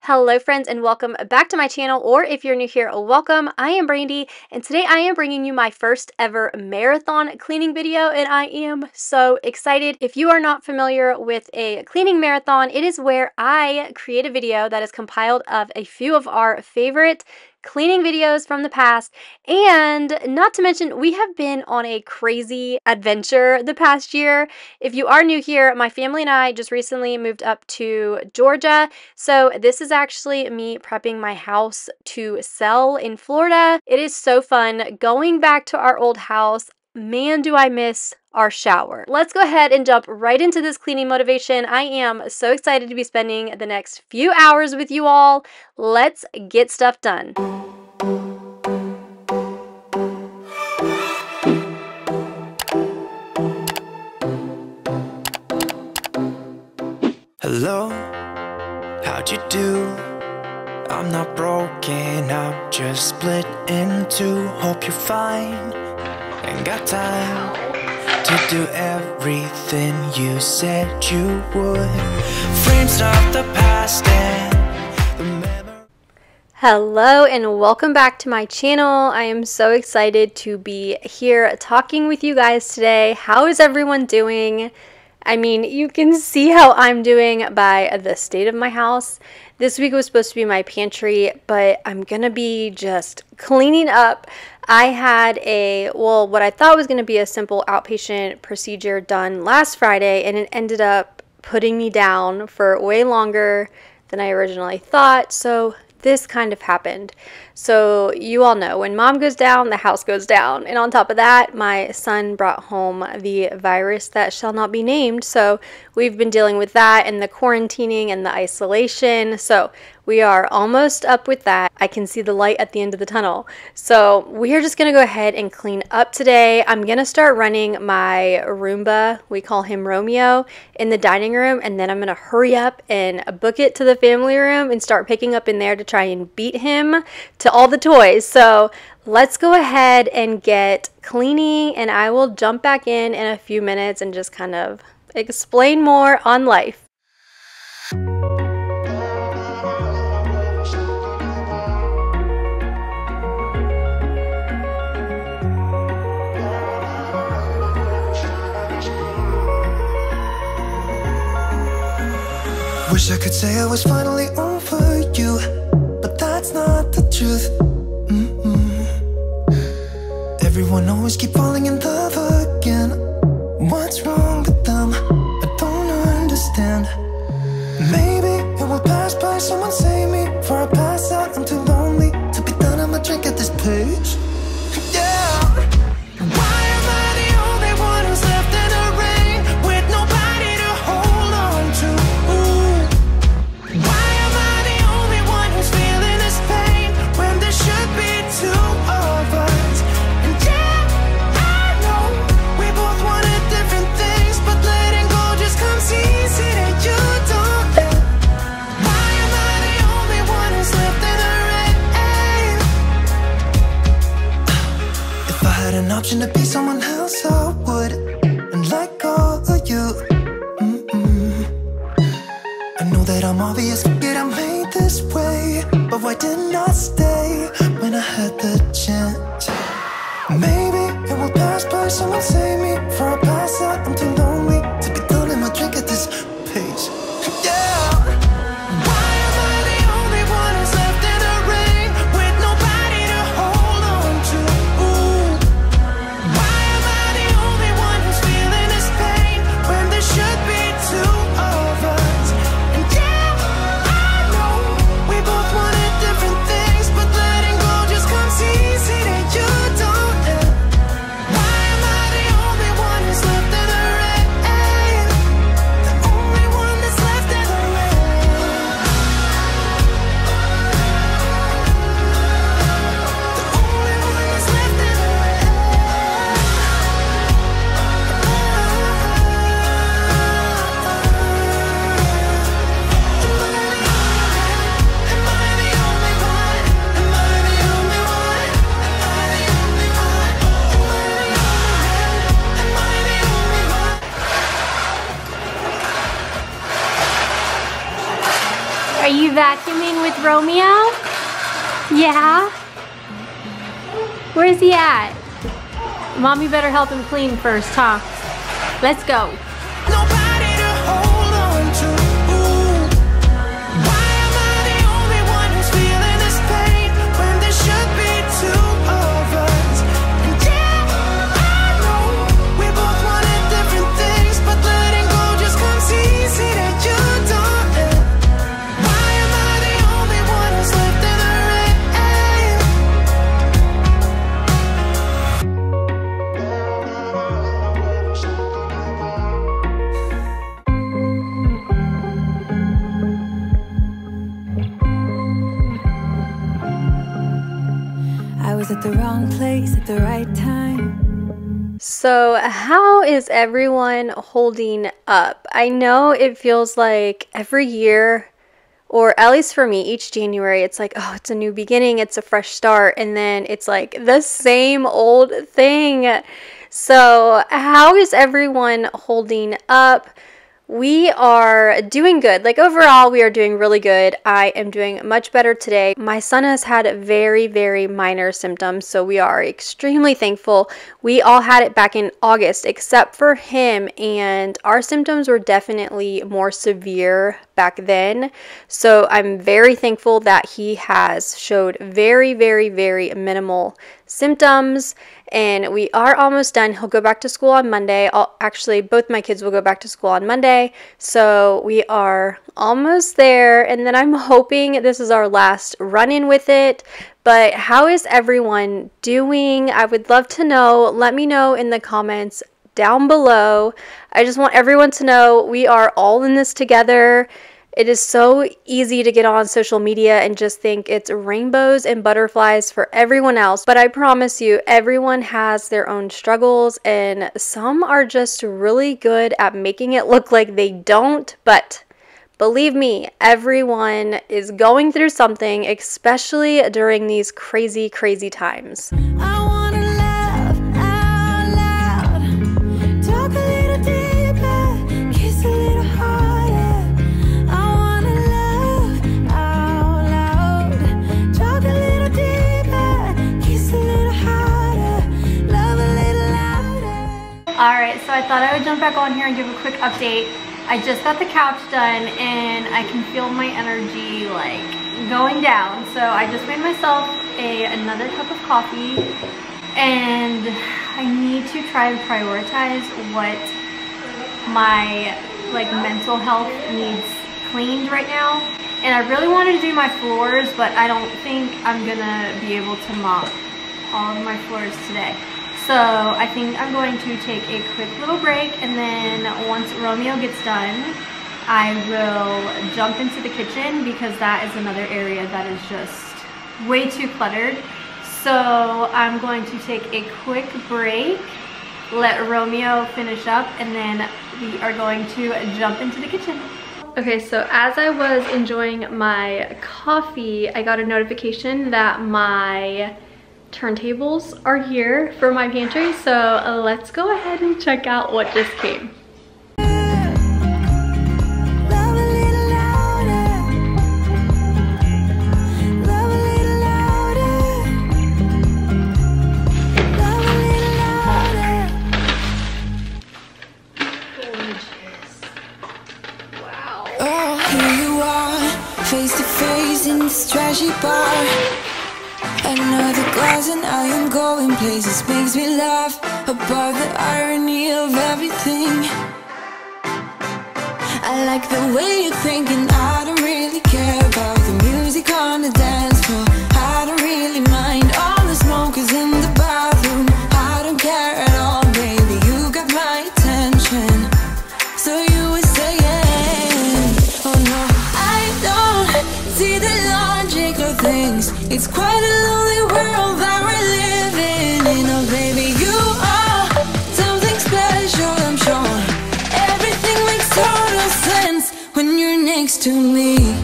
Hello friends and welcome back to my channel, or if you're new here, welcome. I am Brandy and today I am bringing you my first ever marathon cleaning video and I am so excited. If you are not familiar with a cleaning marathon, it is where I create a video that is compiled of a few of our favorite cleaning videos from the past, and not to mention we have been on a crazy adventure the past year. If you are new here, my family and I just recently moved up to Georgia, so this is actually me prepping my house to sell in Florida. It is so fun going back to our old house. Man, do I miss our shower. Let's go ahead and jump right into this cleaning motivation. I am so excited to be spending the next few hours with you all. Let's get stuff done. Hello, how'd you do? I'm not broken, I'm just split in two. Hope you're fine. Ain't got time to do everything you said you would. Frames of the past and the memory. Hello and welcome back to my channel. I am so excited to be here talking with you guys today. How is everyone doing? I mean, you can see how I'm doing by the state of my house. This week was supposed to be my pantry, but I'm gonna be just cleaning up. I had what I thought was gonna be a simple outpatient procedure done last Friday, and it ended up putting me down for way longer than I originally thought. So this kind of happened. So you all know when mom goes down, the house goes down. And on top of that, my son brought home the virus that shall not be named. So we've been dealing with that and the quarantining and the isolation. So we are almost up with that. I can see the light at the end of the tunnel. So we are just going to go ahead and clean up today. I'm going to start running my Roomba, we call him Romeo, in the dining room. And then I'm going to hurry up and book it to the family room and start picking up in there to try and beat him to all the toys. So let's go ahead and get cleaning, and I will jump back in a few minutes and just kind of explain more on life. Wish I could say I was finally over you, but that's not the truth. Everyone always keep falling in love again. What's wrong with them? I don't understand. Maybe it will pass by, someone save me. Before I pass out, I'm too lonely to be done. I'ma drink at this page. Yeah. Why am I the only one who's left in the rain with nobody to hold on to? Why am I the only one who's feeling this pain when there should be two of us? And yeah, I know we both wanted different things, but letting go just comes easy and you don't let. Why am I the only one who's left in the rain? If I had an option to be someone else, I would, and let go of you. I know that I'm obvious, forget I made this way, but why didn't I stay when I had the chance? Maybe it will pass by, someone save me. Before I pass out, I'm too lonely to be done in my drink at this pace. Yeah. Why am I the only one who's left in the rain with nobody to hold on to? Why am I the only one who's feeling this pain when there should be two of us? And yeah, I know we both wanted different things, but letting go just comes easy and you don't let. Why am I the only one who's vacuuming with Romeo? Yeah? Where's he at? Mommy better help him clean first, huh? Let's go. Nobody to hold on to. Why am I the only one who's feeling this pain when there should be two of us? And yeah, I know we both wanted different things, but letting go just comes easy that you don't. Why am I the only one who's left in the rain? I was at the wrong place at the right time. So, how is everyone holding up? I know it feels like every year, or at least for me, each January, it's like, oh, it's a new beginning, it's a fresh start, and then it's like the same old thing. So, how is everyone holding up? We are doing good. Like overall, we are doing really good. I am doing much better today. My son has had very, very minor symptoms, so we are extremely thankful. We all had it back in August, except for him, and our symptoms were definitely more severe back then. So I'm very thankful that he has showed very, very, very minimal symptoms. And we are almost done. He'll go back to school on Monday. Actually, both my kids will go back to school on Monday. So we are almost there. And then I'm hoping this is our last run-in with it. But how is everyone doing? I would love to know. Let me know in the comments down below. I just want everyone to know we are all in this together. It is so easy to get on social media and just think it's rainbows and butterflies for everyone else. But I promise you, everyone has their own struggles, and some are just really good at making it look like they don't. But believe me, everyone is going through something, especially during these crazy, crazy times. I wanna laugh out loud, talk a little deeper, kiss a little harder. I wanna laugh out loud, talk a little deeper, kiss a little harder, love a little louder. Alright, so I thought I would jump back on here and give a quick update. I just got the couch done and I can feel my energy like going down. So I just made myself another cup of coffee, and I need to try and prioritize what my like mental health needs cleaned right now. And I really wanted to do my floors, but I don't think I'm gonna be able to mop all of my floors today. So I think I'm going to take a quick little break, and then once Romeo gets done, I will jump into the kitchen because that is another area that is just way too cluttered. So I'm going to take a quick break, let Romeo finish up, and then we are going to jump into the kitchen. Okay, so as I was enjoying my coffee, I got a notification that my turntables are here for my pantry, so let's go ahead and check out what just came. Face to face in this trashy bar. Another glass and I am going places. Makes me laugh about the irony of everything. I like the way you're thinking. I don't really care about the music on the dance floor. I don't really mind all the smokers in the bathroom. I don't care at all, baby. You got my attention. So you were saying, oh no, I don't see the logic of things. It's quite a lonely world that we're living in. Oh baby, you are something special, I'm sure. Everything makes total sense when you're next to me.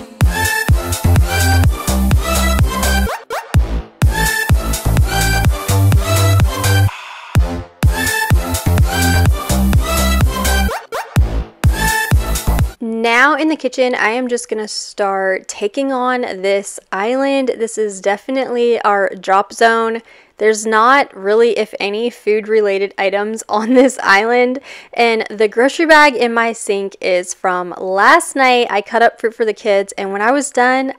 Now in the kitchen, I am just gonna start taking on this island. This is definitely our drop zone. There's not really, if any, food related items on this island, and the grocery bag in my sink is from last night. I cut up fruit for the kids, and when I was done,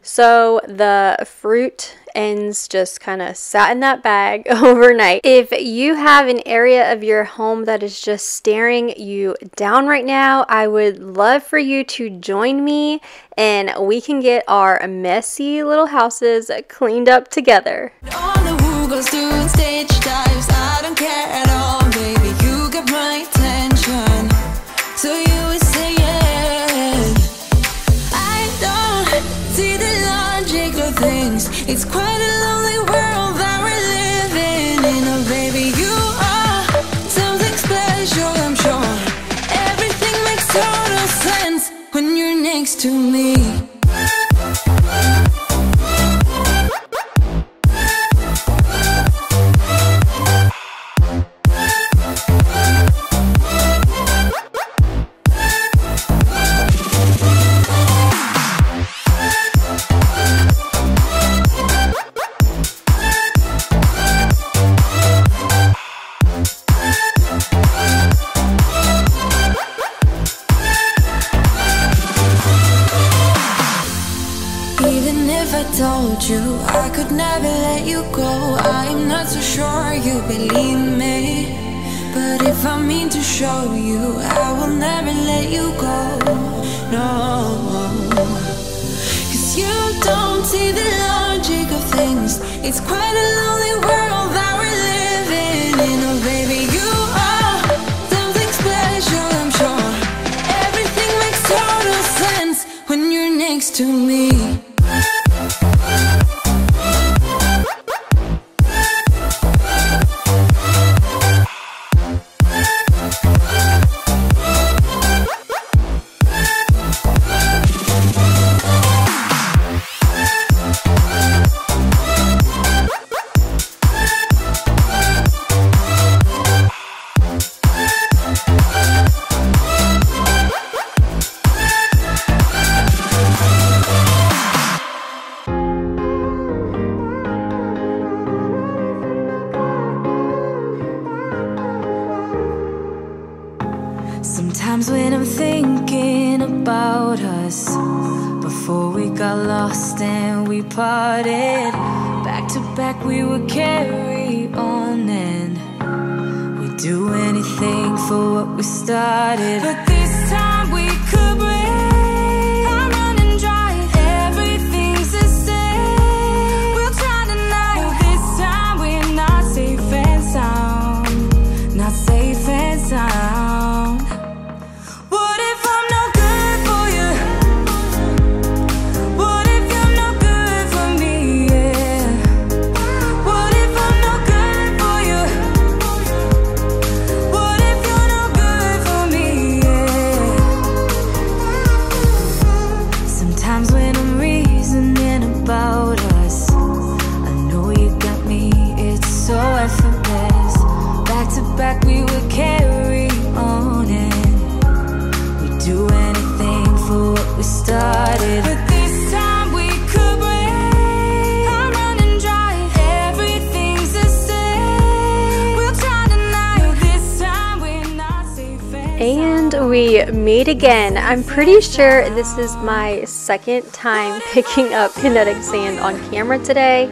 so the fruit ends just kind of sat in that bag overnight. If you have an area of your home that is just staring you down right now, I would love for you to join me and we can get our messy little houses cleaned up together. All the who goes doing stage dives, I don't care at all, baby. You got my attention, so you would say yes. I don't see the logic of things. It's quite a lonely world that we're living in. Oh, baby, you are something special, I'm sure. Everything makes total sense when you're next to me. Told you I could never let you go. I'm not so sure you believe me, but if I mean to show you, I will never let you go. No, 'cause you don't see the logic of things. It's quite a lonely world that we're living in. Oh, baby, you are something special, I'm sure. Everything makes total sense when you're next to me. Sometimes when I'm thinking about us, before we got lost and we parted, back to back we would carry on and we'd do anything for what we started. But this time we could break. I'm running dry, everything's the same. We'll try tonight, but this time we're not safe and sound. Not safe and sound. Back we would carry on and we'd do anything for what we started. But this time we could break. I'm running dry, everything's the same. We'll try tonight, but this time we're not safe. And we meet again. I'm pretty sure this is my second time picking up kinetic sand on camera today.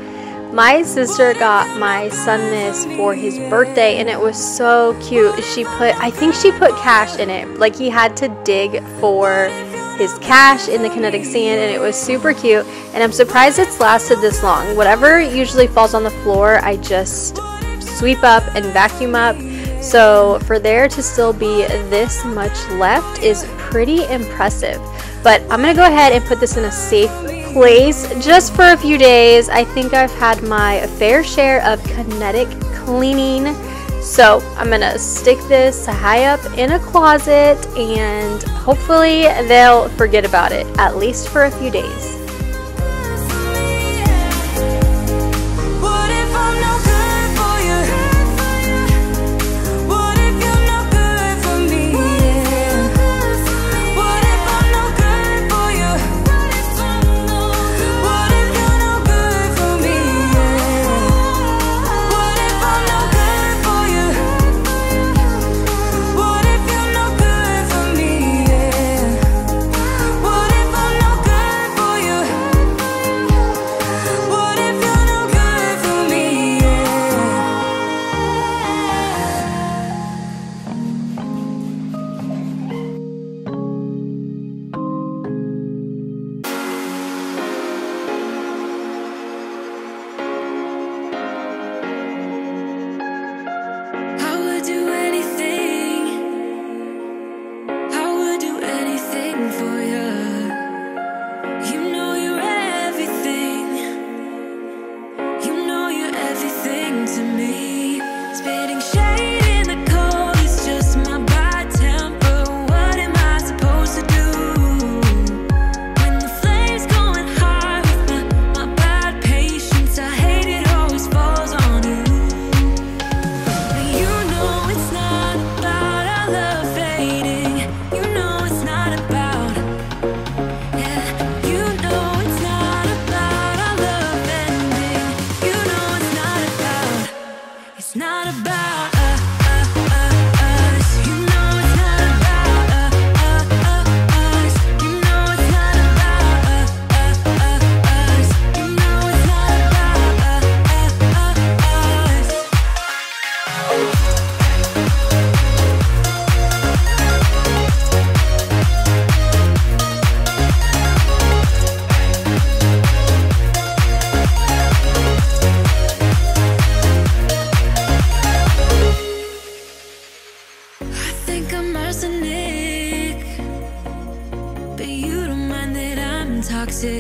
My sister got my son this for his birthday and it was so cute. I think she put cash in it. Like he had to dig for his cash in the kinetic sand and it was super cute. And I'm surprised it's lasted this long. Whatever usually falls on the floor, I just sweep up and vacuum up. So for there to still be this much left is pretty impressive. But I'm gonna go ahead and put this in a safe place just for a few days. I think I've had my fair share of kinetic cleaning, so I'm gonna stick this high up in a closet and hopefully they'll forget about it, at least for a few days. What if you're not good for me?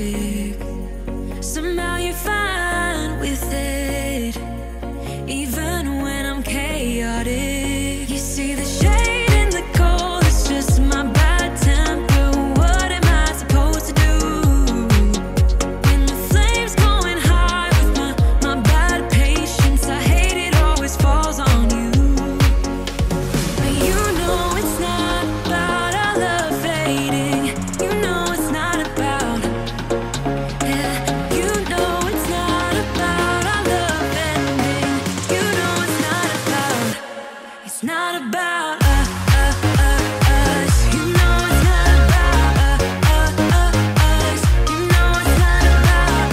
chaotic. Somehow you're fine with it, even when I'm chaotic. You see the shade in the cold, it's just my bad temper. What am I supposed to do when the flame's going high with my bad patience? I hate it always falls on you. But you know it's not about our love fading. You know it's not about, yeah. You know it's not about our love ending. You know it's not about, it's not about us. You know it's not about us. You know it's not about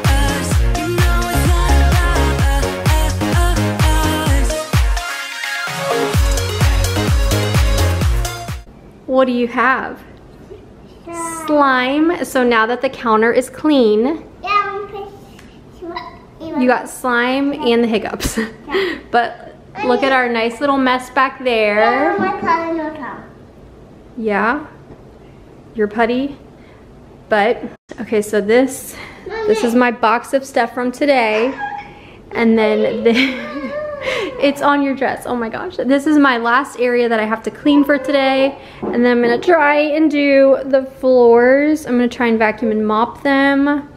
us. You know it's not about us. What do you have? Slime. So now that the counter is clean, you got slime and the hiccups. But look at our nice little mess back there. Yeah, your putty. But okay, so this is my box of stuff from today, and then it's on your dress. Oh my gosh, this is my last area that I have to clean for today, and then I'm gonna try and do the floors. I'm gonna try and vacuum and mop them.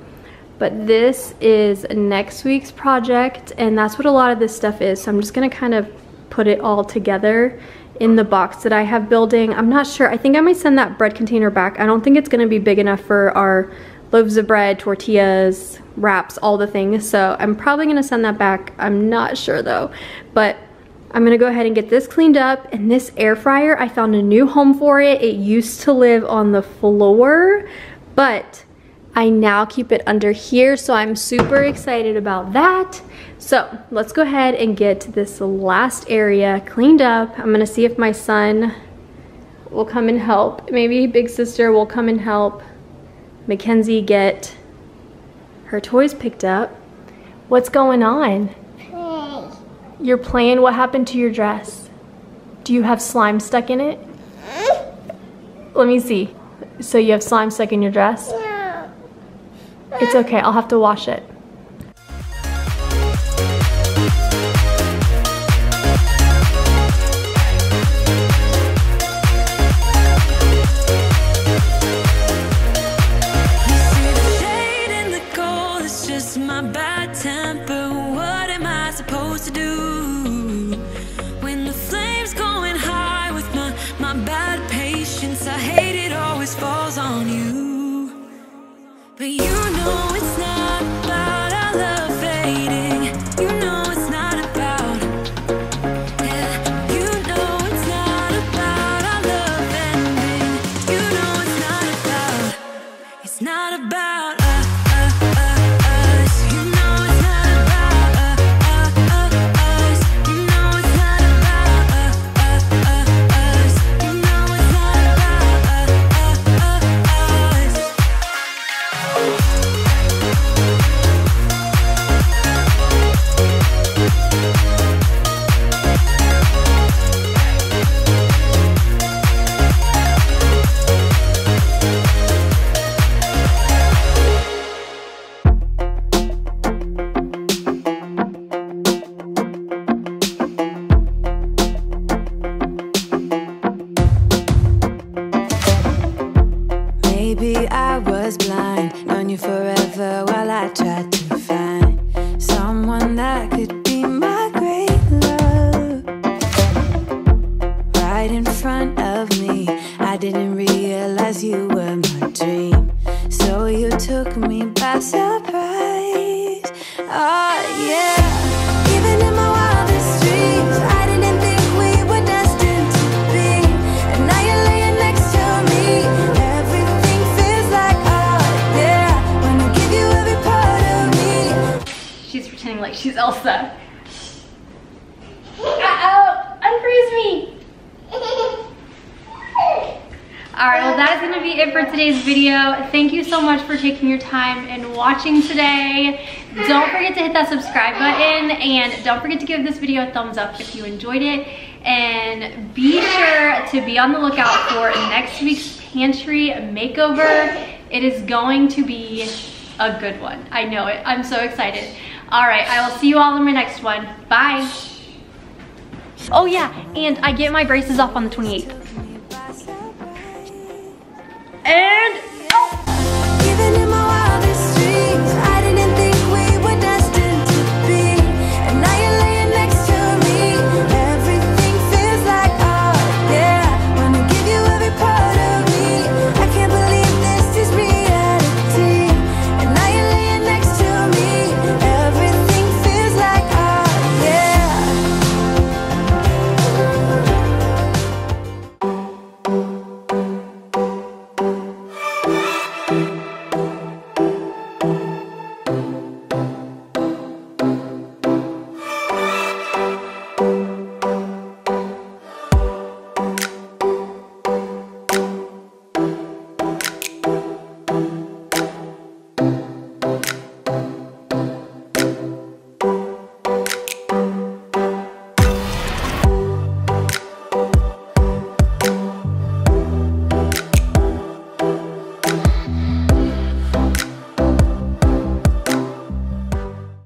But this is next week's project, and that's what a lot of this stuff is. So I'm just gonna kind of put it all together in the box that I have building. I'm not sure, I think I might send that bread container back. I don't think it's gonna be big enough for our loaves of bread, tortillas, wraps, all the things. So I'm probably gonna send that back. I'm not sure though. But I'm gonna go ahead and get this cleaned up. And this air fryer, I found a new home for it. It used to live on the floor, but I now keep it under here, so I'm super excited about that. So let's go ahead and get this last area cleaned up. I'm gonna see if my son will come and help. Maybe big sister will come and help Mackenzie get her toys picked up. What's going on? Play. You're playing? What happened to your dress? Do you have slime stuck in it? Let me see. So you have slime stuck in your dress? No. It's okay, I'll have to wash it. My bad temper, what am I supposed to do when the flame's going high with my bad patience? I hate it always falls on you. But you know it's not about our love fading. You know it's not about, yeah. You know it's not about our love ending. You know it's not about, it's not about us. Maybe I was blind, known you forever while I tried to find someone that could be my great love. Right in front of me, I didn't realize you were my dream. So you took me by surprise. Oh yeah, even in my wildest dreams, I didn't think we were destined to be. And now you're laying next to me. Everything feels like oh yeah, when I give you every part of me. She's pretending like she's Elsa. Uh-oh, unfreeze me. Alright, well that is going to be it for today's video. Thank you so much for taking your time and watching today. Don't forget to hit that subscribe button, and don't forget to give this video a thumbs up if you enjoyed it. And be sure to be on the lookout for next week's pantry makeover. It is going to be a good one. I know it. I'm so excited. All right, I will see you all in my next one. Bye. Oh yeah, and I get my braces off on the 28th. And Even in my wildest dreams, I didn't think we were destined to be. And now you're laying next to me. Everything feels like art, yeah. Wanna give you every part of me. I can't believe this is reality. And now you're laying next to me. Everything feels like art, yeah.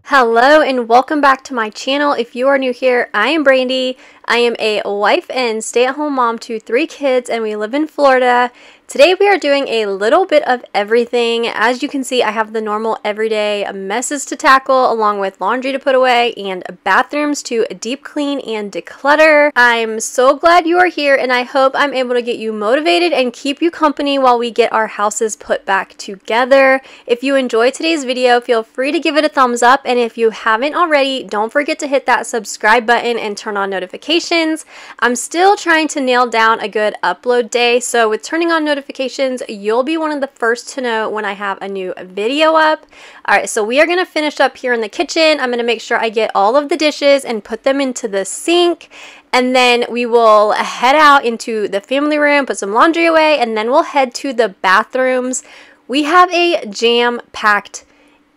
hello and welcome back to my channel. If you are new here, I am Brandy. I am a wife and stay-at-home mom to 3 kids, and we live in Florida. Today we are doing a little bit of everything. As you can see, I have the normal everyday messes to tackle, along with laundry to put away and bathrooms to deep clean and declutter. I'm so glad you are here, and I hope I'm able to get you motivated and keep you company while we get our houses put back together. If you enjoyed today's video, feel free to give it a thumbs up, and if you haven't already, don't forget to hit that subscribe button and turn on notifications. I'm still trying to nail down a good upload day, so with turning on notifications, you'll be one of the first to know when I have a new video up. Alright, so we are going to finish up here in the kitchen. I'm going to make sure I get all of the dishes and put them into the sink, and then we will head out into the family room, put some laundry away, and then we'll head to the bathrooms. We have a jam-packed,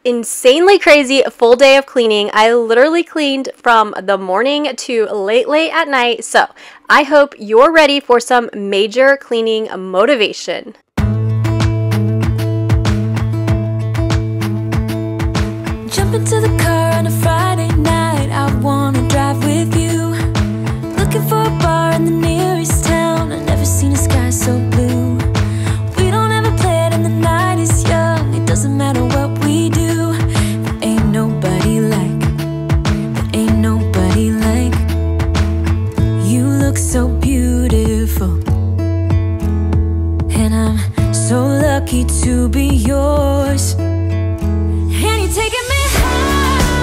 insanely crazy full day of cleaning. I literally cleaned from the morning to late at night, so I hope you're ready for some major cleaning motivation. Jump into the car on a Friday night, I wanna drive with you. Looking for a bar in the nearest town, I've never seen a sky so blue. We don't ever play it and the night is young, it doesn't matter what we do. There ain't nobody like you. Look so beautiful, and I'm so lucky to be yours. And you're taking me high.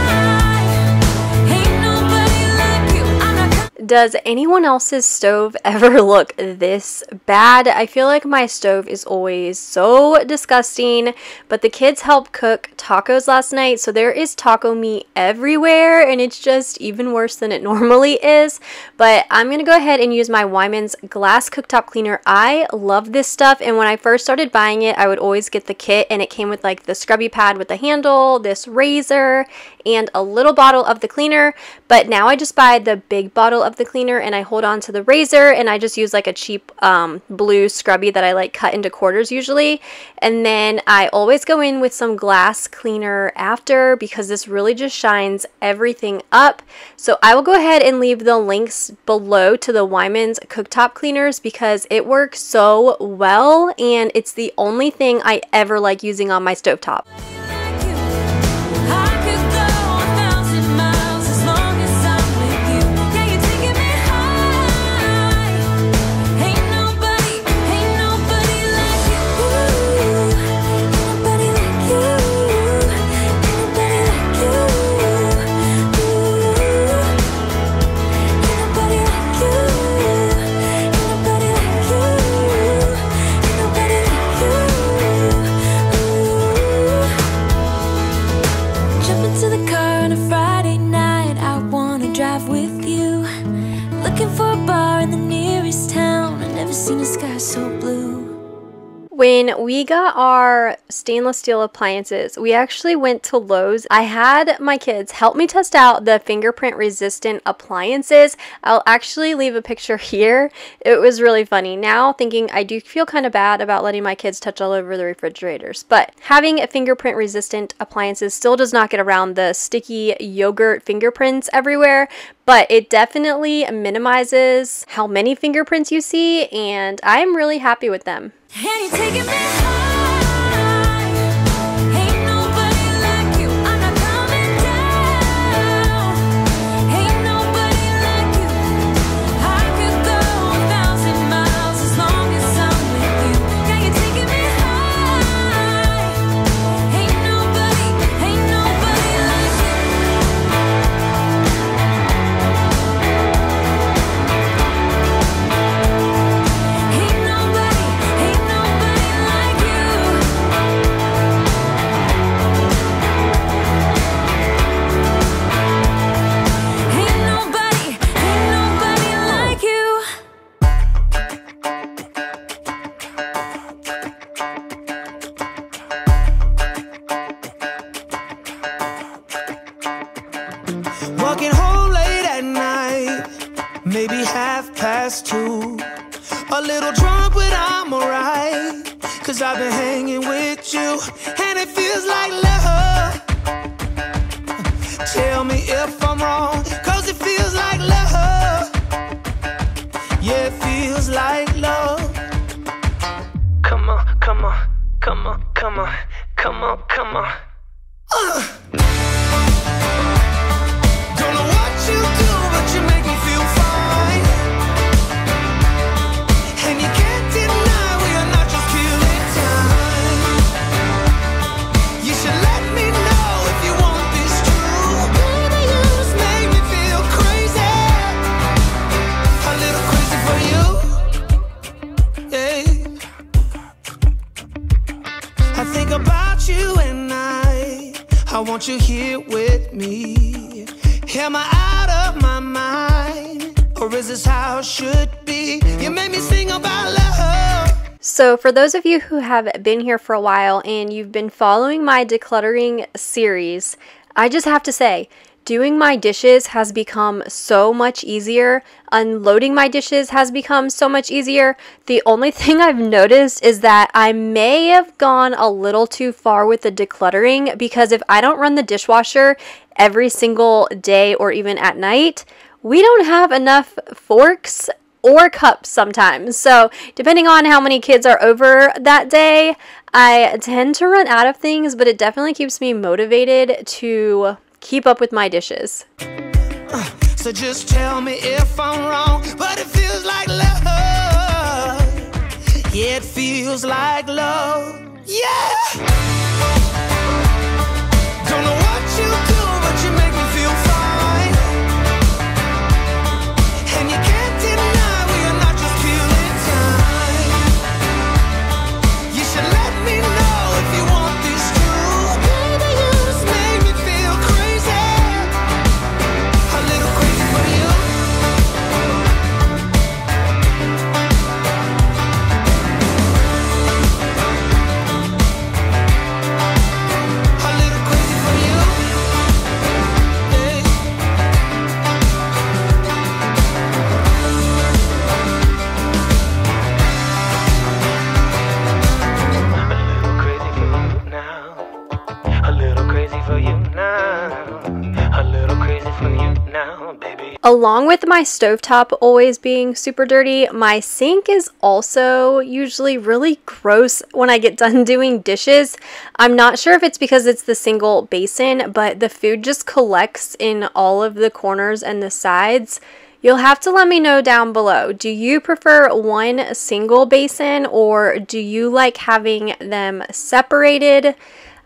Ain't nobody like you. I'm not. Does anyone else's stove ever look this bad? I feel like my stove is always so disgusting, but the kids helped cook tacos last night, so there is taco meat everywhere, and it's just even worse than it normally is. But I'm gonna go ahead and use my Wyman's glass cooktop cleaner. I love this stuff, and when I first started buying it, I would always get the kit, and it came with like the scrubby pad with the handle, this razor, and a little bottle of the cleaner. But now I just buy the big bottle of the cleaner, and I hold on to the razor, and I just use like a cheap blue scrubby that I like cut into quarters usually. And then I always go in with some glass cleaner after, because this really just shines everything up. So I will go ahead and leave the links below to the Wyman's cooktop cleaners, because it works so well, and it's the only thing I ever like using on my stovetop. When we got our stainless steel appliances, we actually went to Lowe's. I had my kids help me test out the fingerprint resistant appliances. I'll actually leave a picture here. It was really funny. Now thinking, I do feel kind of bad about letting my kids touch all over the refrigerators, but having fingerprint resistant appliances still does not get around the sticky yogurt fingerprints everywhere, but it definitely minimizes how many fingerprints you see, and I'm really happy with them. And you're taking me high. Ain't nobody like you. I'm not coming down. Ain't nobody like you. I could go 1,000 miles as long as I'm with you. Yeah, you're taking me high. Ain't nobody like you. Walking home late at night, maybe 2:30. A little drunk, but I'm alright, 'cause I've been hanging with you, and it feels like love. Tell me if I'm wrong, 'cause it feels like love. Yeah, it feels like love. Come on, come on, come on, come on, come on, come on. Don't know what you do, but you make me feel fine. And you can't deny we are not just killing time. You should let me know if you want this true. Baby, you just make me feel crazy. A little crazy for you. Yeah. I think about you and I want you here with me. Am I out of my mind, or is this how it should be? You made me sing about love. So for those of you who have been here for a while and you've been following my decluttering series, I just have to say, doing my dishes has become so much easier. Unloading my dishes has become so much easier. The only thing I've noticed is that I may have gone a little too far with the decluttering, because if I don't run the dishwasher every single day or even at night, we don't have enough forks or cups sometimes. So depending on how many kids are over that day, I tend to run out of things, but it definitely keeps me motivated to keep up with my dishes. So just tell me if I'm wrong, but it feels like love. Yeah, it feels like love. Yeah. Don't know what you do, but you make me feel fine. And you can't deny we are not just killing time. You should let me know if you want this true. Baby, you just make me feel crazy. A little crazy for you. A little crazy for you. Hey. A little crazy for you now. A little crazy for you now, baby. Along with my stovetop always being super dirty, my sink is also usually really gross when I get done doing dishes. I'm not sure if it's because it's the single basin, but the food just collects in all of the corners and the sides. You'll have to let me know down below. Do you prefer one single basin, or do you like having them separated?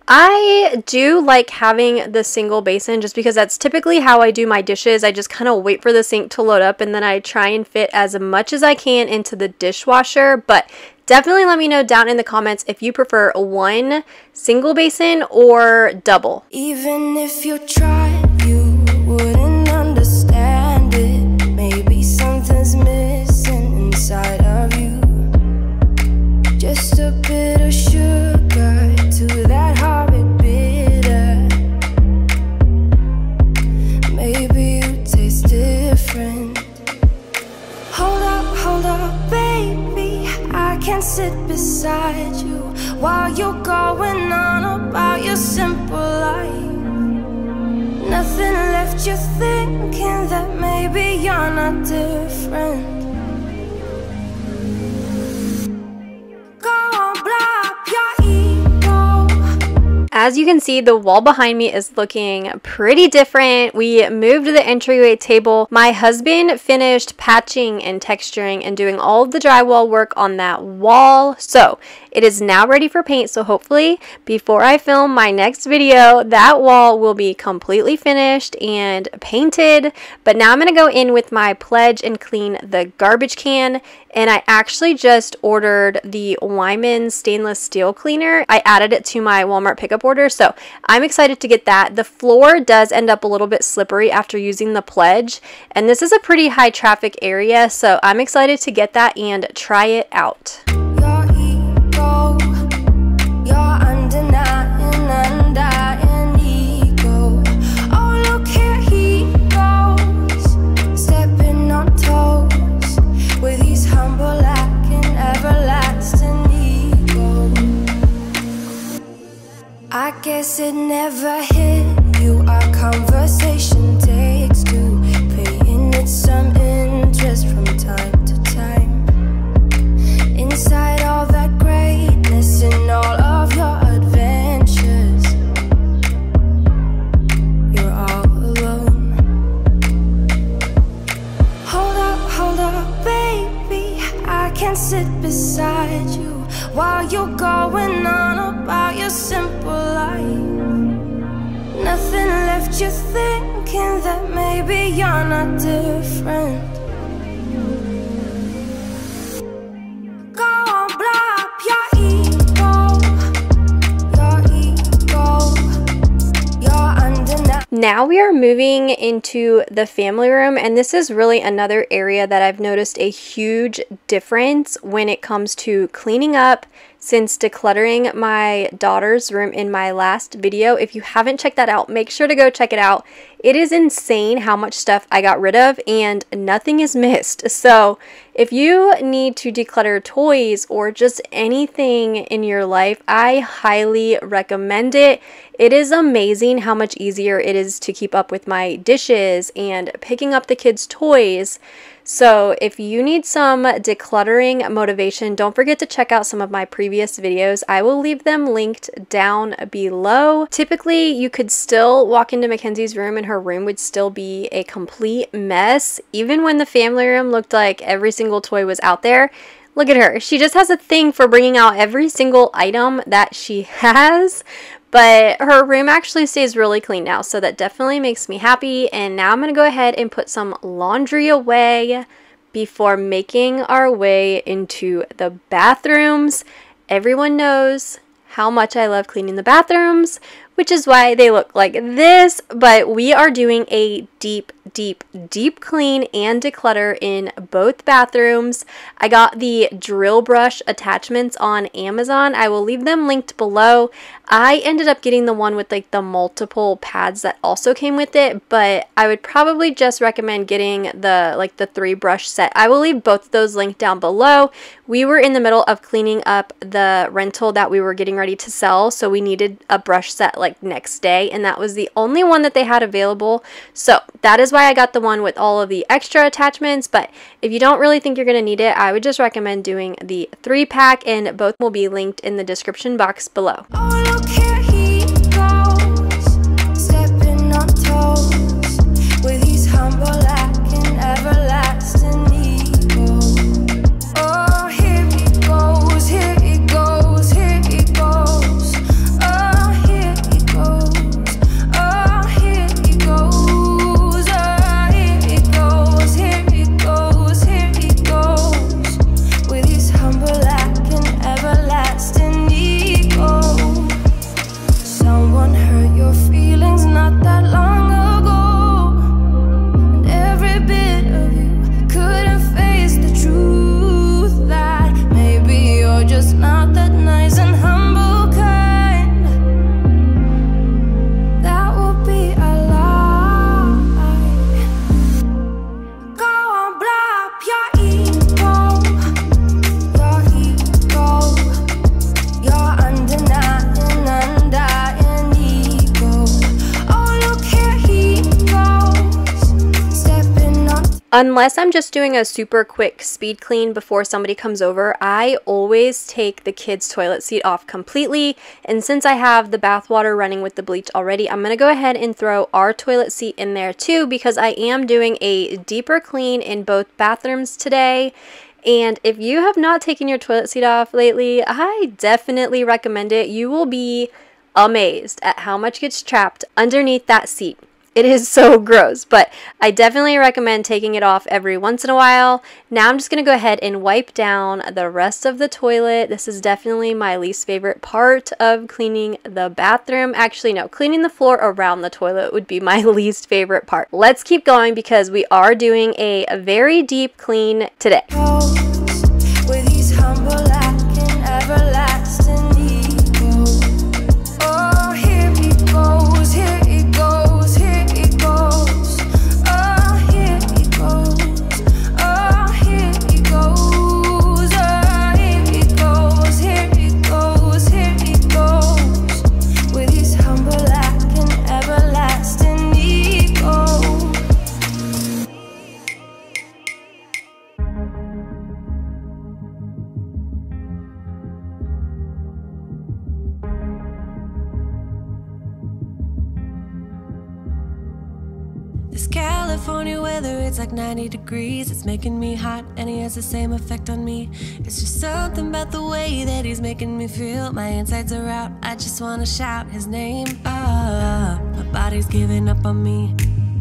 I do like having the single basin just because that's typically how I do my dishes. I just kind of wait for the sink to load up and then I try and fit as much as I can into the dishwasher. But definitely let me know down in the comments if you prefer one single basin or double. Even if you tried, you wouldn't understand it. Maybe something's missing inside of you. Just a bit you're not different. Go on, blow up your ego. As you can see, the wall behind me is looking pretty different. We moved the entryway table. My husband finished patching and texturing and doing all of the drywall work on that wall. So it is now ready for paint. So hopefully before I film my next video, that wall will be completely finished and painted. But now I'm going to go in with my Pledge and clean the garbage can. And I actually just ordered the Wyman stainless steel cleaner. I added it to my Walmart pickup order, so I'm excited to get that. The floor does end up a little bit slippery after using the Pledge, and this is a pretty high traffic area, so I'm excited to get that and try it out. Your ego, your undenying, undying ego. Oh, look here he goes, stepping on toes with his humble lacking everlasting ego. I guess it never hit you. Our conversation takes two, paying it some interest from time to time. Inside all that greatness and all of your adventures, you're all alone. Hold up, baby, I can't sit beside you while you're going on about your simple life. Nothing left you thinking that maybe you're not different. Go on, blow up your ego, your undeniable. Now we are moving into the family room, and this is really another area that I've noticed a huge difference when it comes to cleaning up since decluttering my daughter's room in my last video. If you haven't checked that out, make sure to go check it out. It is insane how much stuff I got rid of and nothing is missed. So if you need to declutter toys or just anything in your life, I highly recommend it. It is amazing how much easier it is to keep up with my dishes and picking up the kids' toys. So if you need some decluttering motivation, don't forget to check out some of my previous videos. I will leave them linked down below. Typically, you could still walk into Mackenzie's room and her room would still be a complete mess. Even when the family room looked like every single toy was out there. Look at her. She just has a thing for bringing out every single item that she has. But her room actually stays really clean now, so that definitely makes me happy. And now I'm going to go ahead and put some laundry away before making our way into the bathrooms. Everyone knows how much I love cleaning the bathrooms, which is why they look like this. But we are doing a deep clean and declutter in both bathrooms. I got the drill brush attachments on Amazon. I will leave them linked below. I ended up getting the one with like the multiple pads that also came with it, but I would probably just recommend getting the 3 brush set. I will leave both of those linked down below. We were in the middle of cleaning up the rental that we were getting ready to sell, so we needed a brush set like next day, and that was the only one that they had available. So that is why I got the one with all of the extra attachments. But if you don't really think you're going to need it, I would just recommend doing the 3-pack, and both will be linked in the description box below. Oh, look here he goes, stepping on toes with his humble lacking everlasting ego. Oh, here he goes, here he goes, here he goes. Oh, here he goes, oh, here he goes, oh, here he goes, here he goes, here he goes with his humble lacking everlasting ego. Unless I'm just doing a super quick speed clean before somebody comes over, I always take the kids' toilet seat off completely. And since I have the bath water running with the bleach already, I'm going to go ahead and throw our toilet seat in there too, because I am doing a deeper clean in both bathrooms today. And if you have not taken your toilet seat off lately, I definitely recommend it. You will be amazed at how much gets trapped underneath that seat. It is so gross, but I definitely recommend taking it off every once in a while. Now I'm just going to go ahead and wipe down the rest of the toilet. This is definitely my least favorite part of cleaning the bathroom. Actually, no, cleaning the floor around the toilet would be my least favorite part. Let's keep going because we are doing a very deep clean today. With these humble lacking everlasting egos. Oh, here he goes, here he goes, here he goes. Oh, here he goes, oh, here he goes, oh, here he goes, here he goes, here he goes. With these humble lacking everlasting egos. This California weather, it's like 90 degrees. It's making me hot and he has the same effect on me. It's just something about the way that he's making me feel. My insides are out, I just wanna shout his name. My body's giving up on me,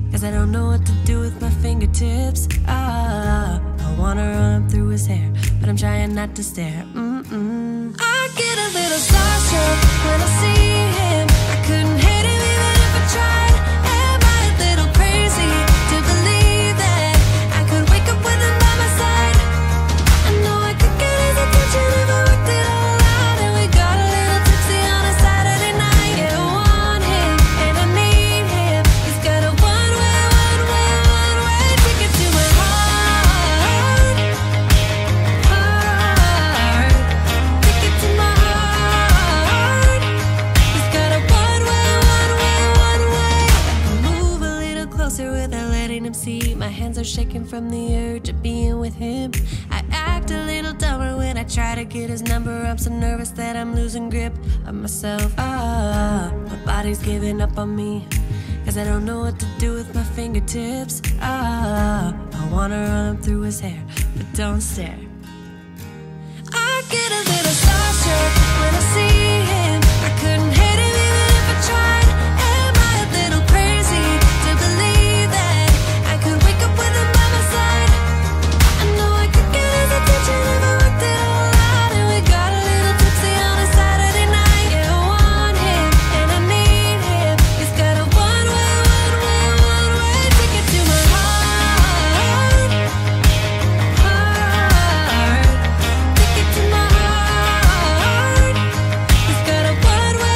cause I don't know what to do with my fingertips. I wanna run up through his hair, but I'm trying not to stare. I get a little starstruck when I see him. I couldn't hate him even if I tried. Am I a little crazy to believe that I could wake up with him by my side? I know I could get his attention if I worked it all out. And we got a little tipsy on a Saturday night. Yeah, I want him and I need him. He's got a one-way ticket to my heart. Ticket to my heart. He's got a one-way. Move a little closer without letting him see. My hands are shaking from the urge of being with him. I act a little dumber when I try to get his number. I'm so nervous that I'm losing grip of myself. My body's giving up on me, cause I don't know what to do with my fingertips. I wanna run up through his hair, but don't stare. I get a little starstruck when I see him. I couldn't hate him even if I tried. Am I a little crazy to believe that I could wake up with him by my side? I know I could get his attention if I worked it all out. And we got a little tipsy on a Saturday night. Yeah, I want him and I need him. He's got a one-way ticket to my heart. Ticket to my heart. He's got a one-way.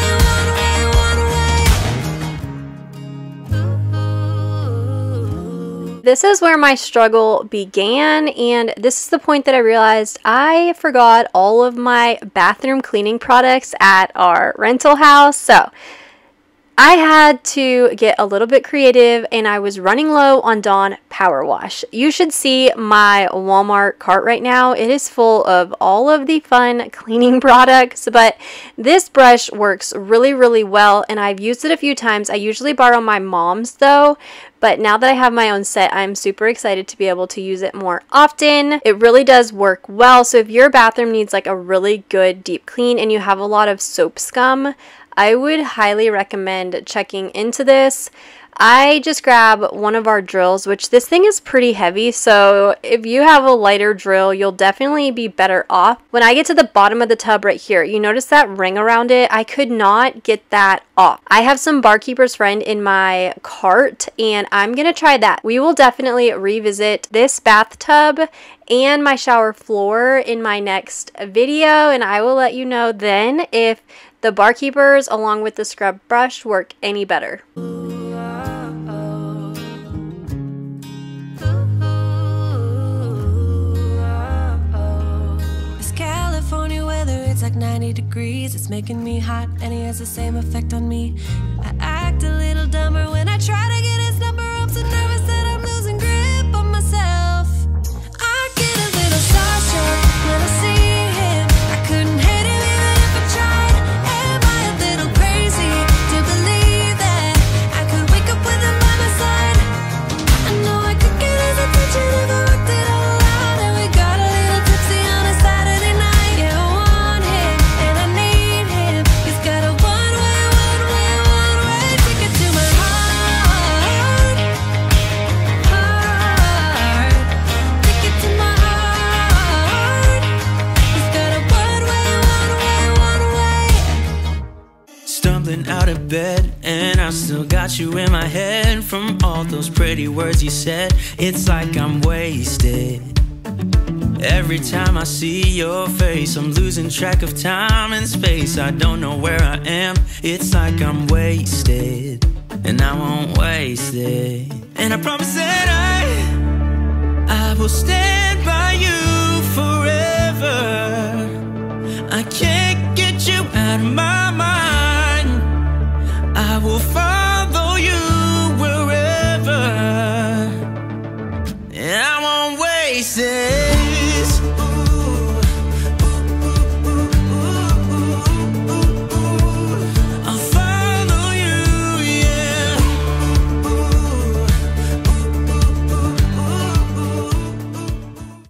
This is where my struggle began, and this is the point that I realized I forgot all of my bathroom cleaning products at our rental house. So I had to get a little bit creative, and I was running low on Dawn Power Wash. You should see my Walmart cart right now. It is full of all of the fun cleaning products, but this brush works really, really well, and I've used it a few times. I usually borrow my mom's though, but now that I have my own set, I'm super excited to be able to use it more often. It really does work well, so if your bathroom needs like a really good deep clean and you have a lot of soap scum, I would highly recommend checking into this. I just grab one of our drills, which this thing is pretty heavy, so if you have a lighter drill, you'll definitely be better off. When I get to the bottom of the tub right here, you notice that ring around it? I could not get that off. I have some Barkeeper's Friend in my cart, and I'm gonna try that. We will definitely revisit this bathtub and my shower floor in my next video, and I will let you know then if the Barkeepers along with the scrub brush work any better. This California weather, it's like 90 degrees. It's making me hot and he has the same effect on me. I act a little dumber when I try to get his number. I'm so nervous that I'm losing grip on myself. rolling out of bed, and I still got you in my head from all those pretty words you said. It's like I'm wasted. Every time I see your face, I'm losing track of time and space. I don't know where I am. It's like I'm wasted, and I won't waste it. And I promise that I will stand by you forever. I can't get you out of my mind. I will follow you wherever, and I won't waste it.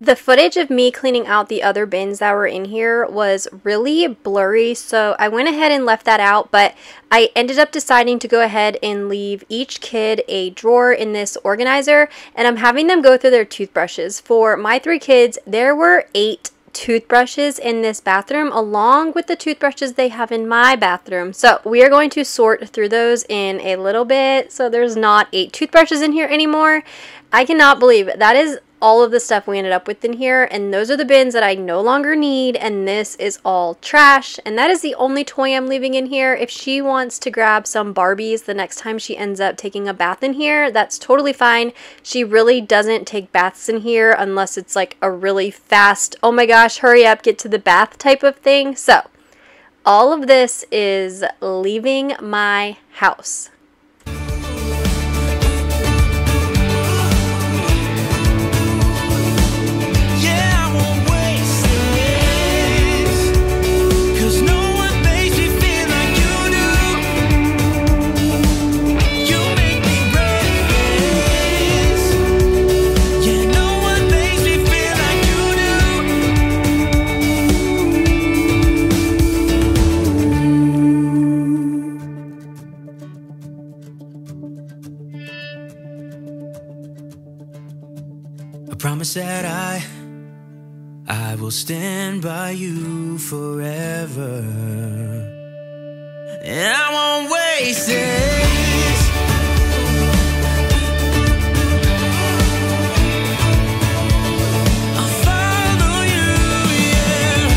The footage of me cleaning out the other bins that were in here was really blurry, so I went ahead and left that out, but I ended up deciding to go ahead and leave each kid a drawer in this organizer, and I'm having them go through their toothbrushes. For my 3 kids, there were 8 toothbrushes in this bathroom, along with the toothbrushes they have in my bathroom. So we are going to sort through those in a little bit, so there's not 8 toothbrushes in here anymore. I cannot believe it. That is all of the stuff we ended up with in here, and those are the bins that I no longer need, and this is all trash, and that is the only toy I'm leaving in here. If she wants to grab some Barbies the next time she ends up taking a bath in here, that's totally fine. She really doesn't take baths in here unless it's like a really fast, oh my gosh, hurry up, get to the bath type of thing. So all of this is leaving my house. Promise that I will stand by you forever, and I won't waste this. I'll follow you, yeah.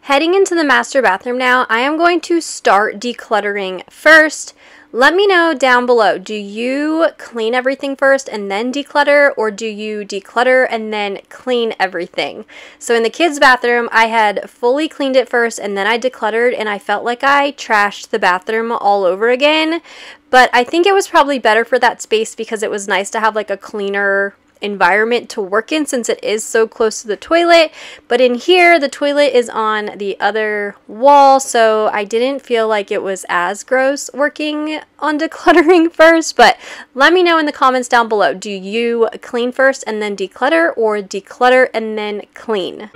Heading into the master bathroom now, I am going to start decluttering first. Let me know down below, do you clean everything first and then declutter, or do you declutter and then clean everything? So in the kids' bathroom, I had fully cleaned it first and then I decluttered, and I felt like I trashed the bathroom all over again. But I think it was probably better for that space because it was nice to have like a cleaner environment to work in since it is so close to the toilet. But in here, the toilet is on the other wall, so I didn't feel like it was as gross working on decluttering first. But let me know in the comments down below, do you clean first and then declutter, or declutter and then clean?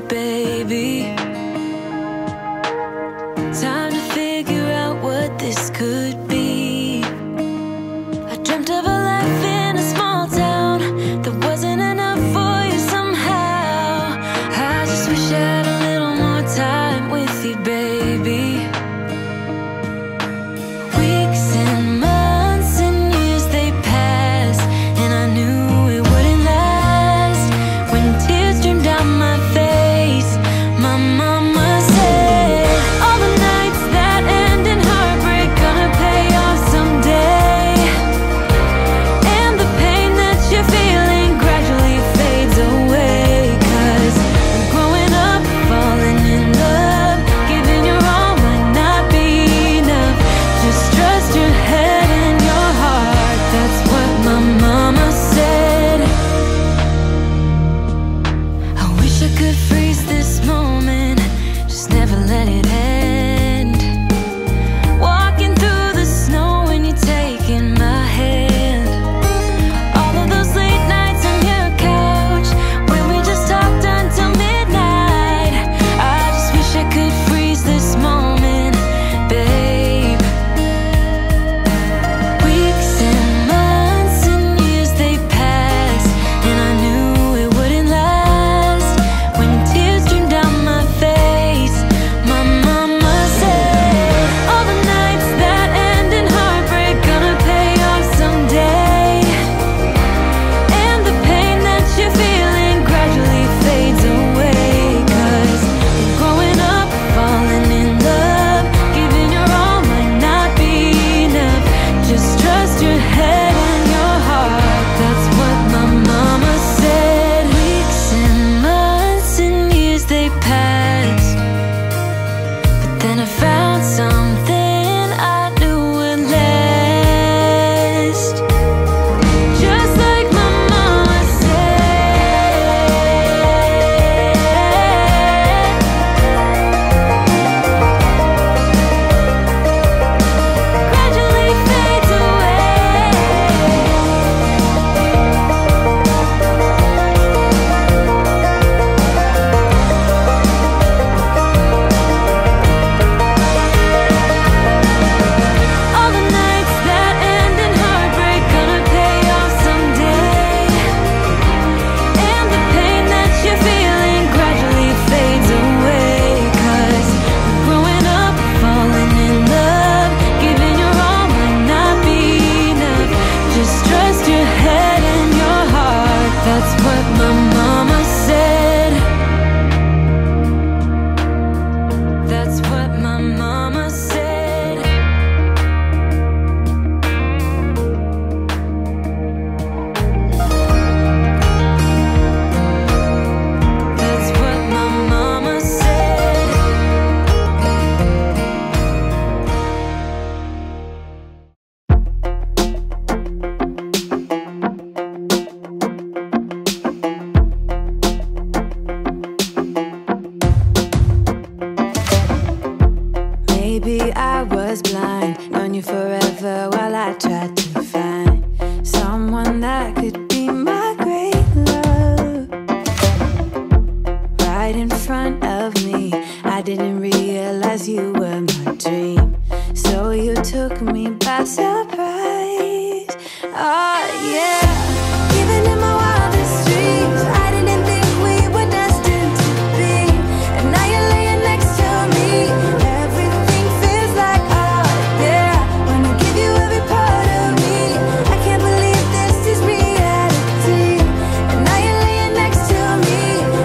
Baby, time to figure out what this could be. I dreamt of a life in a small town that wasn't enough for you somehow. I just wish I had a little more time with you, baby. Weeks and months and years they passed, and I knew it wouldn't last. When tears streamed down my face, my mama said, all the nights that end in heartbreak gonna pay I was blind, known you forever while I tried to find someone that could be my great love. Right in front of me, I didn't realize you were my dream, so you took me by surprise. Oh yeah, even in my wildest dreams, I didn't think we were destined to be. And now you're laying next to me, everything feels like oh yeah. When I give you every part of me, I can't believe this is reality. And now you're laying next to me,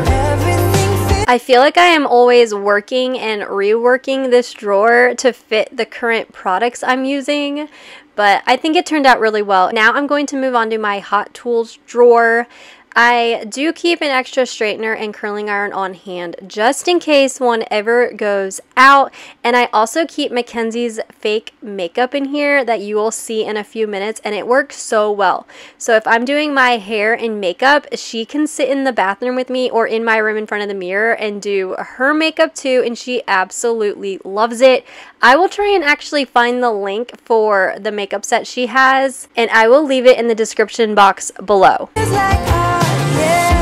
everything feels. I feel like I am always working and reworking this drawer to fit the current products I'm using, but I think it turned out really well. Now I'm going to move on to my hot tools drawer. I do keep an extra straightener and curling iron on hand just in case one ever goes out, and I also keep Mackenzie's fake makeup in here that you will see in a few minutes, and it works so well. So if I'm doing my hair and makeup, she can sit in the bathroom with me or in my room in front of the mirror and do her makeup too, and she absolutely loves it. I will try and actually find the link for the makeup set she has, and I will leave it in the description box below. It's like, oh, yeah.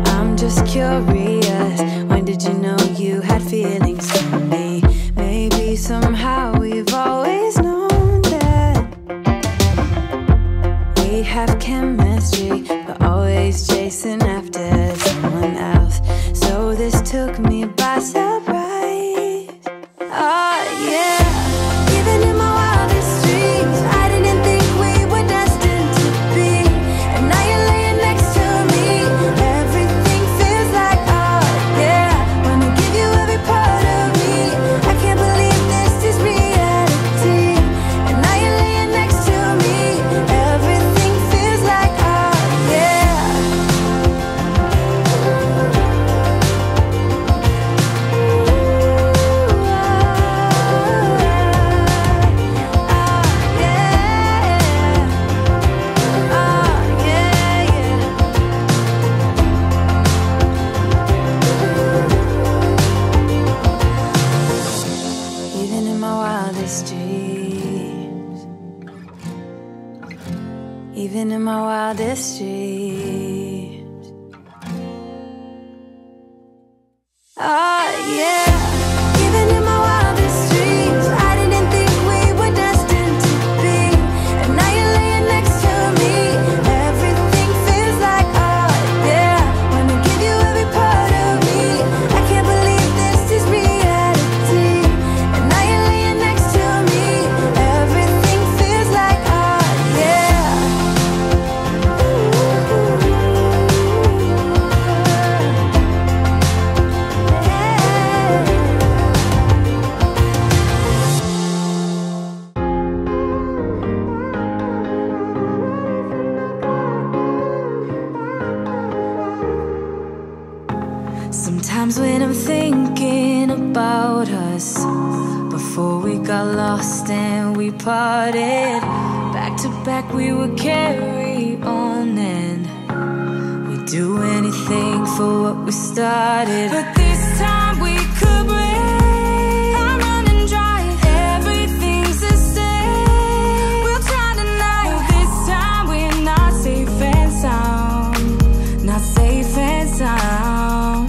I'm just curious, when did you know you had feelings for me? Maybe somehow we've always known that we have chemistry, but always chasing after someone else. So this took me by surprise. Oh yeah, even in my wildest dreams, I didn't think we were destined to be. And now you're laying next to me, everything feels like oh yeah. When I give you every part of me, I can't believe this is reality. And now you're laying next to me, everything feels like oh yeah. Even in my wildest dreams, even in my wildest dreams. Oh yeah, even in my wildest dreams, I didn't think we were destined to be. And now you're laying next to me, everything feels like oh yeah. When I give you every part of me, I can't believe this is reality. And now you're laying next to me, everything feels like oh yeah. Sometimes when I'm thinking about us, before we got lost and we parted, back to back we would carry on and we'd do anything for what we started. But this time we could break. I'm running dry, everything's the same. We'll try tonight, but this time we're not safe and sound. Not safe and sound.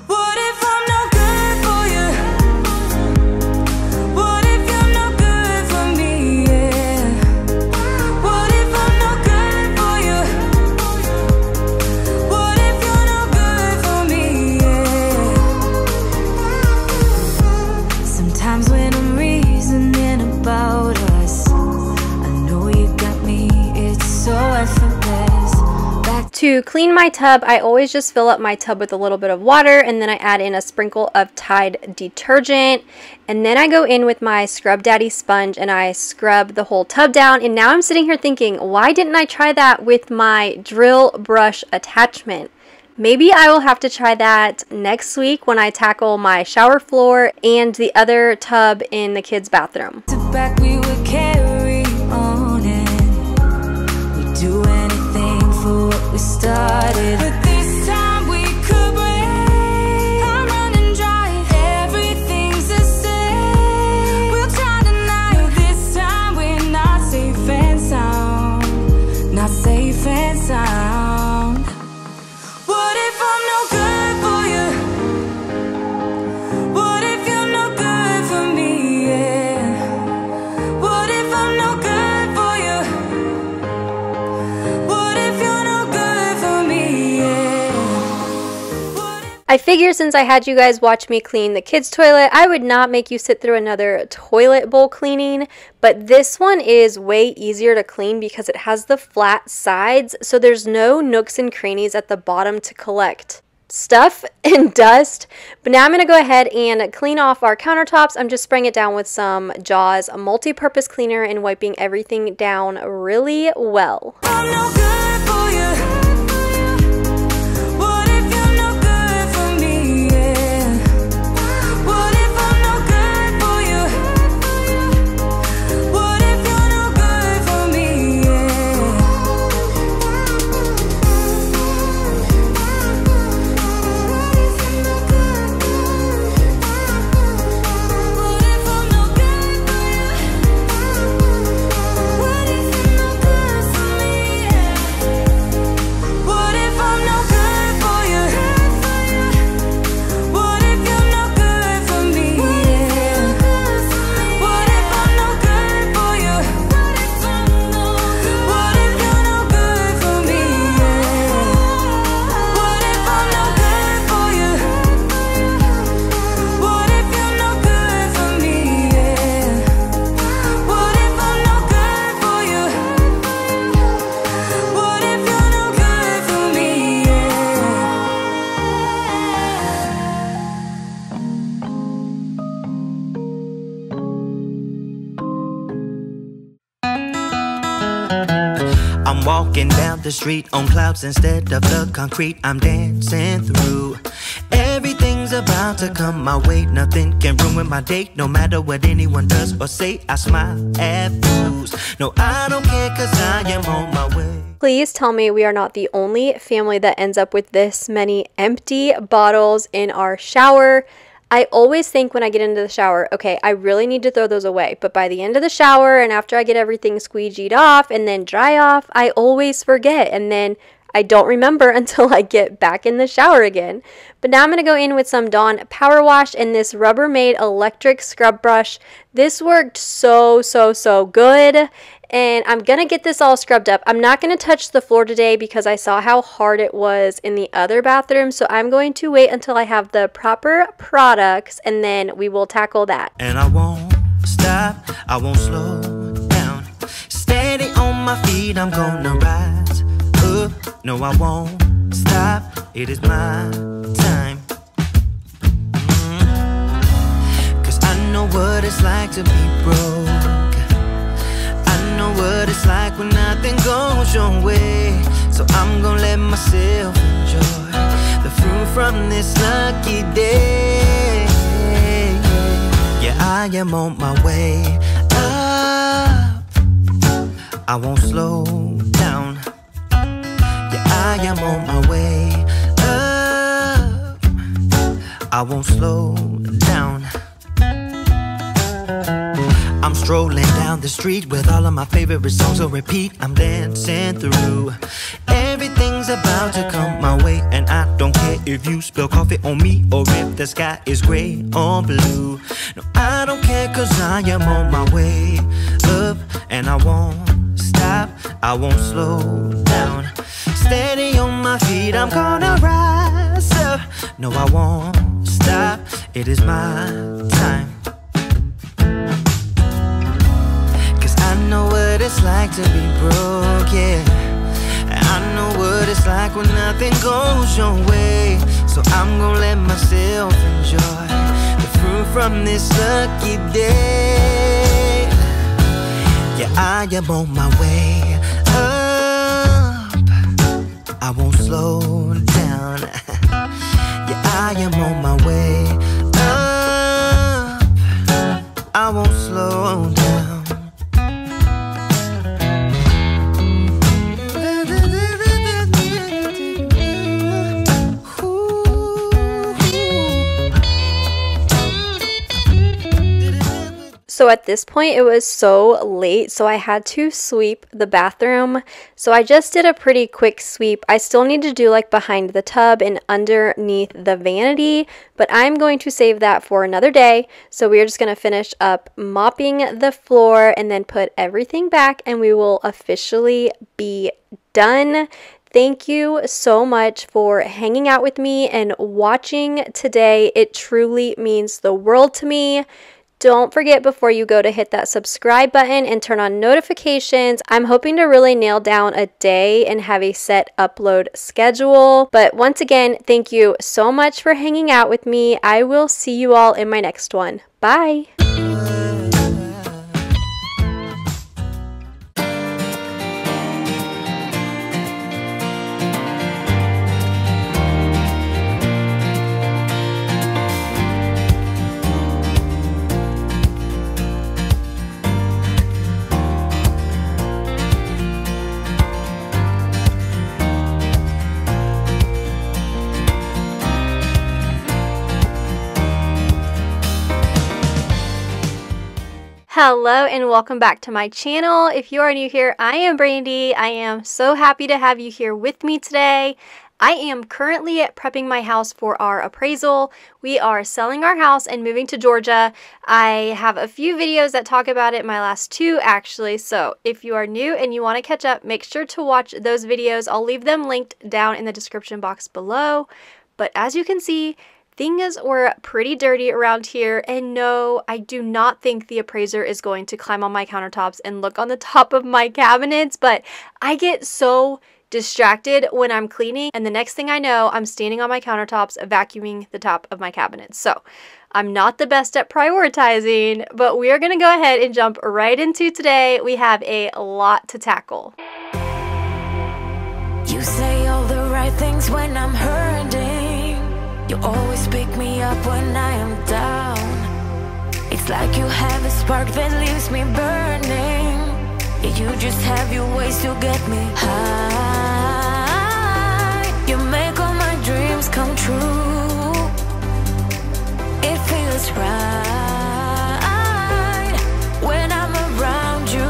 What if I'm no good for you? What if you're no good for me? Yeah. What if I'm no good for you? What if you're no good for me? Yeah. Sometimes when I'm reasoning about us, I know you got me, it's so effortless. To clean my tub, I always just fill up my tub with a little bit of water, and then I add in a sprinkle of Tide detergent, and then I go in with my Scrub Daddy sponge and I scrub the whole tub down. And now I'm sitting here thinking, why didn't I try that with my drill brush attachment? Maybe I will have to try that next week when I tackle my shower floor and the other tub in the kids' bathroom. To back we would carry on and we started. But this time we could break. I'm running dry, everything's the same. We'll try tonight, but this time we're not safe and sound. Not safe and sound. What if I'm no good for you? What if you're no good for me? Yeah. What if I'm no good for you? What if you're no good for me? Yeah. What if I figure since I had you guys watch me clean the kids' toilet, I would not make you sit through another toilet bowl cleaning, but this one is way easier to clean because it has the flat sides, so there's no nooks and crannies at the bottom to collect stuff and dust. But now I'm going to go ahead and clean off our countertops. I'm just spraying it down with some Jaws multi-purpose cleaner and wiping everything down really well. I'm no good for you? What if you're no good for me? Yeah. What if I'm no good for you? What if you're no good for me? Yeah. What if I'm no good for you? What if you're no good for me? Yeah. What if I'm no good for you? What if you're no good for me? Yeah. What if I'm no good for you? What if you're no good for me? Yeah. What if I'm no good for you? What if you're no good for me? Yeah. What if I'm no good for you? What if you're no good for me? I'm walking down the street on clouds instead of the concrete I'm dancing through. Everything's about to come my way, nothing can ruin my day. No matter what anyone does or say, I smile at fools. No, I don't care, cause I am on my way. Please tell me we are not the only family that ends up with this many empty bottles in our shower. I always think when I get into the shower, okay, I really need to throw those away. But by the end of the shower and after I get everything squeegeed off and then dry off, I always forget. And then I don't remember until I get back in the shower again. But now I'm going to go in with some Dawn Power Wash and this Rubbermaid electric scrub brush. This worked so good. And I'm going to get this all scrubbed up. I'm not going to touch the floor today because I saw how hard it was in the other bathroom. So I'm going to wait until I have the proper products and then we will tackle that. And I won't stop, I won't slow down. Steady on my feet, I'm gonna rise up. No, I won't stop, it is my time. Cause I know what it's like to be broke. I know what it's like when nothing goes your way. So I'm gonna let myself enjoy the fruit from this lucky day. Yeah, I am on my way up. I won't slow down. Yeah, I am on my way up. I won't slow down. I'm strolling down the street with all of my favorite songs on repeat. I'm dancing through. Everything's about to come my way, and I don't care if you spill coffee on me or if the sky is gray or blue. No, I don't care, cause I am on my way up. And I won't stop, I won't slow down. Steady on my feet, I'm gonna rise up. No, I won't stop, it is my time. I know what it's like to be broke, yeah. I know what it's like when nothing goes your way. So I'm gonna let myself enjoy the fruit from this lucky day. Yeah, I am on my way up. I won't slow down. Yeah, I am on my way up. I won't slow down. So at this point it was so late, so I had to sweep the bathroom. So I just did a pretty quick sweep. I still need to do like behind the tub and underneath the vanity, but I'm going to save that for another day. So we are just going to finish up mopping the floor and then put everything back, and we will officially be done. Thank you so much for hanging out with me and watching today. It truly means the world to me. Don't forget before you go to hit that subscribe button and turn on notifications. I'm hoping to really nail down a day and have a set upload schedule. But once again, thank you so much for hanging out with me. I will see you all in my next one. Bye. Hello and welcome back to my channel. If you are new here, I am Brandy. I am so happy to have you here with me today. I am currently prepping my house for our appraisal. We are selling our house and moving to Georgia. I have a few videos that talk about it, my last two actually. So if you are new and you want to catch up, make sure to watch those videos. I'll leave them linked down in the description box below. But as you can see, things were pretty dirty around here, and no, I do not think the appraiser is going to climb on my countertops and look on the top of my cabinets, but I get so distracted when I'm cleaning, and the next thing I know, I'm standing on my countertops vacuuming the top of my cabinets. So I'm not the best at prioritizing, but we are going to go ahead and jump right into today. We have a lot to tackle. You say all the right things when I'm hurting. You always pick me up when I am down. It's like you have a spark that leaves me burning. Yeah, you just have your ways to get me high. You make all my dreams come true. It feels right when I'm around you.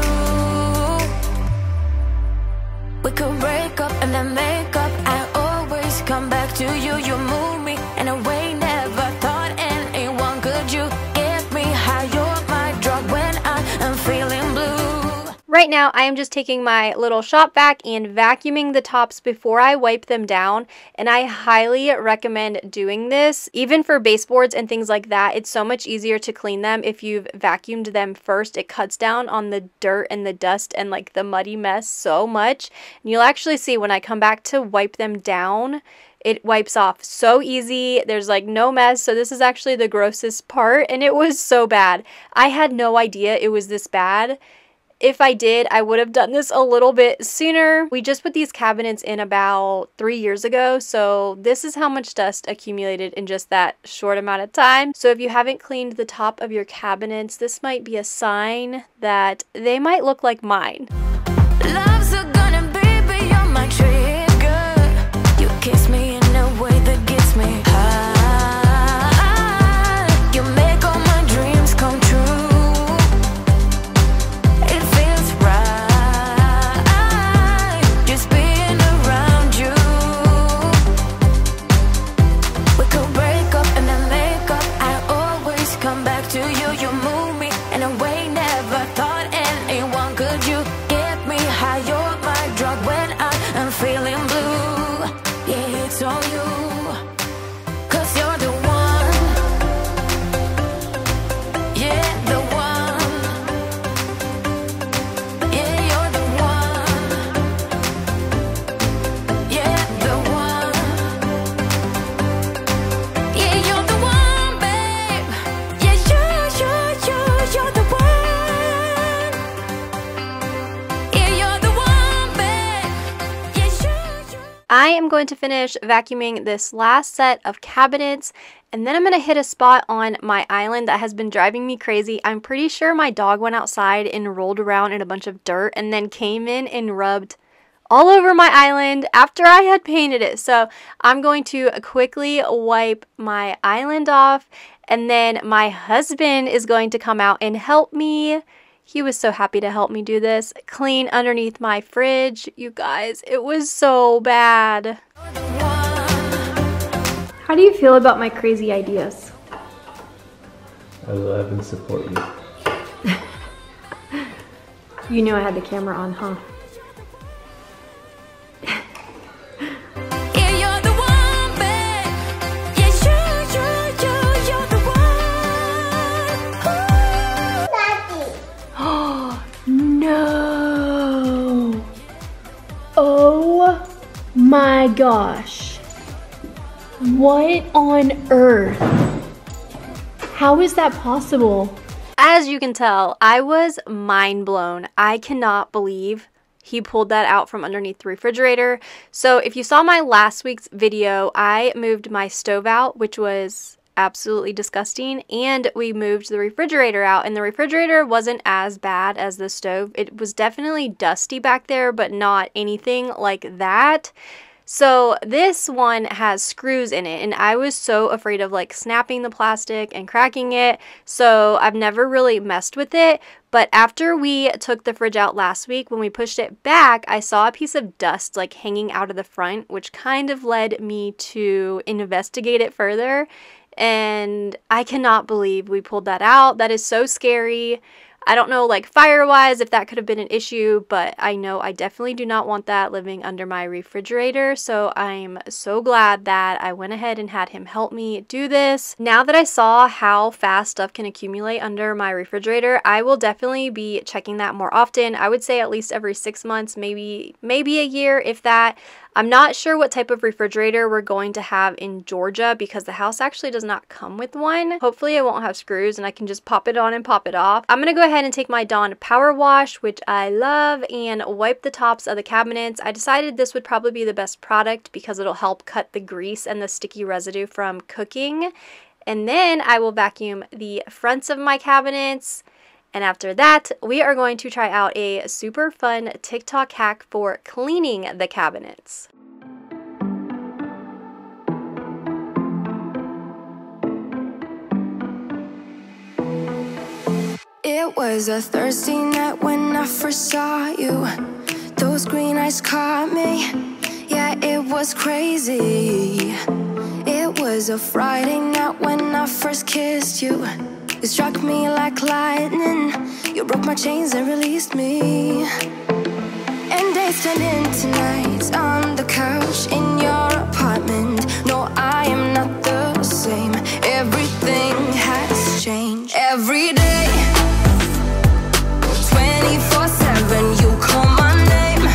We could break up and then make up. I always come back to you. You move me in a way never thought anyone could. You get me high. You're my drug when I am feeling blue. Right now, I am just taking my little shop vac and vacuuming the tops before I wipe them down, and I highly recommend doing this. Even for baseboards and things like that, it's so much easier to clean them if you've vacuumed them first. It cuts down on the dirt and the dust and like the muddy mess so much. And you'll actually see when I come back to wipe them down, it wipes off so easy. There's like no mess. So this is actually the grossest part, and it was so bad. I had no idea it was this bad. If I did, I would have done this a little bit sooner. We just put these cabinets in about 3 years ago, so this is how much dust accumulated in just that short amount of time. So if you haven't cleaned the top of your cabinets, this might be a sign that they might look like mine. Love's a gonna be beyond my trigger. You kiss me in a way that gets me high. You make all my dreams come true. It feels right just being around you. We could break up and then make up. I always come back to you. You move me in a way never thought anyone could. You get me high. You're my drug when I am feeling blue. Yeah, it's all you. 'Cause you're the one. Yeah, the one. Yeah, you're the one. Yeah, the one. Yeah, you're the one, babe. Yeah, you're the one. Yeah, you're the one, babe. Yeah, you. I am going to finish vacuuming this last set of cabinets, and then I'm going to hit a spot on my island that has been driving me crazy. I'm pretty sure my dog went outside and rolled around in a bunch of dirt and then came in and rubbed all over my island after I had painted it. So I'm going to quickly wipe my island off, And then my husband is going to come out and help me. He was so happy to help me do this. Clean underneath my fridge. You guys, it was so bad. How do you feel about my crazy ideas? I love and support you. You knew I had the camera on, huh? Yeah, you're the one, babe. Yeah, you're the one. No! Oh my gosh. What on earth? How is that possible? As you can tell, I was mind blown. I cannot believe he pulled that out from underneath the refrigerator. So if you saw my last week's video, I moved my stove out, which was absolutely disgusting, and we moved the refrigerator out, and the refrigerator wasn't as bad as the stove. It was definitely dusty back there, but not anything like that. So this one has screws in it, and I was so afraid of like snapping the plastic and cracking it, so I've never really messed with it. But after we took the fridge out last week, when we pushed it back, I saw a piece of dust like hanging out of the front, which kind of led me to investigate it further. And I cannot believe we pulled that out. That is so scary. I don't know, like fire-wise, if that could have been an issue, but I know I definitely do not want that living under my refrigerator. So I'm so glad that I went ahead and had him help me do this. Now that I saw how fast stuff can accumulate under my refrigerator, I will definitely be checking that more often. I would say at least every 6 months, maybe a year, if that. I'm not sure what type of refrigerator we're going to have in Georgia because the house actually does not come with one. Hopefully it won't have screws and I can just pop it on and pop it off. I'm going to go ahead and take my Dawn Power Wash, which I love, and wipe the tops of the cabinets. I decided this would probably be the best product because it'll help cut the grease and the sticky residue from cooking. And then I will vacuum the fronts of my cabinets. And after that, we are going to try out a super fun TikTok hack for cleaning the cabinets. It was a Thursday night when I first saw you. Those green eyes caught me. Yeah, it was crazy. It was a Friday night when I first kissed you. You struck me like lightning. You broke my chains and released me. And days turned into nights on the couch in your apartment. No, I am not the same. Everything has changed. Every day, 24/7, you call my name,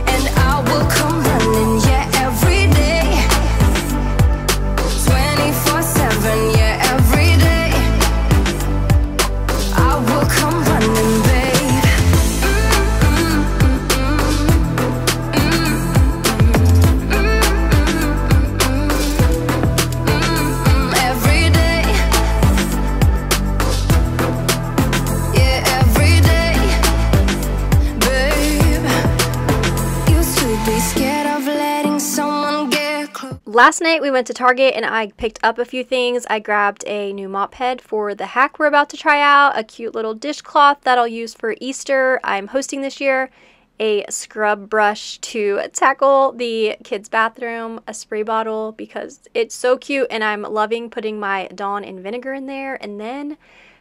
and I will come running. Yeah, every day, 24/7. Yeah, every day, I will come running, babe. Every day, yeah, every day, babe. Used to be scared of letting someone get close. Last night we went to Target and I picked up a few things. I grabbed a new mop head for the hack we're about to try out, a cute little dishcloth that I'll use for Easter I'm hosting this year, a scrub brush to tackle the kids' bathroom, a spray bottle because it's so cute and I'm loving putting my Dawn and vinegar in there, and then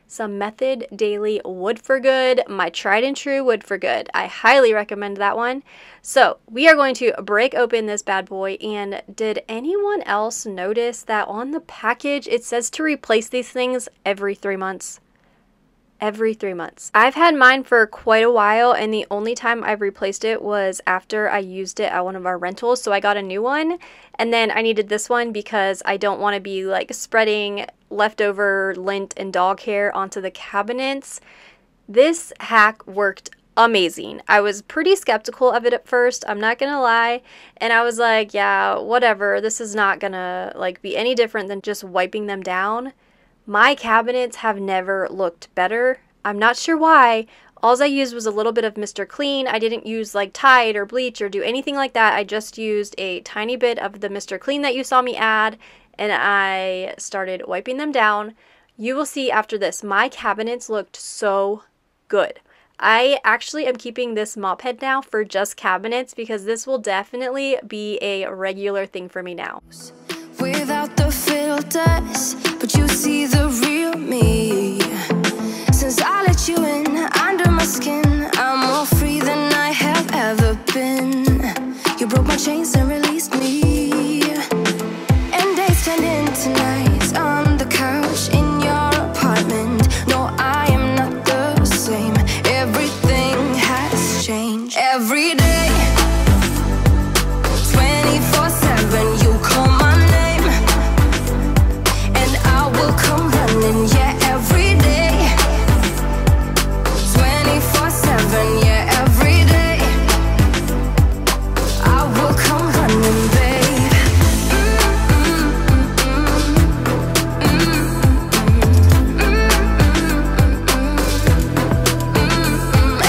some Method Daily Wood for Good, my tried and true Wood for Good. I highly recommend that one. So we are going to break open this bad boy, and did anyone else notice that on the package it says to replace these things every 3 months? Every 3 months. I've had mine for quite a while, and the only time I've replaced it was after I used it at one of our rentals, so I got a new one, and then I needed this one because I don't want to be like spreading leftover lint and dog hair onto the cabinets. This hack worked amazing. I was pretty skeptical of it at first, I'm not gonna lie, and I was like, yeah, whatever, this is not gonna like be any different than just wiping them down. My cabinets have never looked better. I'm not sure why. All I used was a little bit of Mr. Clean. I didn't use like Tide or bleach or do anything like that. I just used a tiny bit of the Mr. Clean that you saw me add, and I started wiping them down. You will see after this, my cabinets looked so good. I actually am keeping this mop head now for just cabinets because this will definitely be a regular thing for me now. Without the filters, but you see the real me. Since I let you in under my skin, I'm more free than I have ever been. You broke my chains and released me. And days turned into nights on the couch in your apartment. No, I am not the same. Everything has changed. Every day, 24/7, you call my name, and I will come running. Yeah, every day, 24/7. Yeah, every day, I will come running, babe.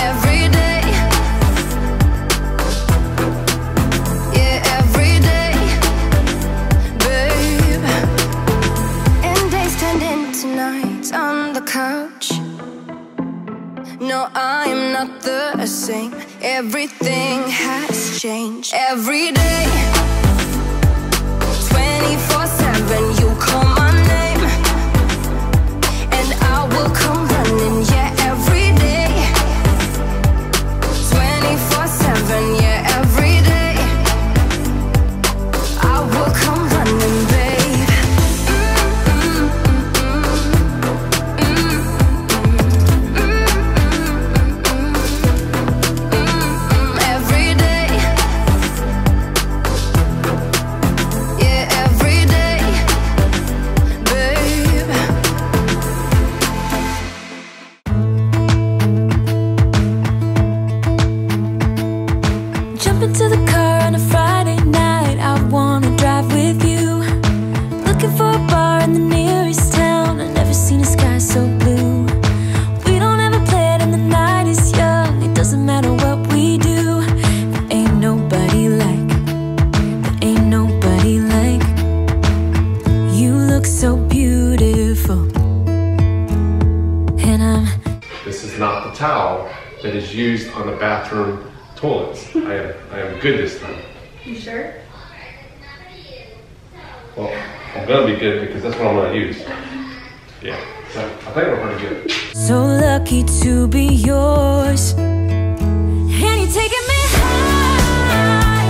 Every day, yeah, every day, babe. And days turned into nights on the couch. No, I am not the same. Everything has changed. Every day, 24/7, you call my name, and I will come running. Yeah, every day, 24/7. Yeah, every day, I will come running, babe. Every day, yeah, every day, babe. Jump into the car on a Friday night, I wanna drive with you. Looking for a bar in the nearest town, I've never seen a sky so blue. We don't ever play it and the night is young, it doesn't matter what we do. There ain't nobody like, there ain't nobody like. You look so beautiful, and I'm This is not the towel that is used on the bathroom toilets. I am good this time. You sure? Well, I'm gonna be good because that's what I'm gonna use. Yeah, so I think we're pretty good. so lucky to be yours. And you're taking me high.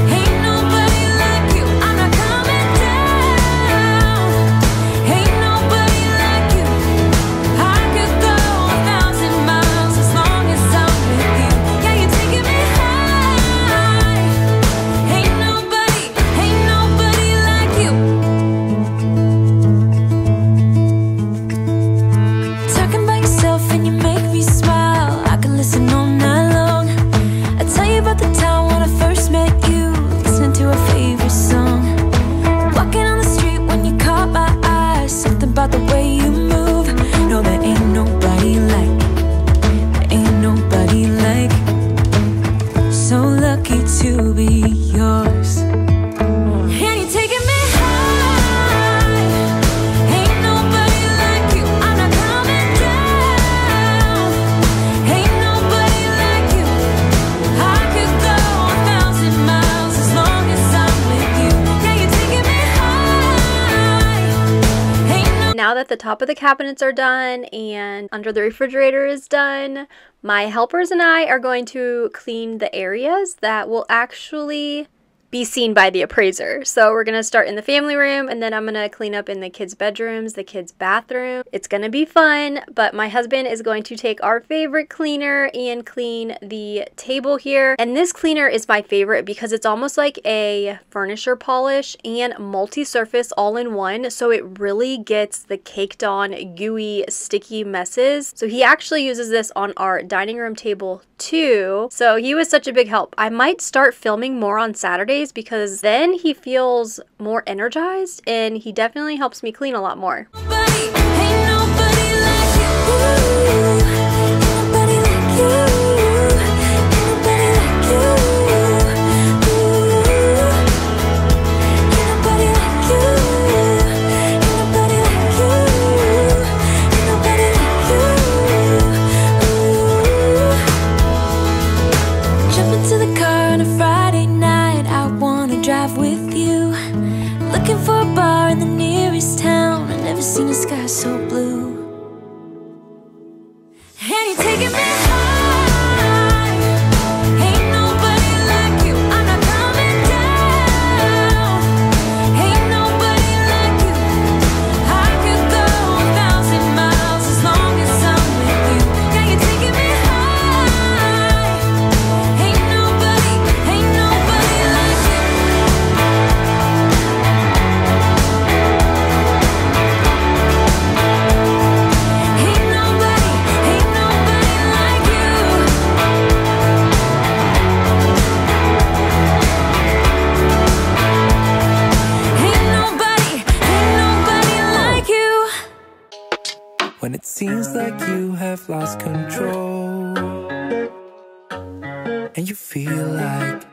Ain't nobody like you. I'm not coming down. Ain't nobody like you. I could go 1,000 miles as long as I'm with you. Yeah, you're taking me high. Ain't nobody like you. Talking by yourself and you make me smile. I can listen all night long. I tell you about the time when I first met you, listening to our favorite song. Walking on the street when you caught my eye, something about the way you move. No, there ain't nobody like, there ain't nobody like. So lucky to be yours. And you're taking me high. Ain't nobody like you. I'm not coming down. Ain't nobody like you. I could go 1,000 miles as long as I'm with you. Yeah, you're taking me high. Ain't no Now that the top of the cabinets are done and under the refrigerator is done, my helpers and I are going to clean the areas that will actually be seen by the appraiser. So we're gonna start in the family room, and then I'm gonna clean up in the kids' bedrooms, the kids' bathroom. It's gonna be fun, but my husband is going to take our favorite cleaner and clean the table here. And this cleaner is my favorite because it's almost like a furniture polish and multi-surface all in one, so it really gets the caked on gooey sticky messes. So he actually uses this on our dining room table too, so he was such a big help. I might start filming more on Saturdays because then he feels more energized and he definitely helps me clean a lot more. Nobody, ain't nobody like you. Ain't nobody like you. Ain't nobody like you. Ain't nobody like you. into the car on a Friday night. I wanna drive with you. Looking for a bar in the nearest town. I've never seen a sky so blue. And you're taking me high. Ain't nobody like you. I'm not coming down. Ain't nobody like you. I could go 1,000 miles as long as I'm with you. Yeah, you're taking me high. Ain't nobody like you. When it seems like you have lost control, and you feel like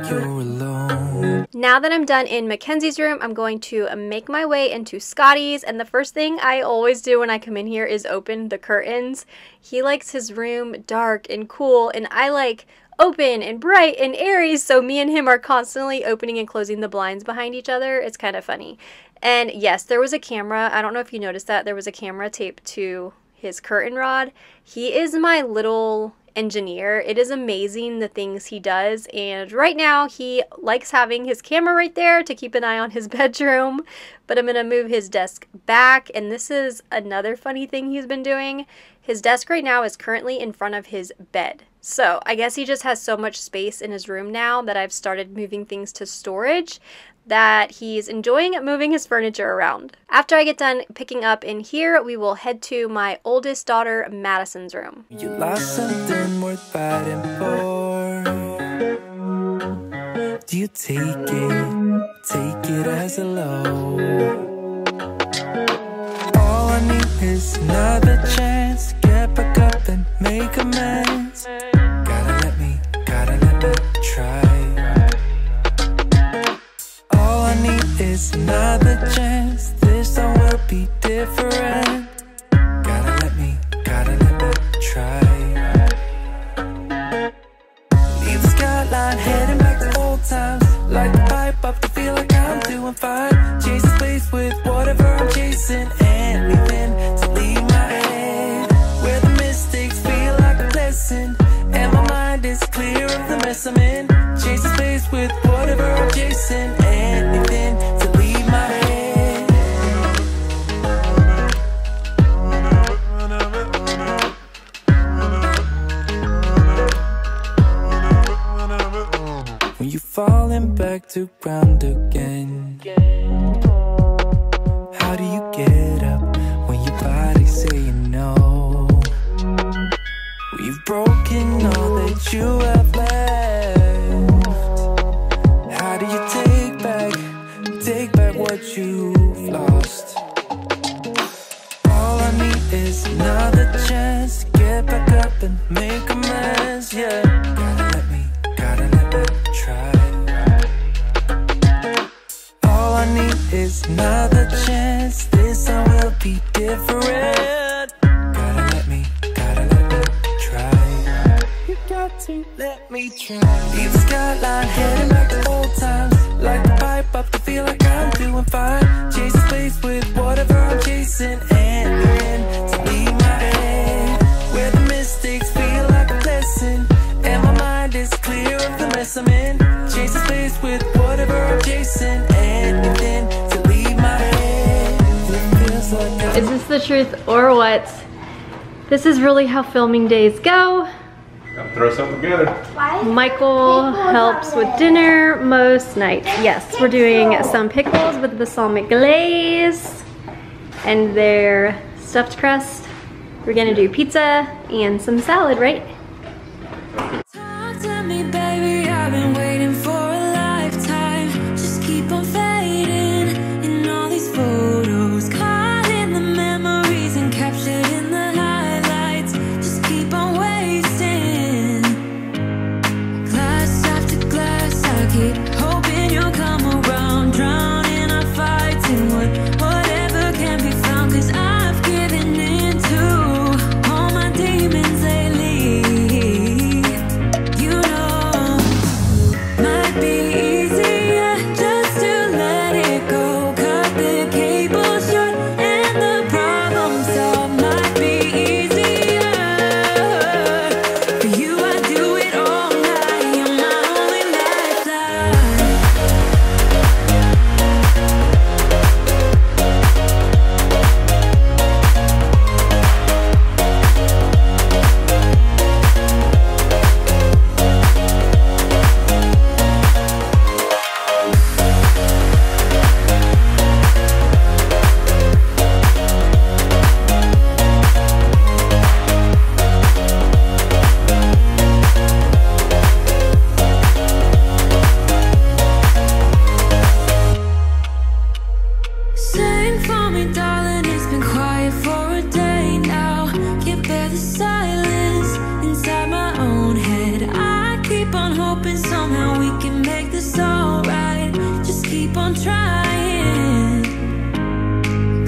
you're alone. Now that I'm done in Mackenzie's room, I'm going to make my way into Scotty's, and the first thing I always do when I come in here is open the curtains. He likes his room dark and cool, and I like open and bright and airy, so me and him are constantly opening and closing the blinds behind each other. It's kind of funny. And yes, there was a camera. I don't know if you noticed that. There was a camera taped to his curtain rod. He is my little engineer. It is amazing the things he does, and right now he likes having his camera right there to keep an eye on his bedroom, but I'm gonna move his desk back. And this is another funny thing he's been doing. His desk right now is currently in front of his bed, so I guess he just has so much space in his room now that I've started moving things to storage that he's enjoying moving his furniture around. After I get done picking up in here, we will head to my oldest daughter, Madison's room. You lost something worth fighting for. Do you take it as a low? All I need is another chance to get back up and make amends. Gotta let me try. It's another chance, this time will be different. Gotta let me try. Leave the skyline, heading back to old times. Light the pipe up to feel like I'm doing fine. Chase the space with whatever I'm chasing. Anything to leave my head where the mistakes feel like a lesson, and my mind is clear of the mess I'm in. Chase the space with whatever I'm chasing. Anything to leave my head. When you're falling back to ground again, how do you get up when your body's saying no? When you've broken all that you have left, how do you take back what you've lost? All I need is another chance to get back up and make amends, yeah. Gotta let me try. All I need is another chance, this time will be different. Gotta let me try. You got to let me try. Leave the skyline, heading back to old times. Light the pipe up to feel like I'm doing fine. Chase the space with whatever I'm chasing. Anything to leave my head where the mistakes feel like a lesson, and my mind is clear of the mess I'm in. Chase the space with whatever I'm chasing. Anything to leave my head. It feels like Is this the truth or what? This is really how filming days go. Gotta throw something together. Michael helps with dinner most nights. Yes, we're doing some pickles with balsamic glaze and their stuffed crust. We're gonna do pizza and some salad, right? Talk to me, baby, I've been waiting for a lifetime. Just keep on fading in all these photos, caught in the memories and captured in the highlights. Just keep on wasting glass after glass. I keep hoping you'll come around, drowning our fights in whatever can be found. 'Cause I've given in to all my demons lately. You know somehow we can make this alright. Just keep on trying.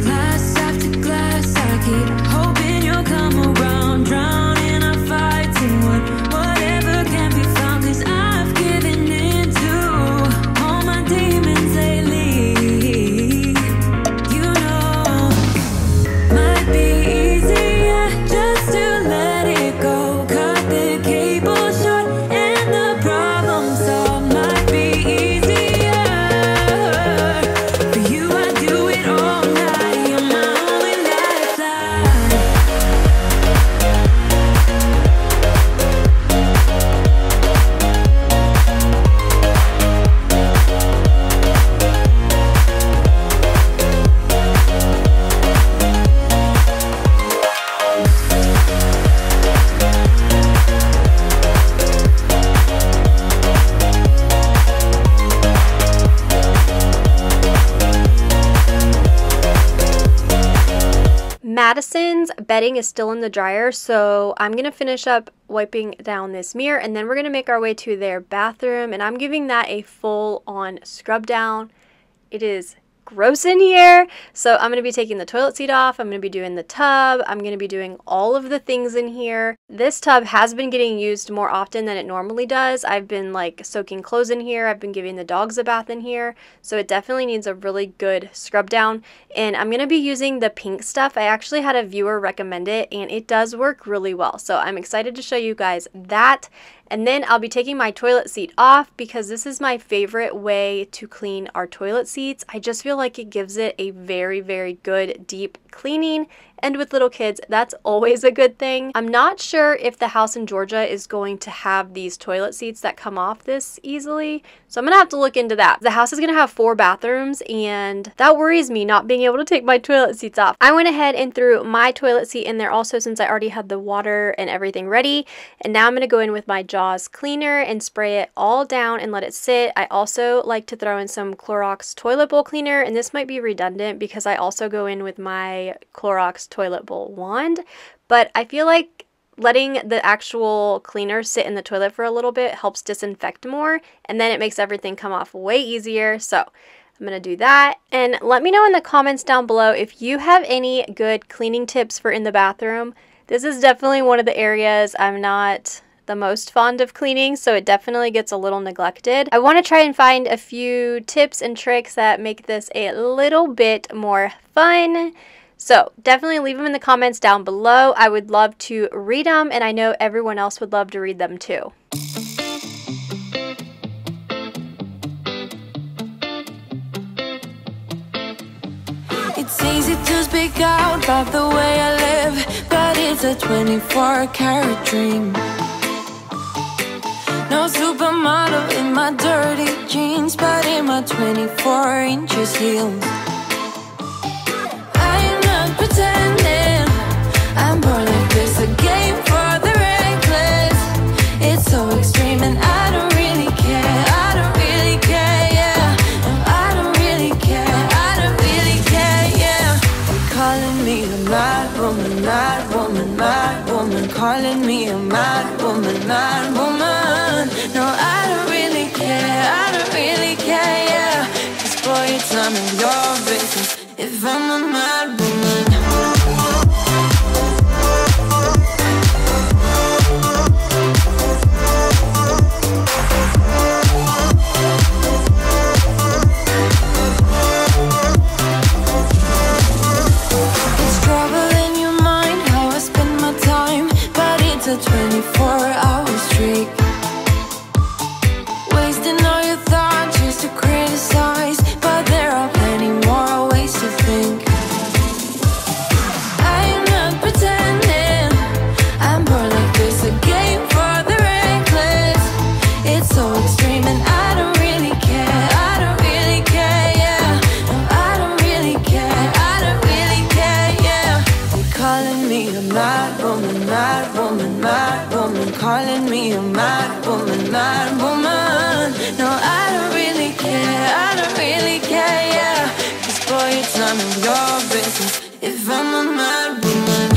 Glass after glass, I keep hoping you'll come around. Drowning our fights in whatever can be found. 'Cause I've given in to all my demons lately. You know, might be easier just to let it go. Cut the cable short and the problem solved. Might be easier for you. I do it all night. You're my only lifeline. Madison's bedding is still in the dryer, so I'm going to finish up wiping down this mirror, and then we're going to make our way to their bathroom, and I'm giving that a full-on scrub down. It is gross in here, so I'm going to be taking the toilet seat off. I'm going to be doing the tub. I'm going to be doing all of the things in here. This tub has been getting used more often than it normally does. I've been like soaking clothes in here. I've been giving the dogs a bath in here, so it definitely needs a really good scrub down. And I'm going to be using the pink stuff. I actually had a viewer recommend it, and it does work really well, so I'm excited to show you guys that. And then I'll be taking my toilet seat off because this is my favorite way to clean our toilet seats. I just feel like it gives it a very, very good deep cleaning. And with little kids, that's always a good thing. I'm not sure if the house in Georgia is going to have these toilet seats that come off this easily, so I'm gonna have to look into that. The house is gonna have 4 bathrooms, and that worries me, not being able to take my toilet seats off. I went ahead and threw my toilet seat in there also, since I already had the water and everything ready. And now I'm gonna go in with my Jaws cleaner and spray it all down and let it sit. I also like to throw in some Clorox toilet bowl cleaner, and this might be redundant because I also go in with my Clorox toilet bowl wand, but I feel like letting the actual cleaner sit in the toilet for a little bit helps disinfect more, and then it makes everything come off way easier. So I'm gonna do that. And let me know in the comments down below if you have any good cleaning tips for in the bathroom. This is definitely one of the areas I'm not the most fond of cleaning, so it definitely gets a little neglected. I want to try and find a few tips and tricks that make this a little bit more fun. So definitely leave them in the comments down below. I would love to read them, and I know everyone else would love to read them too. It's easy to speak out about the way I live, but it's a 24-karat dream. No supermodel in my dirty jeans, but in my 24 inches heels. I'm not pretending, I'm born like this, a game for the reckless. It's so extreme and I don't really care, I don't really care, yeah. No, I don't really care, I don't really care, yeah. They're calling me a mad woman, mad woman, mad woman. Calling me a mad woman, mad woman. No, I don't really care, I don't really care, yeah. 'Cause boy, it's none of your business if I'm a mad woman. It's trouble in your mind how I spend my time, but it's a 24-hour streak. Wasting all your thoughts just to criticize, but there are plenty more ways to think. I'm not pretending, I'm born like this, a game for the reckless. It's so extreme and I don't really care, I don't really care, yeah. No, I don't really care, I don't really care, yeah. They're calling me a mad woman, mad woman, mad woman. Calling me a mad woman, mad woman. No, I don't really care, I don't really care, yeah. 'Cause boy, it's none of your business if I'm a mad woman.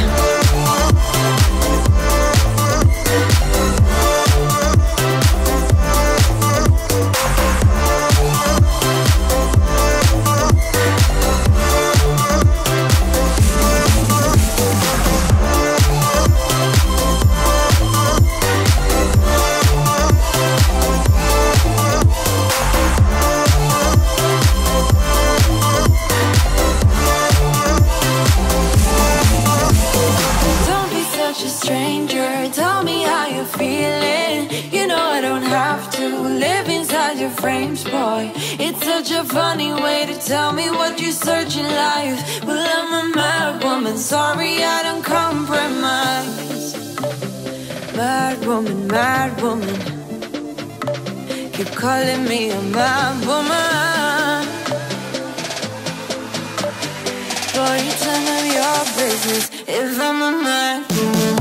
have to live inside your frames, boy. It's such a funny way to tell me what you search in life. Well, I'm a mad woman, sorry I don't compromise. Mad woman, mad woman. Keep calling me a mad woman. Boy, it's none of your business if I'm a mad woman.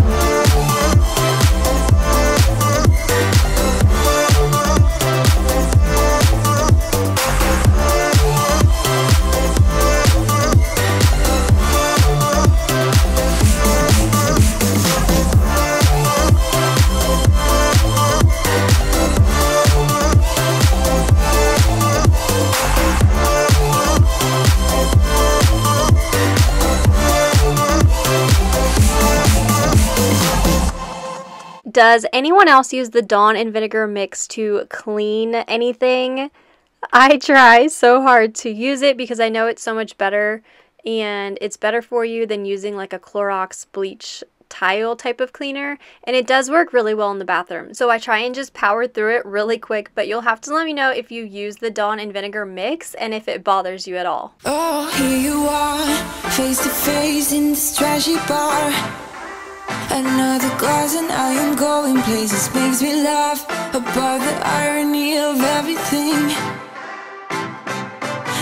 Does anyone else use the Dawn and vinegar mix to clean anything? I try so hard to use it because I know it's so much better, and it's better for you than using like a Clorox bleach tile type of cleaner, and it does work really well in the bathroom. So I try and just power through it really quick, but you'll have to let me know if you use the Dawn and vinegar mix and if it bothers you at all. Oh, here you are, face to face in this trashy bar. Another glass and I am going places. Makes me laugh about the irony of everything.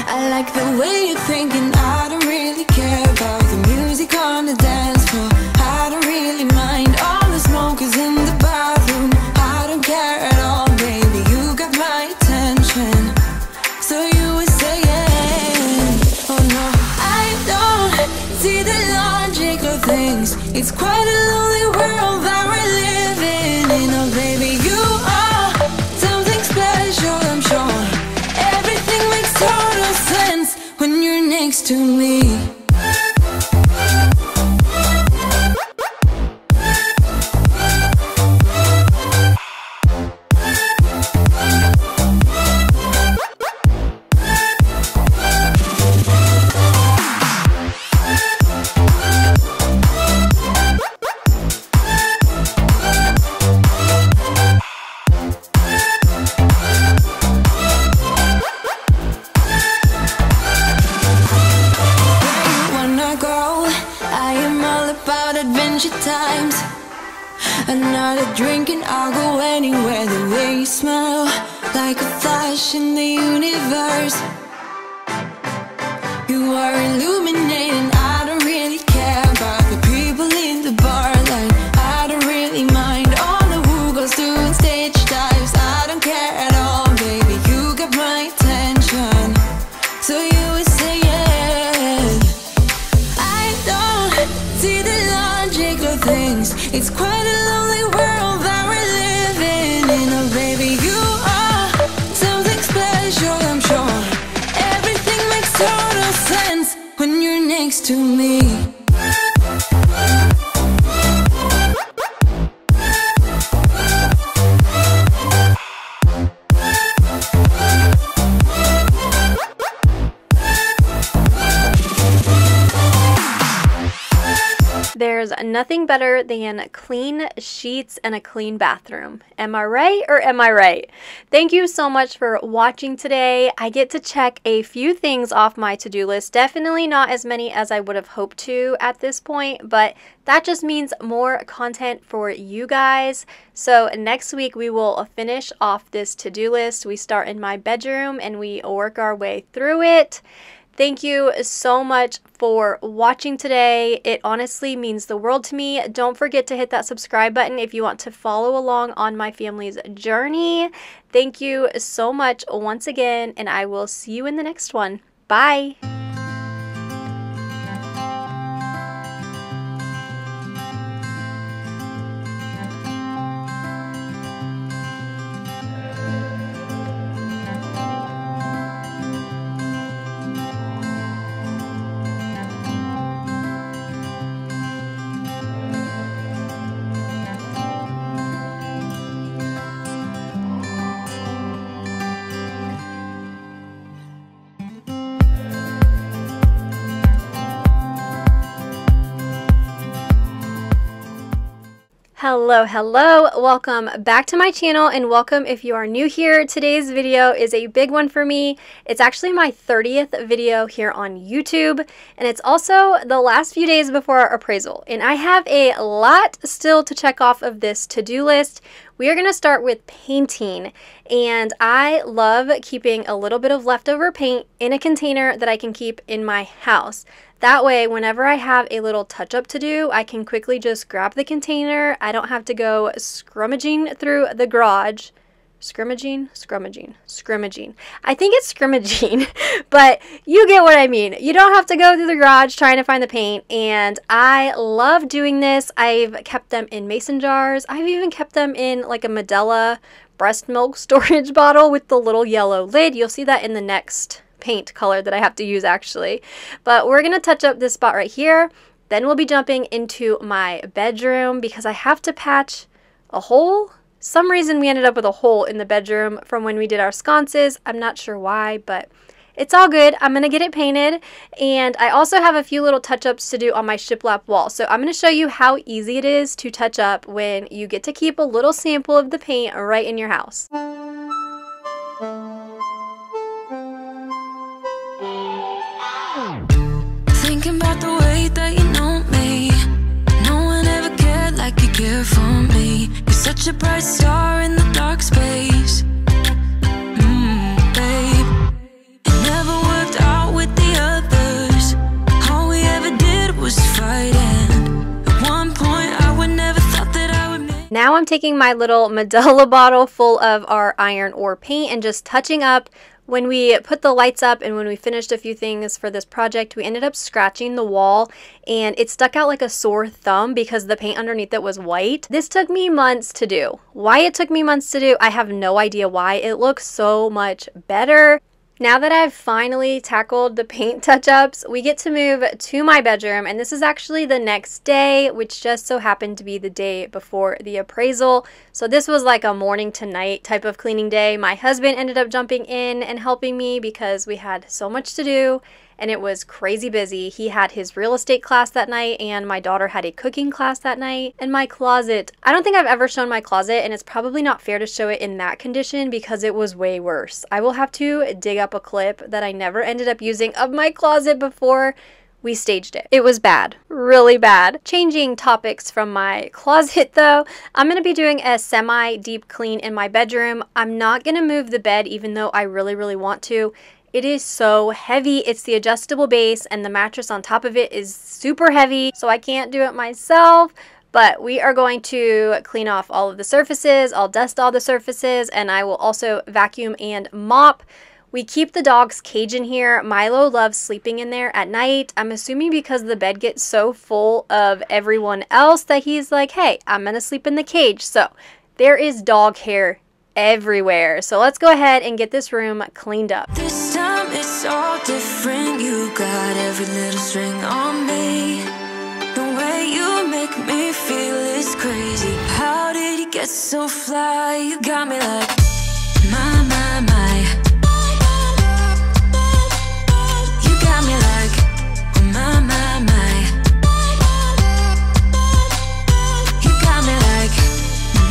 I like the way you're thinking. I don't really care about the music on the dance floor. I don't really mind all the smokers in the bathroom. I don't care at all, baby, you got my attention. So you were saying, oh no, I don't see the logic of things. It's quite a lonely world that we're living in. Oh baby, you are something special, I'm sure. Everything makes total sense when you're next to me. Another drink and I'll go anywhere. The way you smell, like a flash in the universe. You are illuminating. I don't really care about the people in the bar line. I don't really mind all the who goes doing stage dives. I don't care at all, baby, you got my attention. So you were saying, I don't see the logic of things. It's quite a lonely world that we're living in. Oh baby, you are something special, I'm sure. Everything makes total sense when you're next to me. There's nothing better than clean sheets and a clean bathroom. Am I right or am I right? Thank you so much for watching today. I get to check a few things off my to-do list. Definitely not as many as I would have hoped to at this point, but that just means more content for you guys. So next week we will finish off this to-do list. We start in my bedroom and we work our way through it. Thank you so much for watching today. It honestly means the world to me. Don't forget to hit that subscribe button if you want to follow along on my family's journey. Thank you so much once again, and I will see you in the next one. Bye. Hello, hello, welcome back to my channel and welcome if you are new here. Today's video is a big one for me. It's actually my 30th video here on YouTube and it's also the last few days before our appraisal. And I have a lot still to check off of this to-do list. We are going to start with painting, and I love keeping a little bit of leftover paint in a container that I can keep in my house. That way, whenever I have a little touch-up to do, I can quickly just grab the container. I don't have to go scrummaging through the garage. Scrimmaging? I think it's scrimmaging, but you get what I mean. You don't have to go through the garage trying to find the paint, and I love doing this. I've kept them in mason jars. I've even kept them in like a Medela breast milk storage bottle with the little yellow lid. You'll see that in the next paint color that I have to use actually. But we're going to touch up this spot right here. Then we'll be jumping into my bedroom because I have to patch a hole. Some reason we ended up with a hole in the bedroom from when we did our sconces. I'm not sure why, but it's all good. I'm going to get it painted. And I also have a few little touch-ups to do on my shiplap wall. So I'm going to show you how easy it is to touch up when you get to keep a little sample of the paint right in your house. Thinking about the way that you know me. No one ever cared like you care for me. You're such a bright star in the dark space. Babe, it never worked out with the others. All we ever did was fight, and at one point I would never thought that I would make. Now I'm taking my little Medela bottle full of our iron ore paint and just touching up. When we put the lights up and when we finished a few things for this project, we ended up scratching the wall and it stuck out like a sore thumb because the paint underneath it was white. This took me months to do. Why it took me months to do, I have no idea why. It looks so much better. Now that I've finally tackled the paint touch-ups, we get to move to my bedroom, and this is actually the next day, which just so happened to be the day before the appraisal. So this was like a morning to night type of cleaning day. My husband ended up jumping in and helping me because we had so much to do and it was crazy busy. He had his real estate class that night and my daughter had a cooking class that night. And my closet, I don't think I've ever shown my closet, and it's probably not fair to show it in that condition because it was way worse. I will have to dig up a clip that I never ended up using of my closet before we staged it. It was bad, really bad. Changing topics from my closet though, I'm going to be doing a semi-deep clean in my bedroom. I'm not going to move the bed even though I really want to. It is so heavy. It's the adjustable base and the mattress on top of it is super heavy, so I can't do it myself. But we are going to clean off all of the surfaces. I'll dust all the surfaces and I will also vacuum and mop. We keep the dog's cage in here. Milo loves sleeping in there at night. I'm assuming because the bed gets so full of everyone else that he's like, hey, I'm gonna sleep in the cage. So there is dog hair everywhere. So let's go ahead and get this room cleaned up. This time it's all different. You got every little string on me. The way you make me feel is crazy. How did you get so fly? You got me like my. You got me like my. You got me like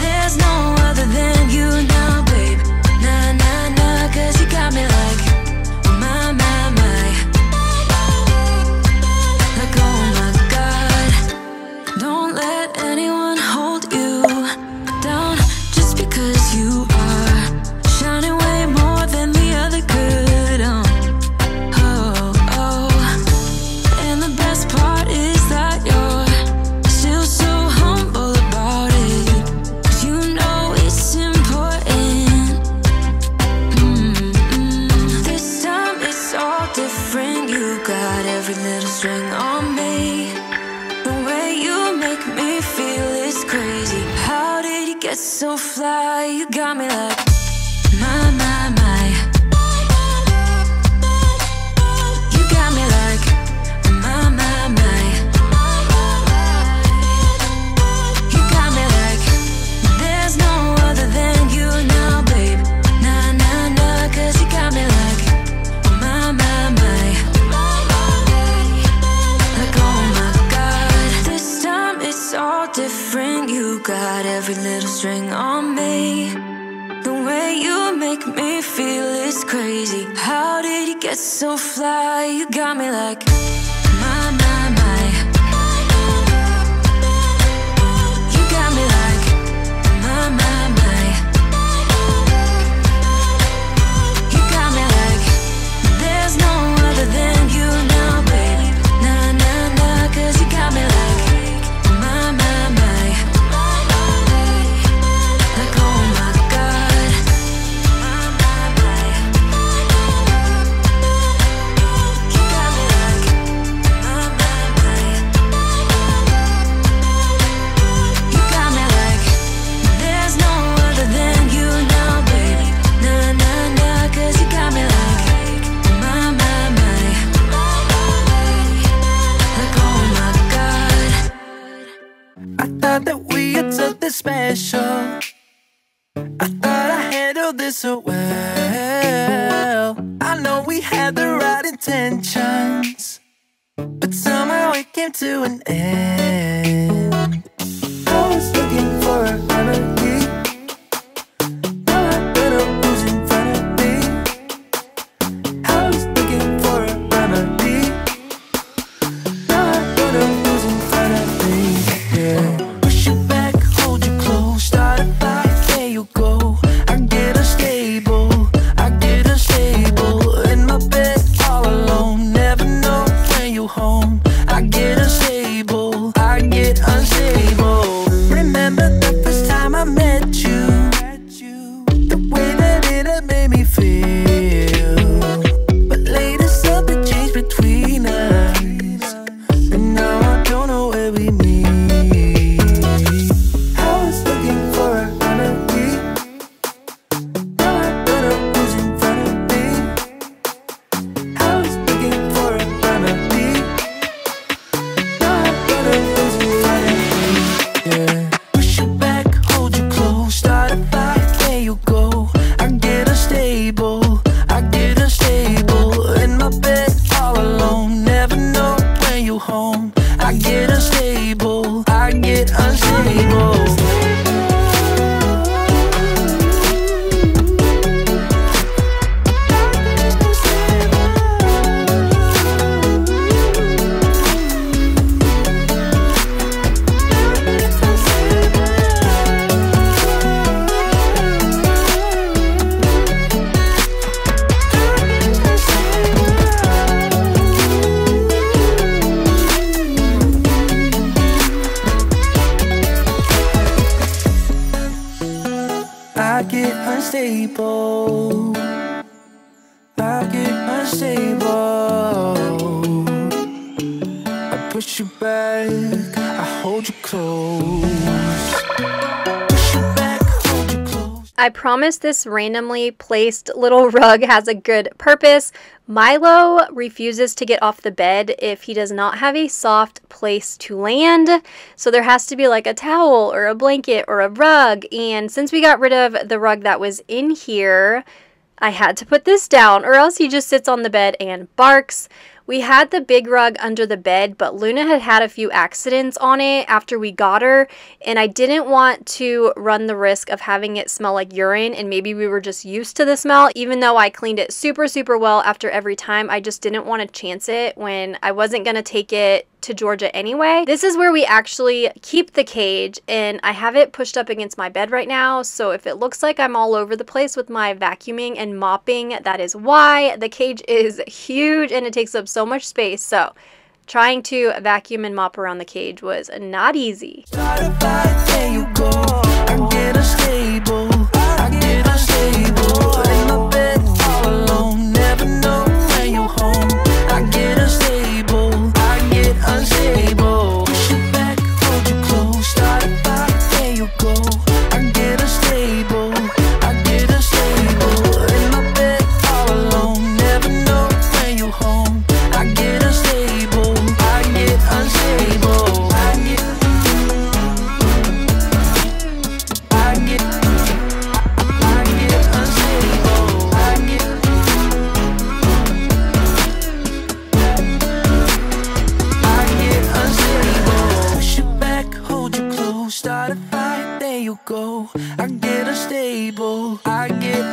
there's no other than you now, babe. Nah, 'cause you got me like my. Like oh my God, don't let anyone hold you down just because you are shining way more than the other could. And the best part is that you're still so humble about it. 'Cause you know it's important. This time it's all different. You got every little string on me. The way you make me feel is crazy. How did you get so fly? You got me like my. You got me like my. You got me like there's no other than you now, babe. Nah, 'cause you got me like my. Like oh my God, this time it's all different. You got make me feel it's crazy. How did you get so fly? You got me like my, my, my. You got me like my, my, my. You got me like there's no other than you now, baby. Nah, nah, nah, 'cause you got me like my, my, my. Like oh my God. My, my, my. You got me like my, my, my. You got me like there's no other than you now, baby. Nah, nah, nah, 'cause you got me like my, my, my. Like oh my God. I thought that we had something special. I thought I handled this so well. I know we had the right intentions, but somehow it came to an end. I was looking for a remedy. Now I don't know who's in front of me. I was looking for a remedy. Now I don't know who's in front of me. Yeah. Push you back, hold you close, start a fight, there you go. I get unstable, I get unstable. In my bed all alone, never know when you home. I get unstable, I get unstable. Remember the first time I met you, the way that it had made me feel. But later something changed between us, and now I don't know where we meet. I was looking for a remedy. Now I don't know who's in front of me. I was looking for a remedy. Now I don't know who's in front of me. Yeah. Push you back, hold you close, start a fight, there you go. I get unstable, I get unstable. In my bed all alone, never know when you home. I get unstable, I get unstable. I get unstable, I get unstable. I push you back, I hold you close. Push you back, hold you close. I promise this randomly placed little rug has a good purpose. Milo refuses to get off the bed if he does not have a soft place to land. So there has to be like a towel or a blanket or a rug. And since we got rid of the rug that was in here, I had to put this down, or else he just sits on the bed and barks. We had the big rug under the bed, but Luna had had a few accidents on it after we got her, and I didn't want to run the risk of having it smell like urine, and maybe we were just used to the smell. Even though I cleaned it super, super well after every time, I just didn't want to chance it when I wasn't going to take it to Georgia anyway. This is where we actually keep the cage, and I have it pushed up against my bed right now, so if it looks like I'm all over the place with my vacuuming and mopping, that is why. The cage is huge and it takes up so much space, so trying to vacuum and mop around the cage was not easy. Start a fight, there you go. I get unstable, I get unstable. In my bed all alone, never know when you home. I get unstable, I get unstable. Push you back, hold you close, start a fight, there you go. I get unstable, I get unstable. In my bed all alone, never know when you home. I get unstable, I get unstable. I get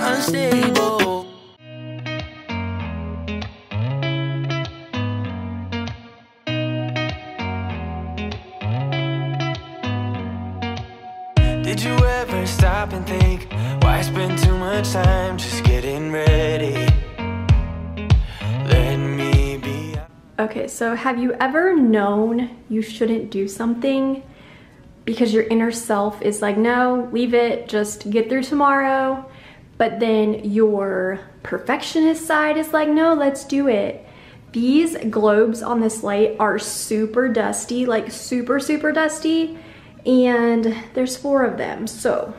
unstable. Did you ever stop and think, why spend too much time just getting ready? Let me be. Okay, so have you ever known you shouldn't do something because your inner self is like, no, leave it, just get through tomorrow. But then your perfectionist side is like, no, let's do it. These globes on this light are super dusty, like super, super dusty. And there's 4 of them. So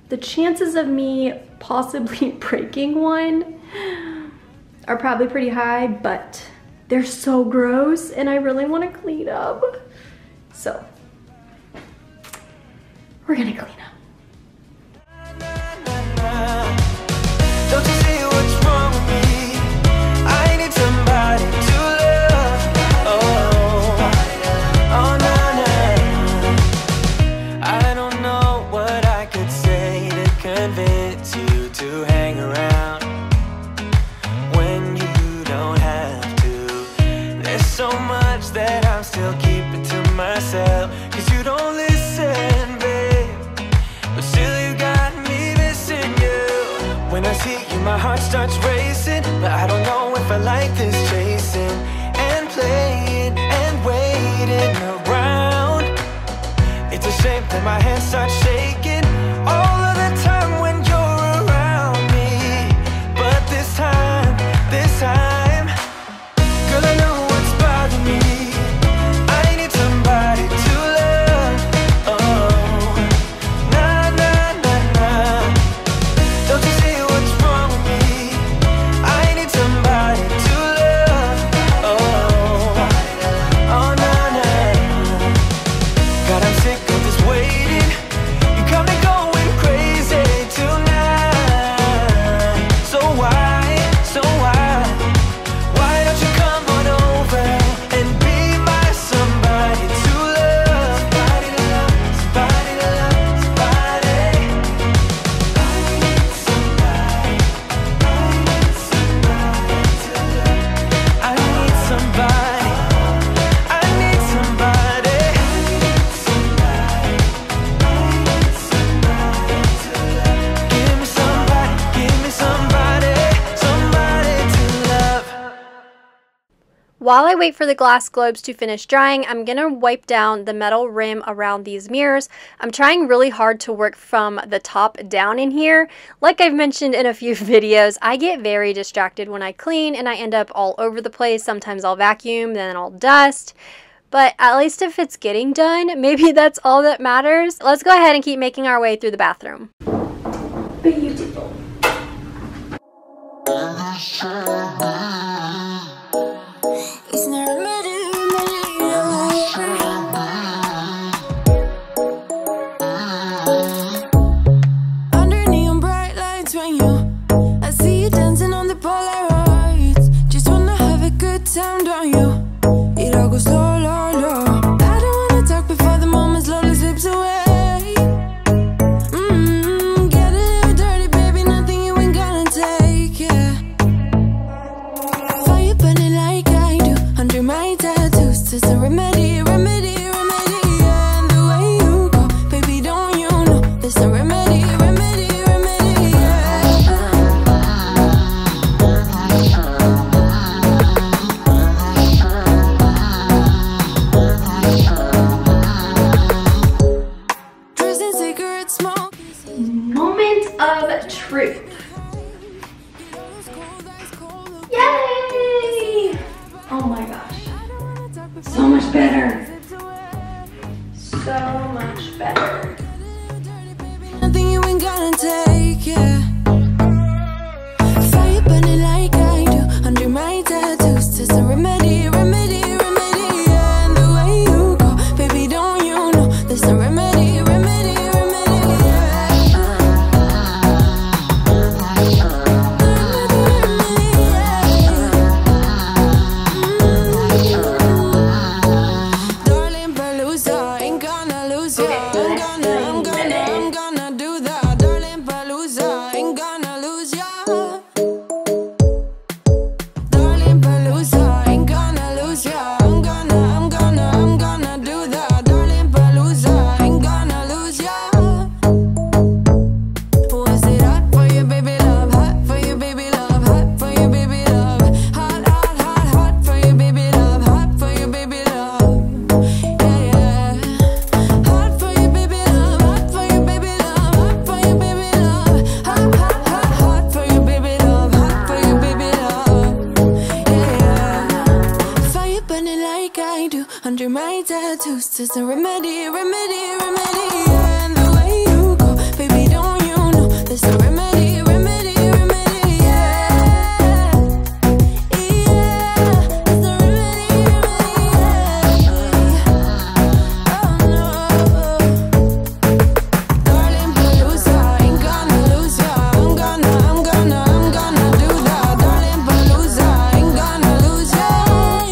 the chances of me possibly breaking one are probably pretty high, but they're so gross and I really want to clean up. So we're gonna clean up. Don't you see what's wrong with me? I need somebody to love. Oh, no. I don't know what I could say to convince you to hang around when you don't have to. There's so much that I'm still keeping to myself, 'cause you don't listen, babe. But still you got me missing you. When I see you, my heart starts racing, but I don't know if I like this chasing and playing and waiting around. It's a shame that my hands start shaking all of the time when you're around me. But this time, girl, I know what's bothering me. I need somebody to love. Oh, nah, nah, nah, nah. Don't you see what's wrong with me? I need somebody to love. Oh, oh, nah, nah. God, I'm sick of this waiting. You got me going crazy tonight. So why don't you come on over and be my somebody to love? Somebody to love, somebody to love, somebody. I need somebody to love. I need somebody. I need somebody. Give me somebody, somebody to love. While I wait for the glass globes to finish drying, I'm gonna wipe down the metal rim around these mirrors. I'm trying really hard to work from the top down in here. Like I've mentioned in a few videos, I get very distracted when I clean and I end up all over the place. Sometimes I'll vacuum, then I'll dust. But at least if it's getting done, maybe that's all that matters. Let's go ahead and keep making our way through the bathroom. Beautiful. It's not a matter. Under neon bright lights when I see you dancing on the Polaroids. Just wanna have a good time, don't you? It all goes slow, low, low. I don't wanna talk before the moment slowly slips away. Get a little dirty, baby, nothing you ain't gonna take, yeah. Fire burning like I do under my tattoos. There's a remedy, remedy, remedy, yeah. And the way you go, baby, don't you know? There's a remedy, remedy, remedy, yeah. Dressing cigarette smoke. Moment of truth. Yay! Oh my gosh. So much better. So much better. Nothing you ain't gonna take, yeah. Fire burning like I do under my tattoos. There's a remedy, remedy, remedy, yeah. And the way you go, baby, don't you know? There's a remedy, remedy, remedy, yeah. Darling Palooza, ain't gonna lose ya. I'm gonna do that. Darling Palooza. There's a remedy, remedy, remedy, yeah. And the way you go, baby, don't you know? There's a remedy, remedy, remedy, yeah. Yeah, there's a remedy, remedy, yeah. Oh no, darling, Palooza, ain't gonna lose ya. I'm gonna do that. Darling, Palooza, ain't gonna lose ya.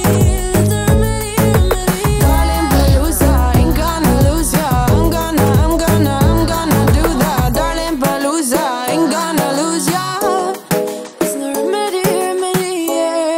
There's a remedy, remedy, darling, Palooza, ain't gonna lose ya. I'm gonna do that. Darling, Palooza, ain't gonna lose ya. There's no remedy, remedy, yeah.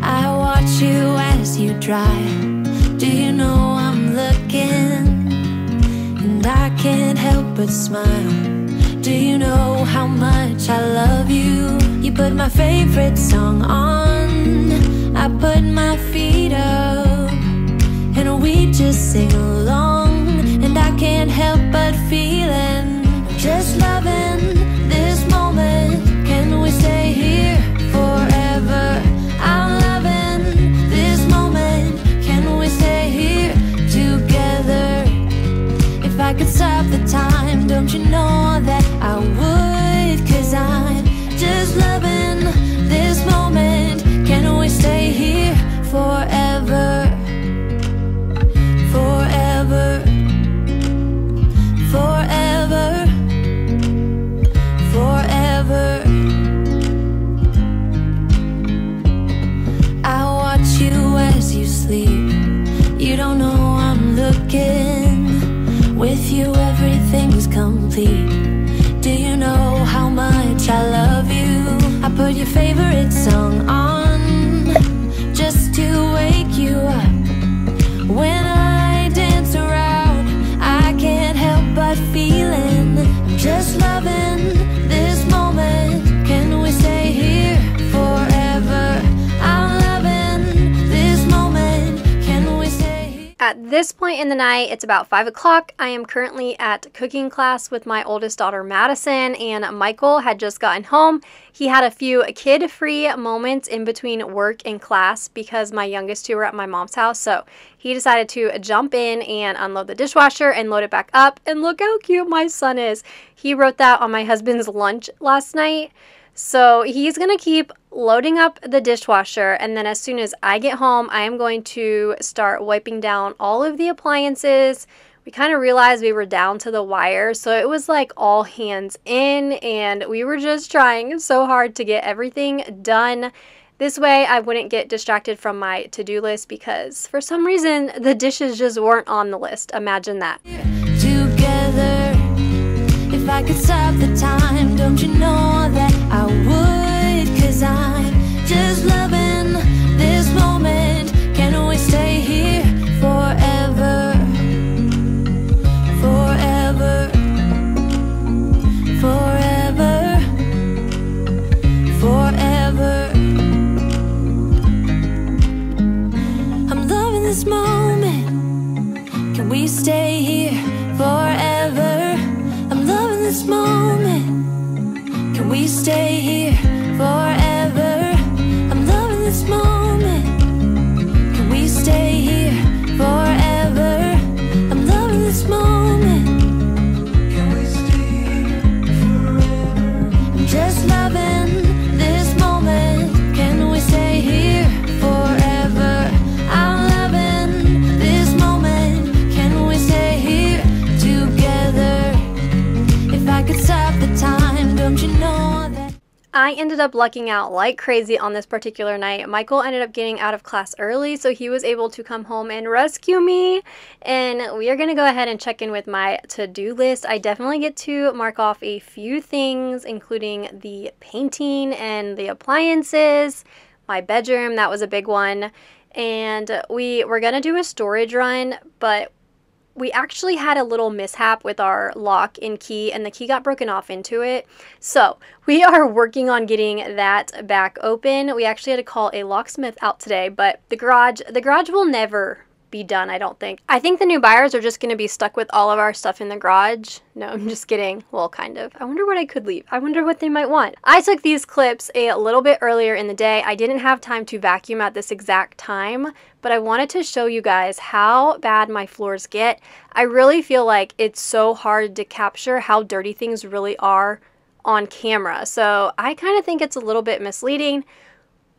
I watch you as you drive. Do you know I'm looking? And I can't help but smile. Do you know how much I love you? You put my favorite song on. I put my feet up, and we just sing along. And I can't help but feeling, just loving this moment. Can we stay here forever? I'm loving this moment. Can we stay here together? If I could stop the time, don't you know that I would? 'Cause I'm just loving this moment. Can we stay here forever? Forever. Forever. Forever. I watch you as you sleep. You don't know I'm looking. With you everything's complete. Do you know how much I love you? I put your favorite song on just to wake you up. When I dance around, I can't help but feeling, I'm just loving this moment. Can we stay here forever? I'm loving this moment. Can we stay here? At this point in the night, it's about 5 o'clock. I am currently at cooking class with my oldest daughter, Madison, and Michael had just gotten home. He had a few kid-free moments in between work and class because my youngest two were at my mom's house, so he decided to jump in and unload the dishwasher and load it back up. And look how cute my son is. He wrote that on my husband's lunch last night. So he's going to keep loading up the dishwasher, and then as soon as I get home, I am going to start wiping down all of the appliances. We kind of realized we were down to the wire, so it was like all hands in, and we were just trying so hard to get everything done. This way I wouldn't get distracted from my to-do list because for some reason the dishes just weren't on the list. Imagine that. Together, if I could stop the time, don't you know that I would? 'Cause I'm just loving this moment. Can we stay here forever? Forever. Forever. Forever. I'm loving this moment. Can we stay here forever? I'm loving this moment. Can we stay here forever? I'm loving this moment. Can we stay here forever? I'm loving this moment. Can we stay here forever? I'm just loving this moment. Can we stay here forever? I'm loving this moment. Can we stay here together? If I could stop the time, don't you know that I ended up lucking out like crazy on this particular night. Michael ended up getting out of class early, so he was able to come home and rescue me. And we are going to go ahead and check in with my to-do list. I definitely get to mark off a few things, including the painting and the appliances. My bedroom, that was a big one. And we were going to do a storage run, but we actually had a little mishap with our lock and key, and the key got broken off into it. So we are working on getting that back open. We actually had to call a locksmith out today, but the garage will never be done, I don't think. I think the new buyers are just going to be stuck with all of our stuff in the garage. No, I'm just kidding. Well, kind of. I wonder what I could leave. I wonder what they might want. I took these clips a little bit earlier in the day. I didn't have time to vacuum at this exact time, but I wanted to show you guys how bad my floors get. I really feel like it's so hard to capture how dirty things really are on camera. So I kind of think it's a little bit misleading.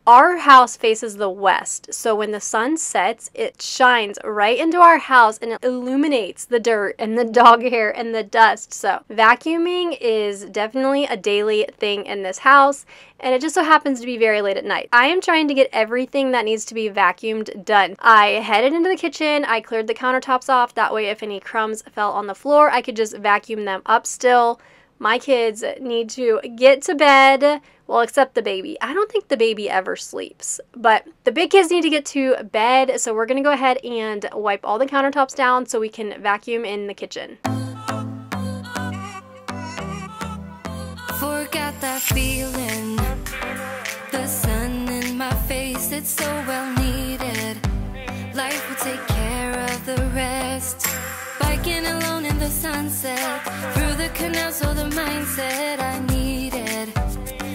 Our house faces the west, so when the sun sets, it shines right into our house and it illuminates the dirt and the dog hair and the dust. So vacuuming is definitely a daily thing in this house, and it just so happens to be very late at night. I am trying to get everything that needs to be vacuumed done. I headed into the kitchen, I cleared the countertops off, that way if any crumbs fell on the floor, I could just vacuum them up still. My kids need to get to bed, well, except the baby. I don't think the baby ever sleeps, but the big kids need to get to bed, so we're gonna go ahead and wipe all the countertops down so we can vacuum in the kitchen. Forgot that feeling, the sun in my face, it's so well needed. Life will take care of the rest. Biking alone in the sunset, through the canal, so the mindset I needed.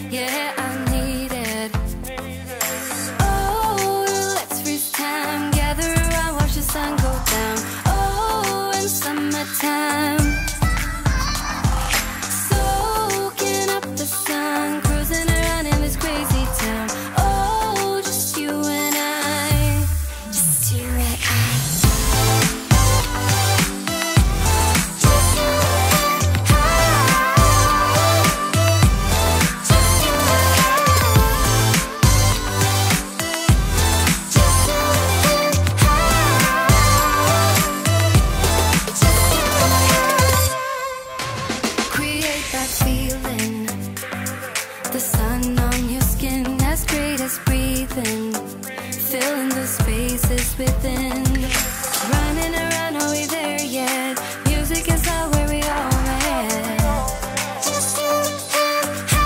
Yeah, I needed. Oh, let's freeze time, gather around, watch the sun go down. Oh, in summertime, soaking up the sun, cruising around in this crazy town. Oh, just you and I, just you and I. Within, running around, are we there yet? Music is all where we all met. Just you and I.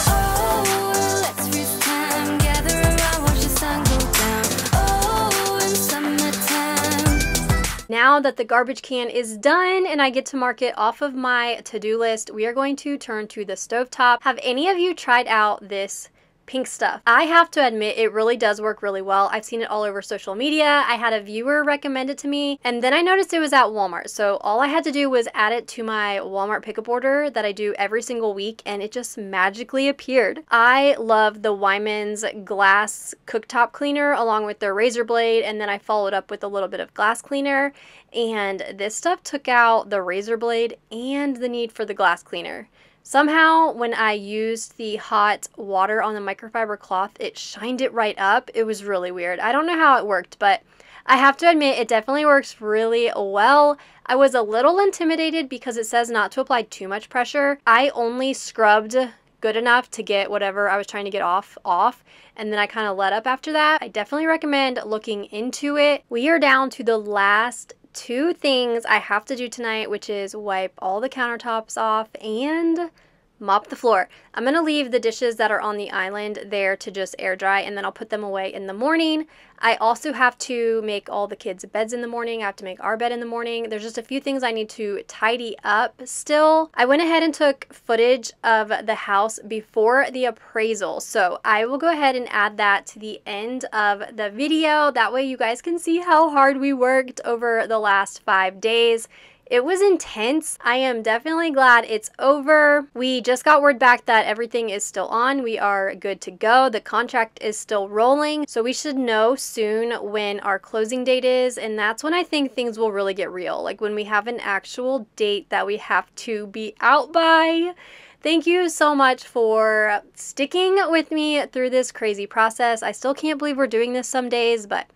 Oh, let's freeze time, gather around, watch the sun go down. Oh, in summertime. Now that the garbage can is done and I get to mark it off of my to-do list, we are going to turn to the stovetop. Have any of you tried out this pink stuff? I have to admit, it really does work really well. I've seen it all over social media. I had a viewer recommend it to me, and then I noticed it was at Walmart. So all I had to do was add it to my Walmart pickup order that I do every single week, and it just magically appeared. I love the Wyman's glass cooktop cleaner along with their razor blade, and then I followed up with a little bit of glass cleaner, and this stuff took out the razor blade and the need for the glass cleaner. Somehow, when I used the hot water on the microfiber cloth, it shined it right up. It was really weird. I don't know how it worked, but I have to admit, it definitely works really well. I was a little intimidated because it says not to apply too much pressure. I only scrubbed good enough to get whatever I was trying to get off, and then I kind of let up after that. I definitely recommend looking into it. We are down to the last two things I have to do tonight, which is wipe all the countertops off and mop the floor. I'm going to leave the dishes that are on the island there to just air dry, and then I'll put them away in the morning. I also have to make all the kids' beds in the morning. I have to make our bed in the morning. There's just a few things I need to tidy up still. I went ahead and took footage of the house before the appraisal, so I will go ahead and add that to the end of the video. That way you guys can see how hard we worked over the last 5 days. It was intense. I am definitely glad it's over. We just got word back that everything is still on. We are good to go. The contract is still rolling, so we should know soon when our closing date is, and that's when I think things will really get real, like when we have an actual date that we have to be out by. Thank you so much for sticking with me through this crazy process. I still can't believe we're doing this some days, but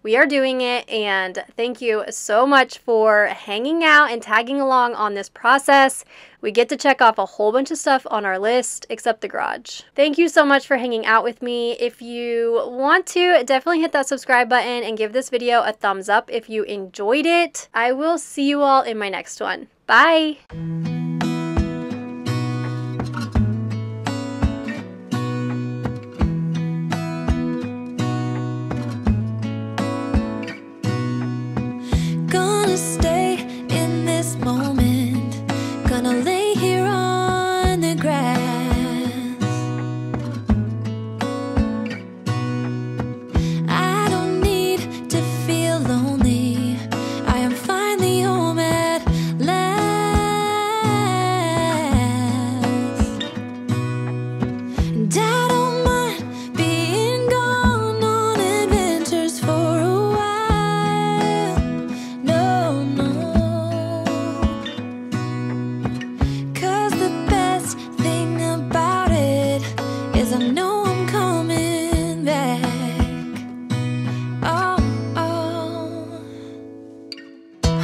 We are doing it, and thank you so much for hanging out and tagging along on this process. We get to check off a whole bunch of stuff on our list, except the garage. Thank you so much for hanging out with me. If you want to, definitely hit that subscribe button and give this video a thumbs up if you enjoyed it. I will see you all in my next one. Bye! Gonna stay in this moment. Gonna lay here on the grass. I don't need to feel lonely. I am finally home at last. And I don't mind being gone on adventures for a while. No, no. 'Cause the best thing about it is I know I'm coming back. Oh, oh.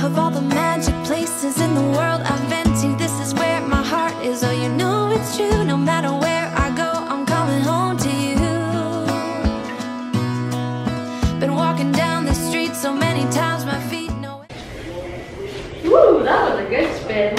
Of all the magic places in the world I've been to, this is where my heart is. Oh, you know it's true. No matter where I go, I'm coming home to you. Been walking down the street so many times my feet know it. Woo, that was a good spin.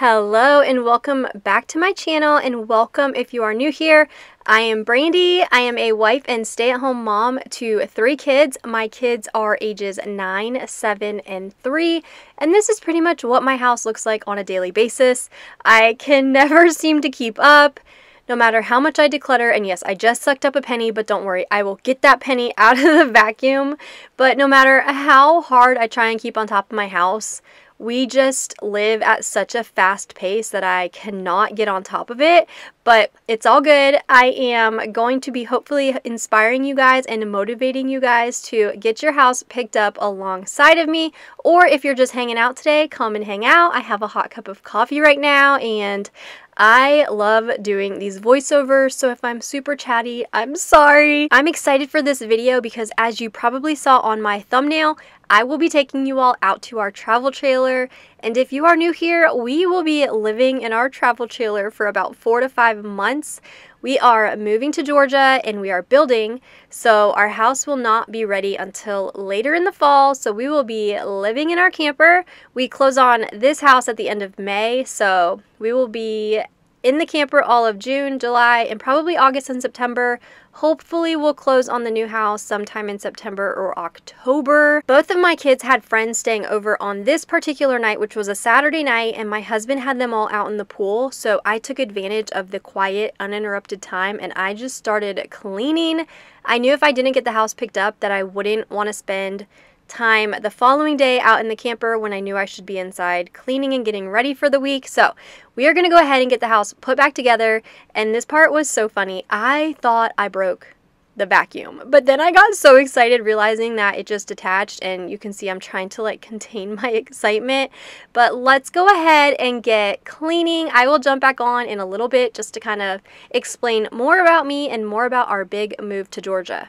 Hello and welcome back to my channel, and welcome if you are new here. I am Brandy. I am a wife and stay-at-home mom to 3 kids. My kids are ages 9, 7, and 3, and this is pretty much what my house looks like on a daily basis. I can never seem to keep up, no matter how much I declutter. And yes, I just sucked up a penny, but don't worry, I will get that penny out of the vacuum. But no matter how hard I try and keep on top of my house, we just live at such a fast pace that I cannot get on top of it, but it's all good. I am going to be hopefully inspiring you guys and motivating you guys to get your house picked up alongside of me, or if you're just hanging out today, come and hang out. I have a hot cup of coffee right now, and I love doing these voiceovers, so if I'm super chatty, I'm sorry. I'm excited for this video because, as you probably saw on my thumbnail, I will be taking you all out to our travel trailer, and if you are new here, we will be living in our travel trailer for about 4 to 5 months. We are moving to Georgia and we are building, so our house will not be ready until later in the fall, so we will be living in our camper. We close on this house at the end of May, so we will be in the camper all of June, July, and probably August and September. Hopefully we'll close on the new house sometime in September or October. Both of my kids had friends staying over on this particular night, which was a Saturday night, and my husband had them all out in the pool, so I took advantage of the quiet, uninterrupted time, and I just started cleaning. I knew if I didn't get the house picked up that I wouldn't want to spend time the following day out in the camper when I knew I should be inside cleaning and getting ready for the week. So we are going to go ahead and get the house put back together, and this part was so funny. I thought I broke the vacuum, but then I got so excited realizing that it just detached, and you can see I'm trying to like contain my excitement. But let's go ahead and get cleaning. I will jump back on in a little bit just to kind of explain more about me and more about our big move to Georgia.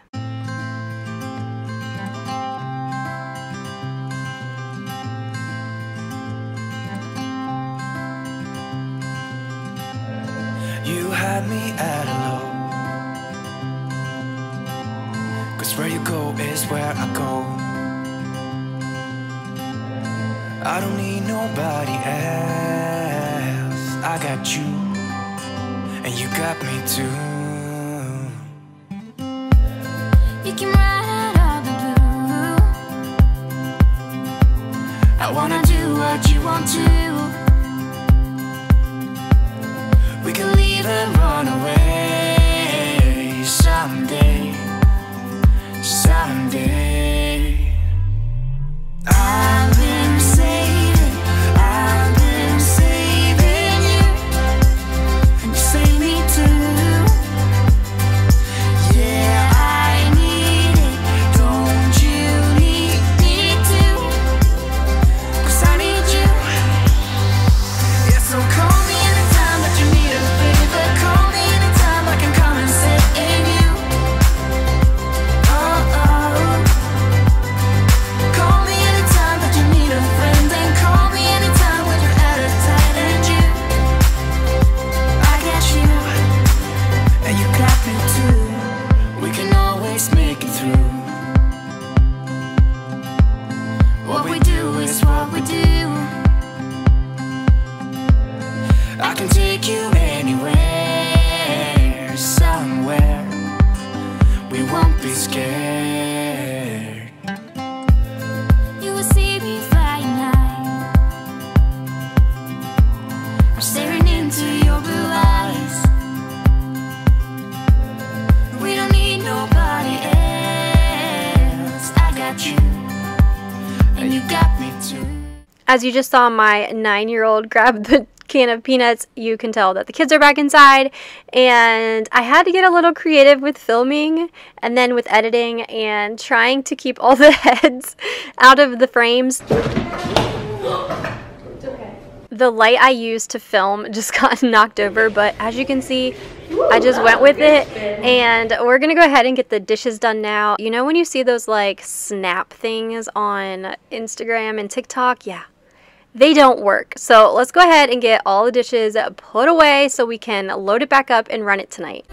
You had me at hello, 'cause where you go is where I go. I don't need nobody else. I got you, and you got me too. You can ride all the blue. I wanna do what you want to. We can leave and run away someday, someday. I've been saving, I've been As you just saw my 9-year-old grab the can of peanuts, you can tell that the kids are back inside, and I had to get a little creative with filming and then with editing and trying to keep all the heads out of the frames. The light I used to film just got knocked over, but as you can see, I just went with it, and we're gonna go ahead and get the dishes done now. You know when you see those like snap things on Instagram and TikTok? Yeah, they don't work. So let's go ahead and get all the dishes put away so we can load it back up and run it tonight.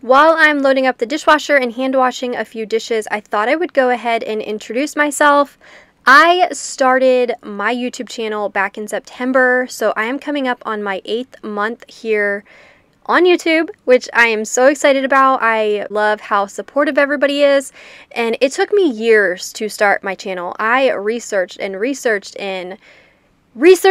While I'm loading up the dishwasher and hand washing a few dishes, I thought I would go ahead and introduce myself. I started my YouTube channel back in September, so I am coming up on my 8th month here on YouTube, which I am so excited about. I love how supportive everybody is, and it took me years to start my channel. I researched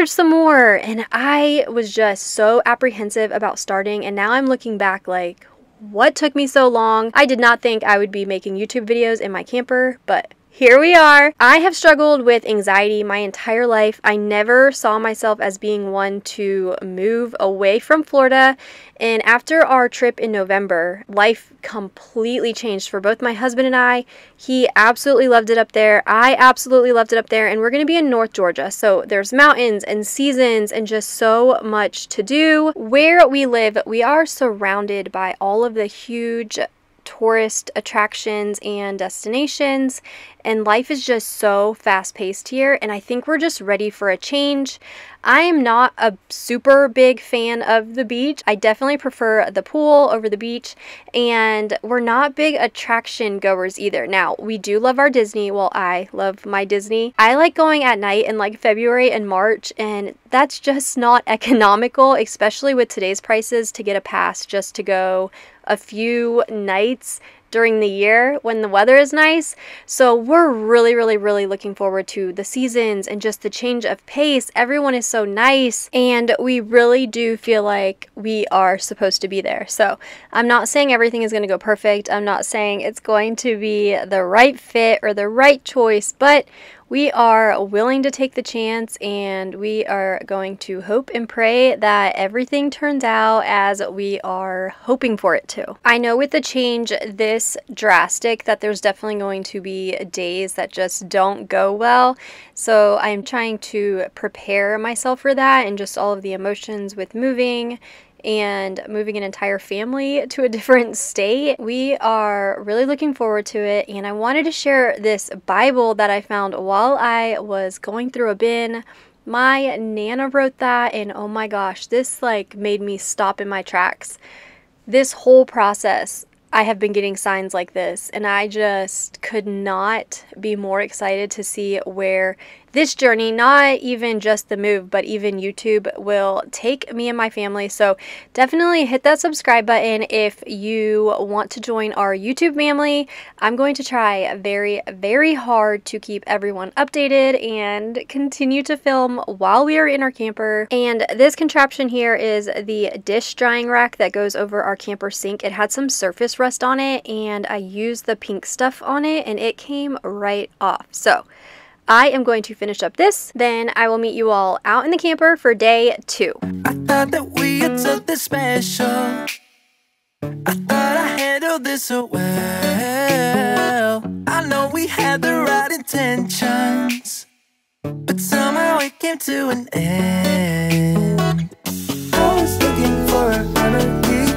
some more, and I was just so apprehensive about starting, and now I'm looking back like, what took me so long? I did not think I would be making YouTube videos in my camper, but here we are. I have struggled with anxiety my entire life. I never saw myself as being one to move away from Florida. And after our trip in November, life completely changed for both my husband and I. He absolutely loved it up there. I absolutely loved it up there. And we're going to be in North Georgia. So there's mountains and seasons and just so much to do. Where we live, we are surrounded by all of the huge tourist attractions and destinations, and life is just so fast-paced here, and I think we're just ready for a change. I am not a super big fan of the beach. I definitely prefer the pool over the beach, and we're not big attraction goers either. Now, we do love our Disney. Well, I love my Disney. I like going at night in like February and March, and that's just not economical, especially with today's prices, to get a pass just to go a few nights during the year when the weather is nice. So we're really looking forward to the seasons and just the change of pace. Everyone is so nice, and we really do feel like we are supposed to be there. So I'm not saying everything is going to go perfect. I'm not saying it's going to be the right fit or the right choice, but we are willing to take the chance, and we are going to hope and pray that everything turns out as we are hoping for it to. I know with the change this drastic that there's definitely going to be days that just don't go well. So I'm trying to prepare myself for that and just all of the emotions with moving and moving an entire family to a different state. We are really looking forward to it, and I wanted to share this Bible that I found while I was going through a bin. My Nana wrote that, and oh my gosh, this like made me stop in my tracks. This whole process, I have been getting signs like this, and I just could not be more excited to see where this journey, not even just the move, but even YouTube, will take me and my family. So definitely hit that subscribe button if you want to join our YouTube family. I'm going to try very hard to keep everyone updated and continue to film while we are in our camper. And this contraption here is the dish drying rack that goes over our camper sink. It had some surface rust on it, and I used the pink stuff on it, and it came right off. So I am going to finish up this, then I will meet you all out in the camper for day 2. I thought that we had something special. I thought I handled this so well. I know we we had the right intentions, but somehow it came to an end. I was looking for a remedy.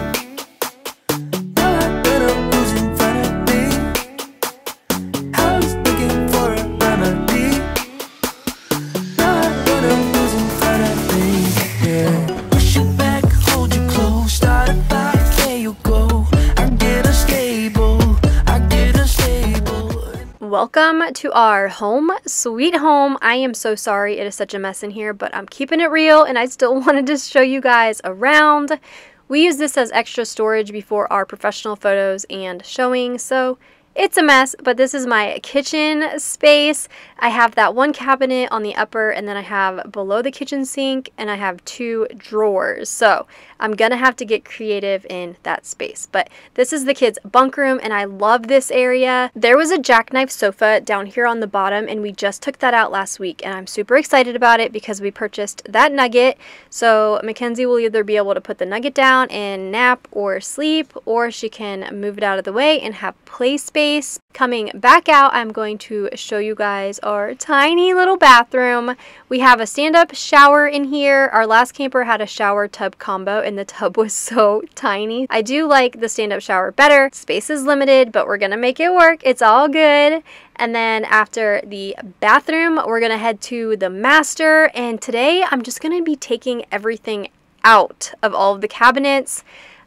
Now I better who's in front of me. I was looking for a remedy. Now I better who's in front of me. Yeah. Push it back, hold you close, start a fight, there you go. I get unstable, I get unstable. Welcome to our home sweet home. I am so sorry it is such a mess in here, but I'm keeping it real and I still wanted to show you guys around. We use this as extra storage before our professional photos and showing, so it's a mess, but this is my kitchen space. I have that one cabinet on the upper, and then I have below the kitchen sink, and I have 2 drawers. So I'm gonna have to get creative in that space. But this is the kids' bunk room, and I love this area. There was a jackknife sofa down here on the bottom, and we just took that out last week, and I'm super excited about it because we purchased that nugget. So Mackenzie will either be able to put the nugget down and nap or sleep, or she can move it out of the way and have play space. Coming back out, I'm going to show you guys our tiny little bathroom. We have a stand-up shower in here. Our last camper had a shower tub combo and the tub was so tiny. I do like the stand-up shower better. Space is limited, but we're gonna make it work. It's all good. And then after the bathroom, we're gonna head to the master, and today I'm just gonna be taking everything out of all of the cabinets.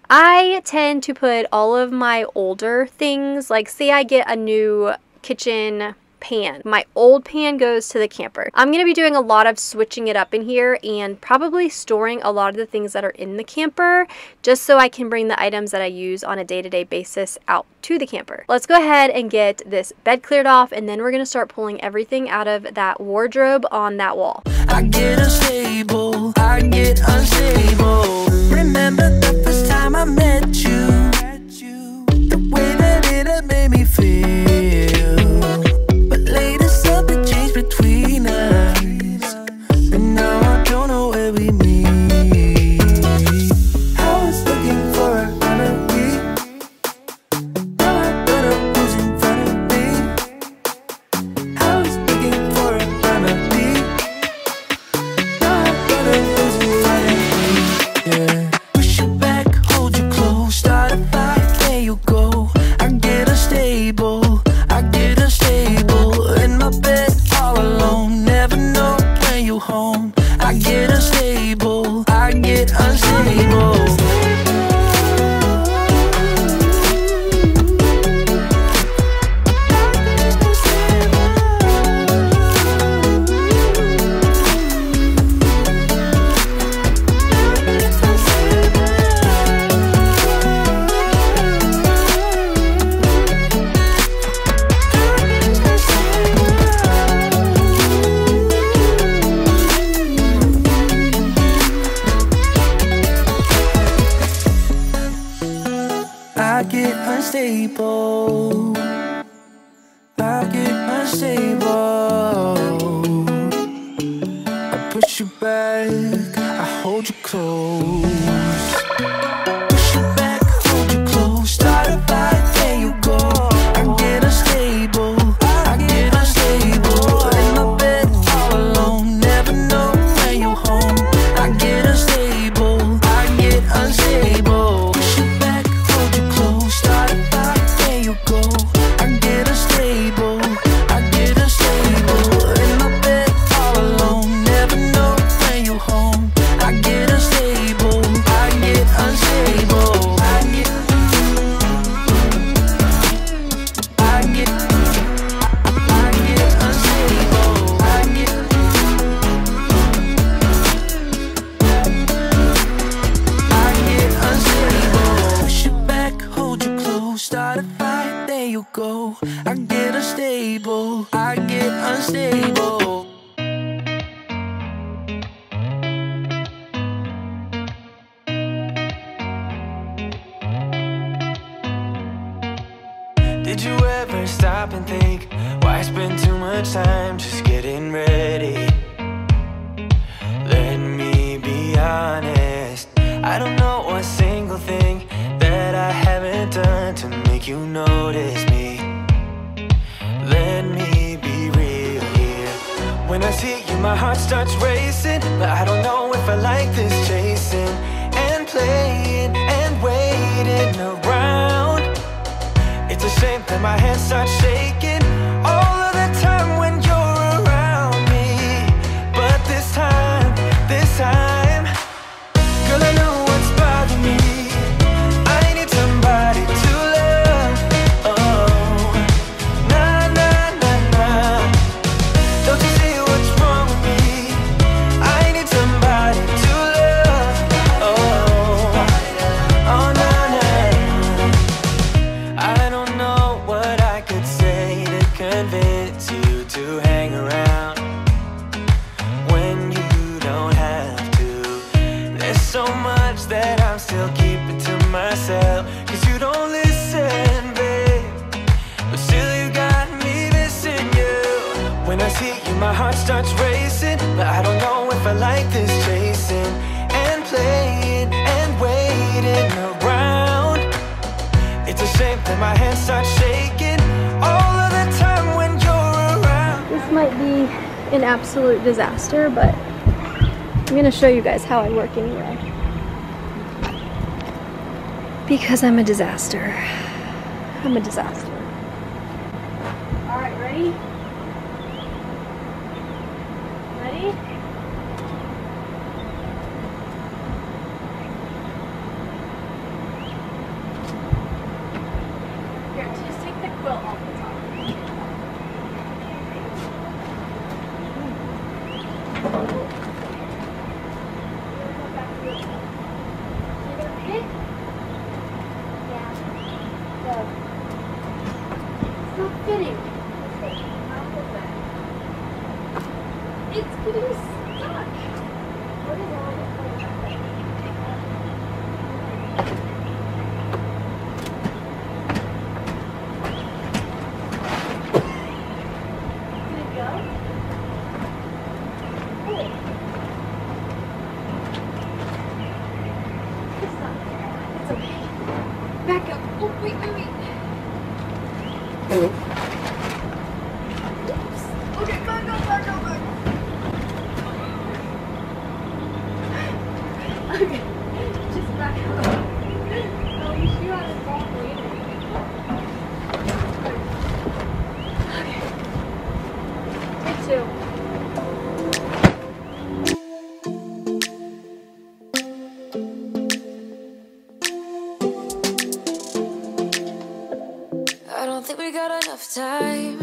I tend to put all of my older things, like say I get a new kitchen pan. My old pan goes to the camper. I'm going to be doing a lot of switching it up in here and probably storing a lot of the things that are in the camper just so I can bring the items that I use on a day-to-day basis out to the camper. Let's go ahead and get this bed cleared off, and then we're going to start pulling everything out of that wardrobe on that wall. I get unstable, I get unstable. Remember the first time I met you, the way that it had made me feel. But later something changed between us, and now I don't know where we meet. I was looking for a remedy. Now I better who's in front of me. I was looking for a remedy. Now I better who's in front of me. Yeah. Push it back, hold you close, start a fight, there you go. I get unstable, I get unstable. In my bed all alone, never know when you home. I get unstable, I get unstable. I get unstable, I get unstable. I push you back, I hold you close. Push you back, hold you close, start a fight, there you go. I get unstable, I get unstable. In my bed all alone, never know when you home. I get unstable, I get unstable. Push you back, hold you close, start a fight, there you go. I get unstable, I get unstable. In my bed all alone, never know when you home. I get unstable, I get unstable. I get unstable. I get unstable. Push it back, hold you close, start a fight, there you go. I get unstable, I get unstable. Did you ever stop and think, why spend too much time just getting ready? Let me be honest, I don't know a single thing that I haven't done to make you notice me. Let see you, my heart starts racing, but I don't know if I like this chasing and playing and waiting around. It's a shame that my hands start shaking all of the time when you're around me. But this time, girl, I know what's bothering me. I need somebody to love. Oh, nah, nah, nah, nah. Don't you see what's wrong with me? I need somebody to love. Oh, oh, nah, nah. I don't know what I could say to convince you to hang around when you don't have to. There's so much that I'm still keeping to myself, 'cause you don't listen, babe. But still you got me missing you. When I see you, my heart starts racing, but I don't know if I like this chasing and playing and waiting around. It's a shame that my hands start shaking all of the time when you're around. This might be an absolute disaster, but I'm gonna show you guys how I work anyway. Because I'm a disaster. I'm a disaster. All right, ready? Ready? Here, just take the quilt off the top. It's not fitting. It's getting stuck. What is all this? Did it go? Oh. It's not there. It's okay. Back up. Oh, wait. Oops. Okay, back up. Okay, just back up. No, you should have it wrong way. Okay. Take two. I don't think we got enough time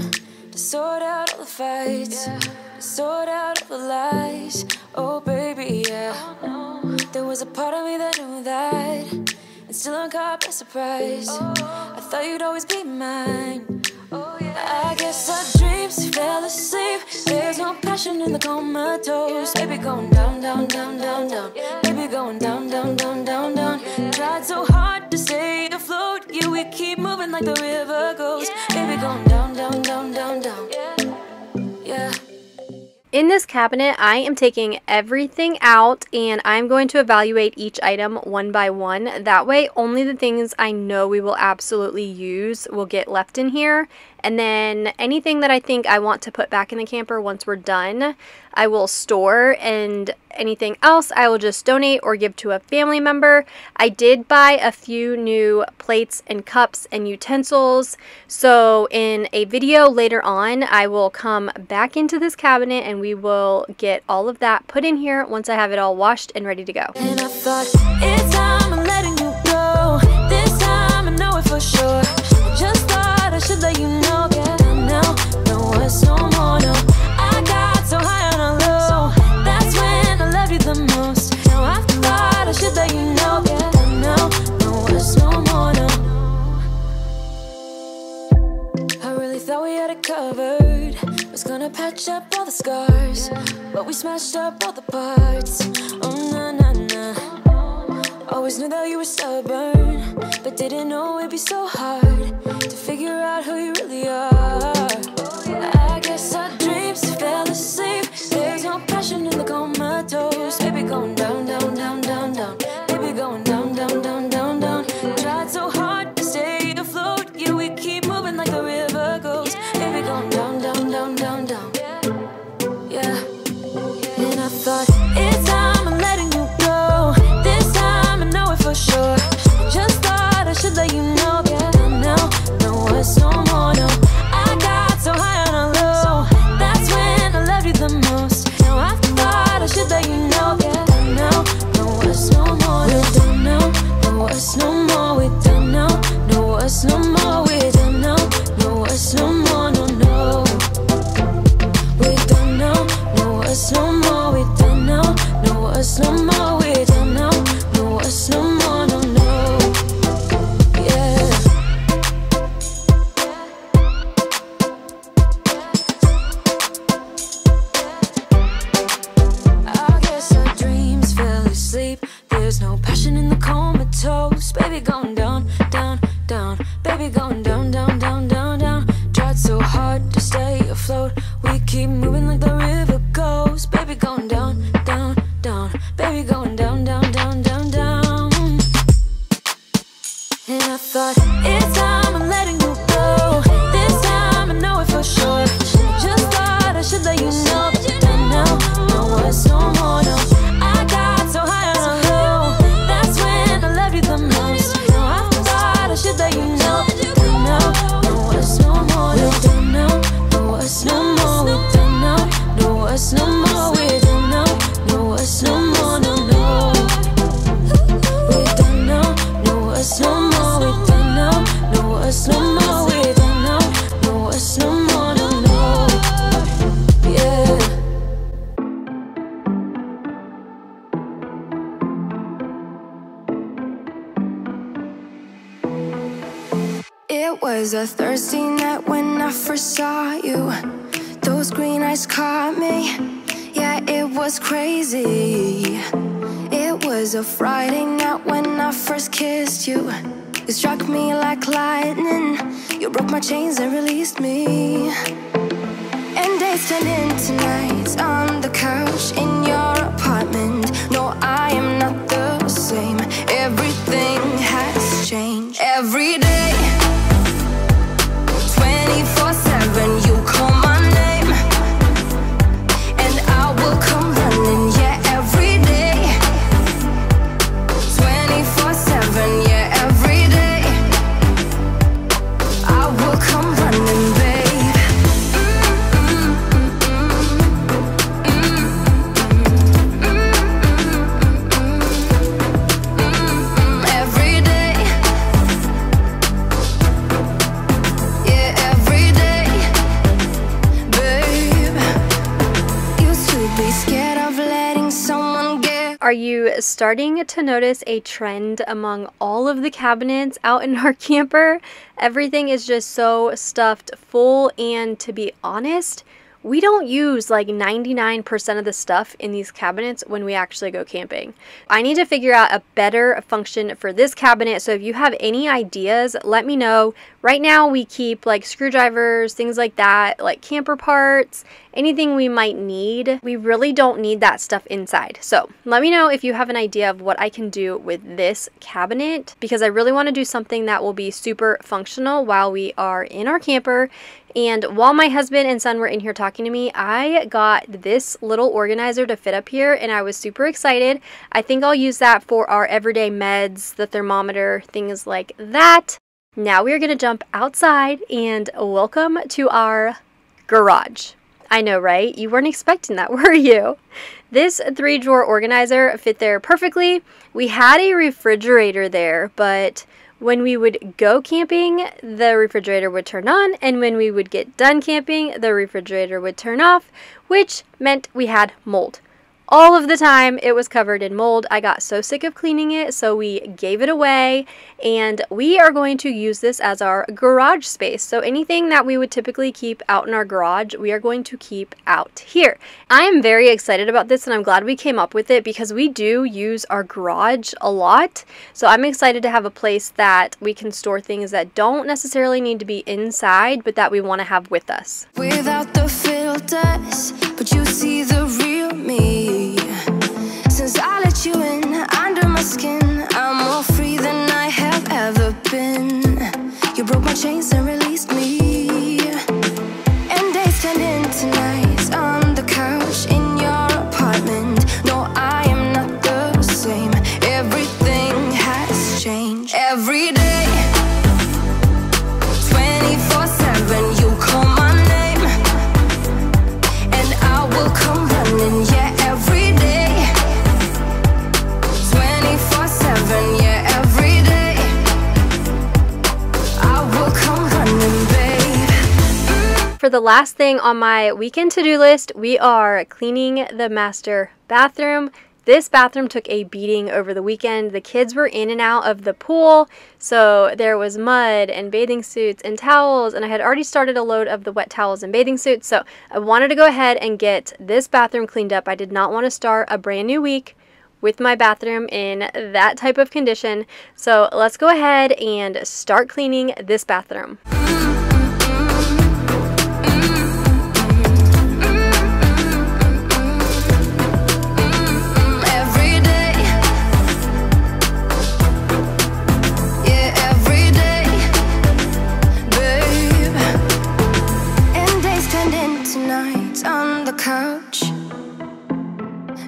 to sort out all the fights, to sort out all the lies. Oh baby, yeah. There was a part of me that knew that, and still I'm caught by surprise. I thought you'd always be mine. I guess our dreams fell asleep. There's no passion in the comatose. Baby going down, down, down, down, down. Baby going down, down, down, down, down. Tried so hard to stay afloat. Yeah, we keep moving like the river goes. Baby going down, down, down, down, down. Yeah. In this cabinet, I am taking everything out and I'm going to evaluate each item one by one. That way, only the things I know we will absolutely use will get left in here. And then anything that I think I want to put back in the camper once we're done, I will store, and anything else I will just donate or give to a family member. I did buy a few new plates and cups and utensils, so in a video later on I will come back into this cabinet and we will get all of that put in here once I have it all washed and ready to go. And I thought, it's time I'm letting you go. This time I know it for sure. I just thought I should let you know. Yeah, now, no words no more, no. I got so high on a low. That's when I loved you the most. Now I thought I should let you know. Yeah, now, no words no more, no. I really thought we had it covered. Was gonna patch up all the scars, but we smashed up all the parts. Oh, na, na, na. Always knew that you were stubborn, but didn't know it'd be so hard to figure out who you really are. I guess our dreams fell asleep. There's no passion in the comatose. Baby going down, down, down, down, down. Baby going down, down, down, down, down. Tried so hard to stay afloat. Yeah, we keep moving like the river goes. Baby going down, down, down, down, down. Yeah. more. We don't know us no more. We don't know us no more. We don't know us no more. No, no. We don't know us no more. We don't know us no more. We don't know us no more. No, no. Yeah. I guess our dreams fell asleep. There's no passion in the comatose. Baby going down, down, down. Baby going down, down, down, down, down. Tried so hard to stay afloat. We keep moving like the river goes. Baby going down, down, down. Baby going down, down, down, down, down. And I thought, it's time I'm letting you go. This time I know it for sure. Just thought I should let you know. But you don't know us no more, no. I got so high on a low. That's when I loved you the most. Now I thought I should let you know. But you don't know us no more, no. We don't know us no more. We don't know us no more. We don't know us no more, no, no. We don't know us no more. We don't know us no more. We don't know us no more, no, no. Yeah. It was a Thursday night when I first saw you. Those green eyes caught me. Yeah, it was crazy. It was a Friday night when I first kissed you. You struck me like lightning. You broke my chains and released me. And days turned into nights on the couch in your apartment. No, I am not the same. Everything has changed. Every day 24/7, you call my name, and I will come running. Yeah, every day 24/7. Yeah, every day I will come running, babe. Every day. Yeah, every day, babe. Used to be scared of letting someone get. Are you starting to notice a trend among all of the cabinets out in our camper? Everything is just so stuffed full, and to be honest, we don't use like 99% of the stuff in these cabinets when we actually go camping. I need to figure out a better function for this cabinet, so if you have any ideas, let me know. Right now we keep like screwdrivers, things like that, like camper parts, anything we might need. We really don't need that stuff inside. So let me know if you have an idea of what I can do with this cabinet, because I really want to do something that will be super functional while we are in our camper. And while my husband and son were in here talking to me, I got this little organizer to fit up here, and I was super excited. I think I'll use that for our everyday meds, the thermometer, things like that. Now we are going to jump outside and welcome to our garage. I know, right? You weren't expecting that, were you? This 3-drawer organizer fit there perfectly. We had a refrigerator there, but when we would go camping, the refrigerator would turn on, and when we would get done camping, the refrigerator would turn off, which meant we had mold. All of the time it was covered in mold. I got so sick of cleaning it, so we gave it away, and we are going to use this as our garage space. So anything that we would typically keep out in our garage, we are going to keep out here. I am very excited about this, and I'm glad we came up with it because we do use our garage a lot. So I'm excited to have a place that we can store things that don't necessarily need to be inside, but that we want to have with us. Without the filters, but you see the real me. Since I let you in under my skin, I'm more free than I have ever been. You broke my chains and released me. And days turned into nights on the couch in your apartment. No, I am not the same. Everything has changed. Every day 24/7, you call my name, and I will come running. Yeah, every day 24/7. the last thing on my weekend to-do list, we are cleaning the master bathroom. This bathroom took a beating over the weekend. The kids were in and out of the pool, so there was mud and bathing suits and towels, and I had already started a load of the wet towels and bathing suits, so I wanted to go ahead and get this bathroom cleaned up. I did not want to start a brand new week with my bathroom in that type of condition, so let's go ahead and start cleaning this bathroom.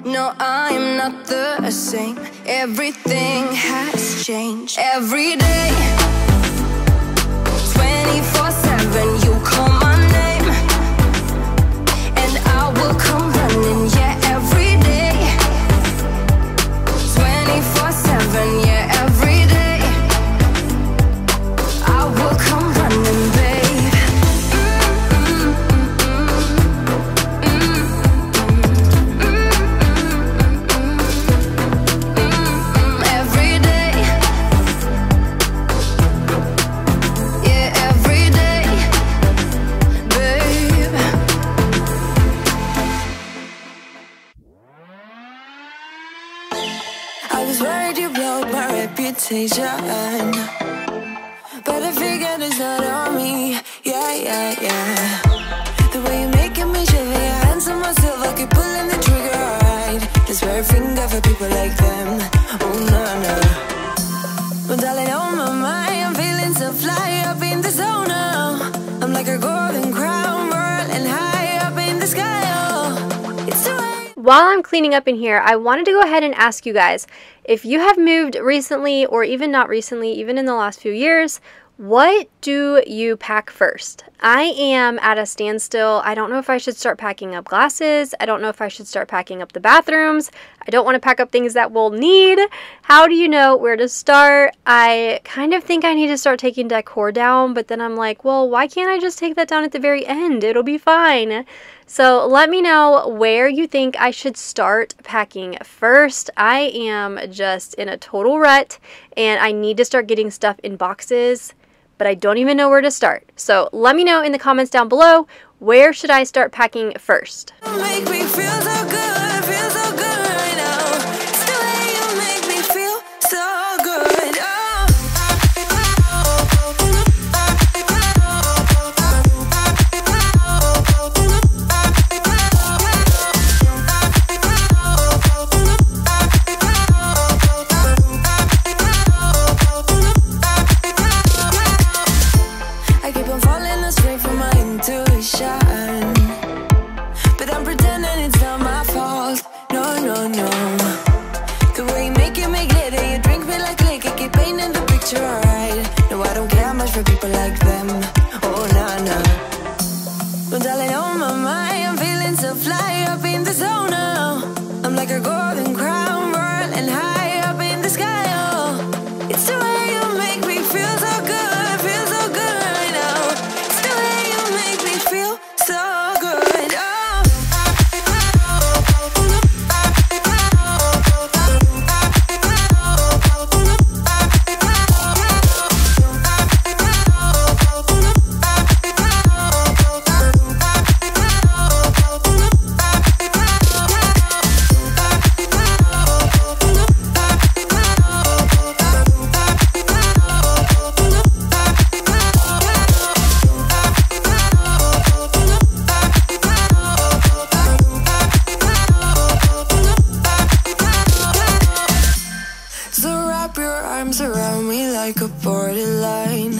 No, I'm not the same. Everything has changed. Every day, 24/7, you call my name, and I will come running. Yeah, every day, 24/7. Yeah, every day, I will come running, babe. But I figured it's not on me. Yeah. The way you're making me shiver, your hands on myself, I keep pulling the trigger, alright. Just wear a finger for people like them. Oh no. Well, darling, on my mind, I'm feeling so fly up in the zone now. I'm like a golden crown, whirling high up in the sky. Oh, it's the way. While I'm cleaning up in here, I wanted to go ahead and ask you guys, if you have moved recently or even not recently, even in the last few years, what do you pack first? I am at a standstill. I don't know if I should start packing up glasses. I don't know if I should start packing up the bathrooms. I don't want to pack up things that we'll need. How do you know where to start? I kind of think I need to start taking decor down, but then I'm like, well, why can't I just take that down at the very end? It'll be fine. So let me know where you think I should start packing first. I am just in a total rut and I need to start getting stuff in boxes, but I don't even know where to start. So let me know in the comments down below, where should I start packing first? Make me feel so good, feel so good right now. It's the way you make me feel so good. I keep on falling astray from my intuition, but I'm pretending it's not my fault. No. The way you make glitter, you drink me like liquor, keep painting the picture, alright. No, I don't care much for people like them. Oh, nah. Well, darling, on my mind, I'm feeling so fly up in the zone now. I'm like a golden crown, whirling high up in the sky. Oh, it's the way you make me feel so good, feel so good right now. It's the way you make me feel so good. Around me like a borderline,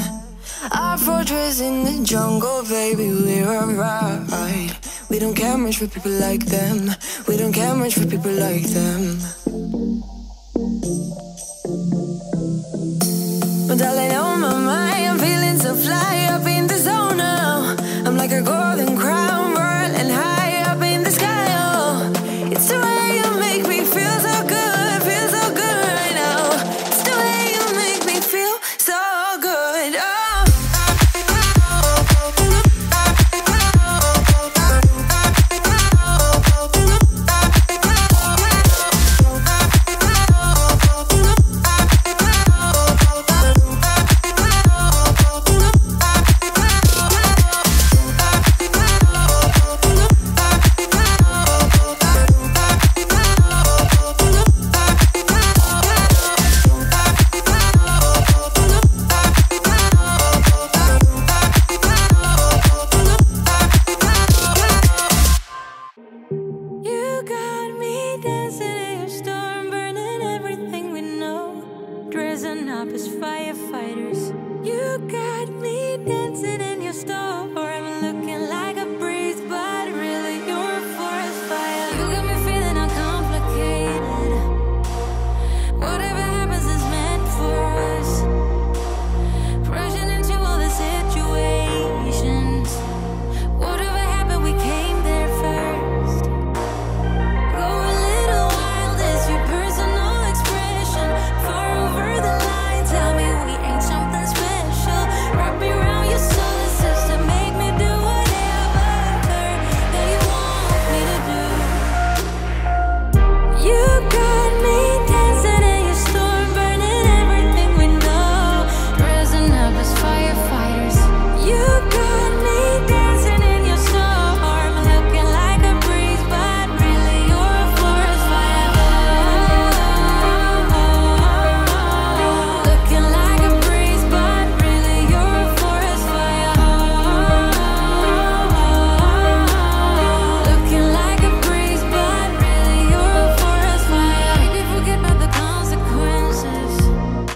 our fortress in the jungle, baby, we're alright. We don't care much for people like them. We don't care much for people like them. But darling, on my mind, I'm feeling so fly up in the zone now. I'm like a golden crown, whirling high up in the sky. Oh, it's the way you make me feel so good, feel so good right now. It's the way you make me feel so good. Oh. dressing up as firefighters. You got me dancing in your store. I'm looking like a breeze, but really you're a forest fire. You got me feeling uncomplicated. Whatever happens is meant for us. Rushing into all the situations. Whatever happened, we came there first. Go a little wild, it's your personal expression. Far over the line, tell me we ain't something special. Wrap me around your solar system, make me do whatever that you want me to do. You got me dancing in your storm, burning everything we know. Dressing up as firefighters. You got me dancing in your storm, looking like a breeze, but really you're a forest fire. Looking like a breeze, but really you're a forest fire. Looking like a breeze, but really you're a forest fire. Maybe forget about the consequences.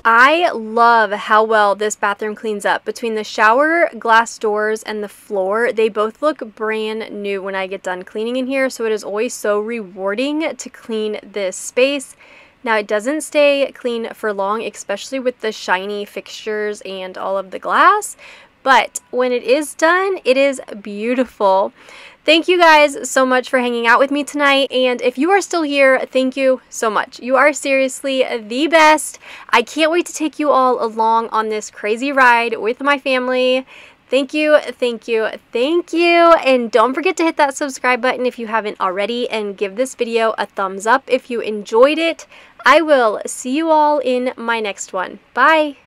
I love how well this bathroom cleans up. Between the shower, glass doors, and the floor, they both look brand new when I get done cleaning in here, so it is always so rewarding to clean this space. Now, it doesn't stay clean for long, especially with the shiny fixtures and all of the glass, but when it is done, it is beautiful. Thank you guys so much for hanging out with me tonight, and if you are still here, thank you so much. You are seriously the best. I can't wait to take you all along on this crazy ride with my family. Thank you, thank you, thank you, and don't forget to hit that subscribe button if you haven't already, and give this video a thumbs up if you enjoyed it. I will see you all in my next one. Bye!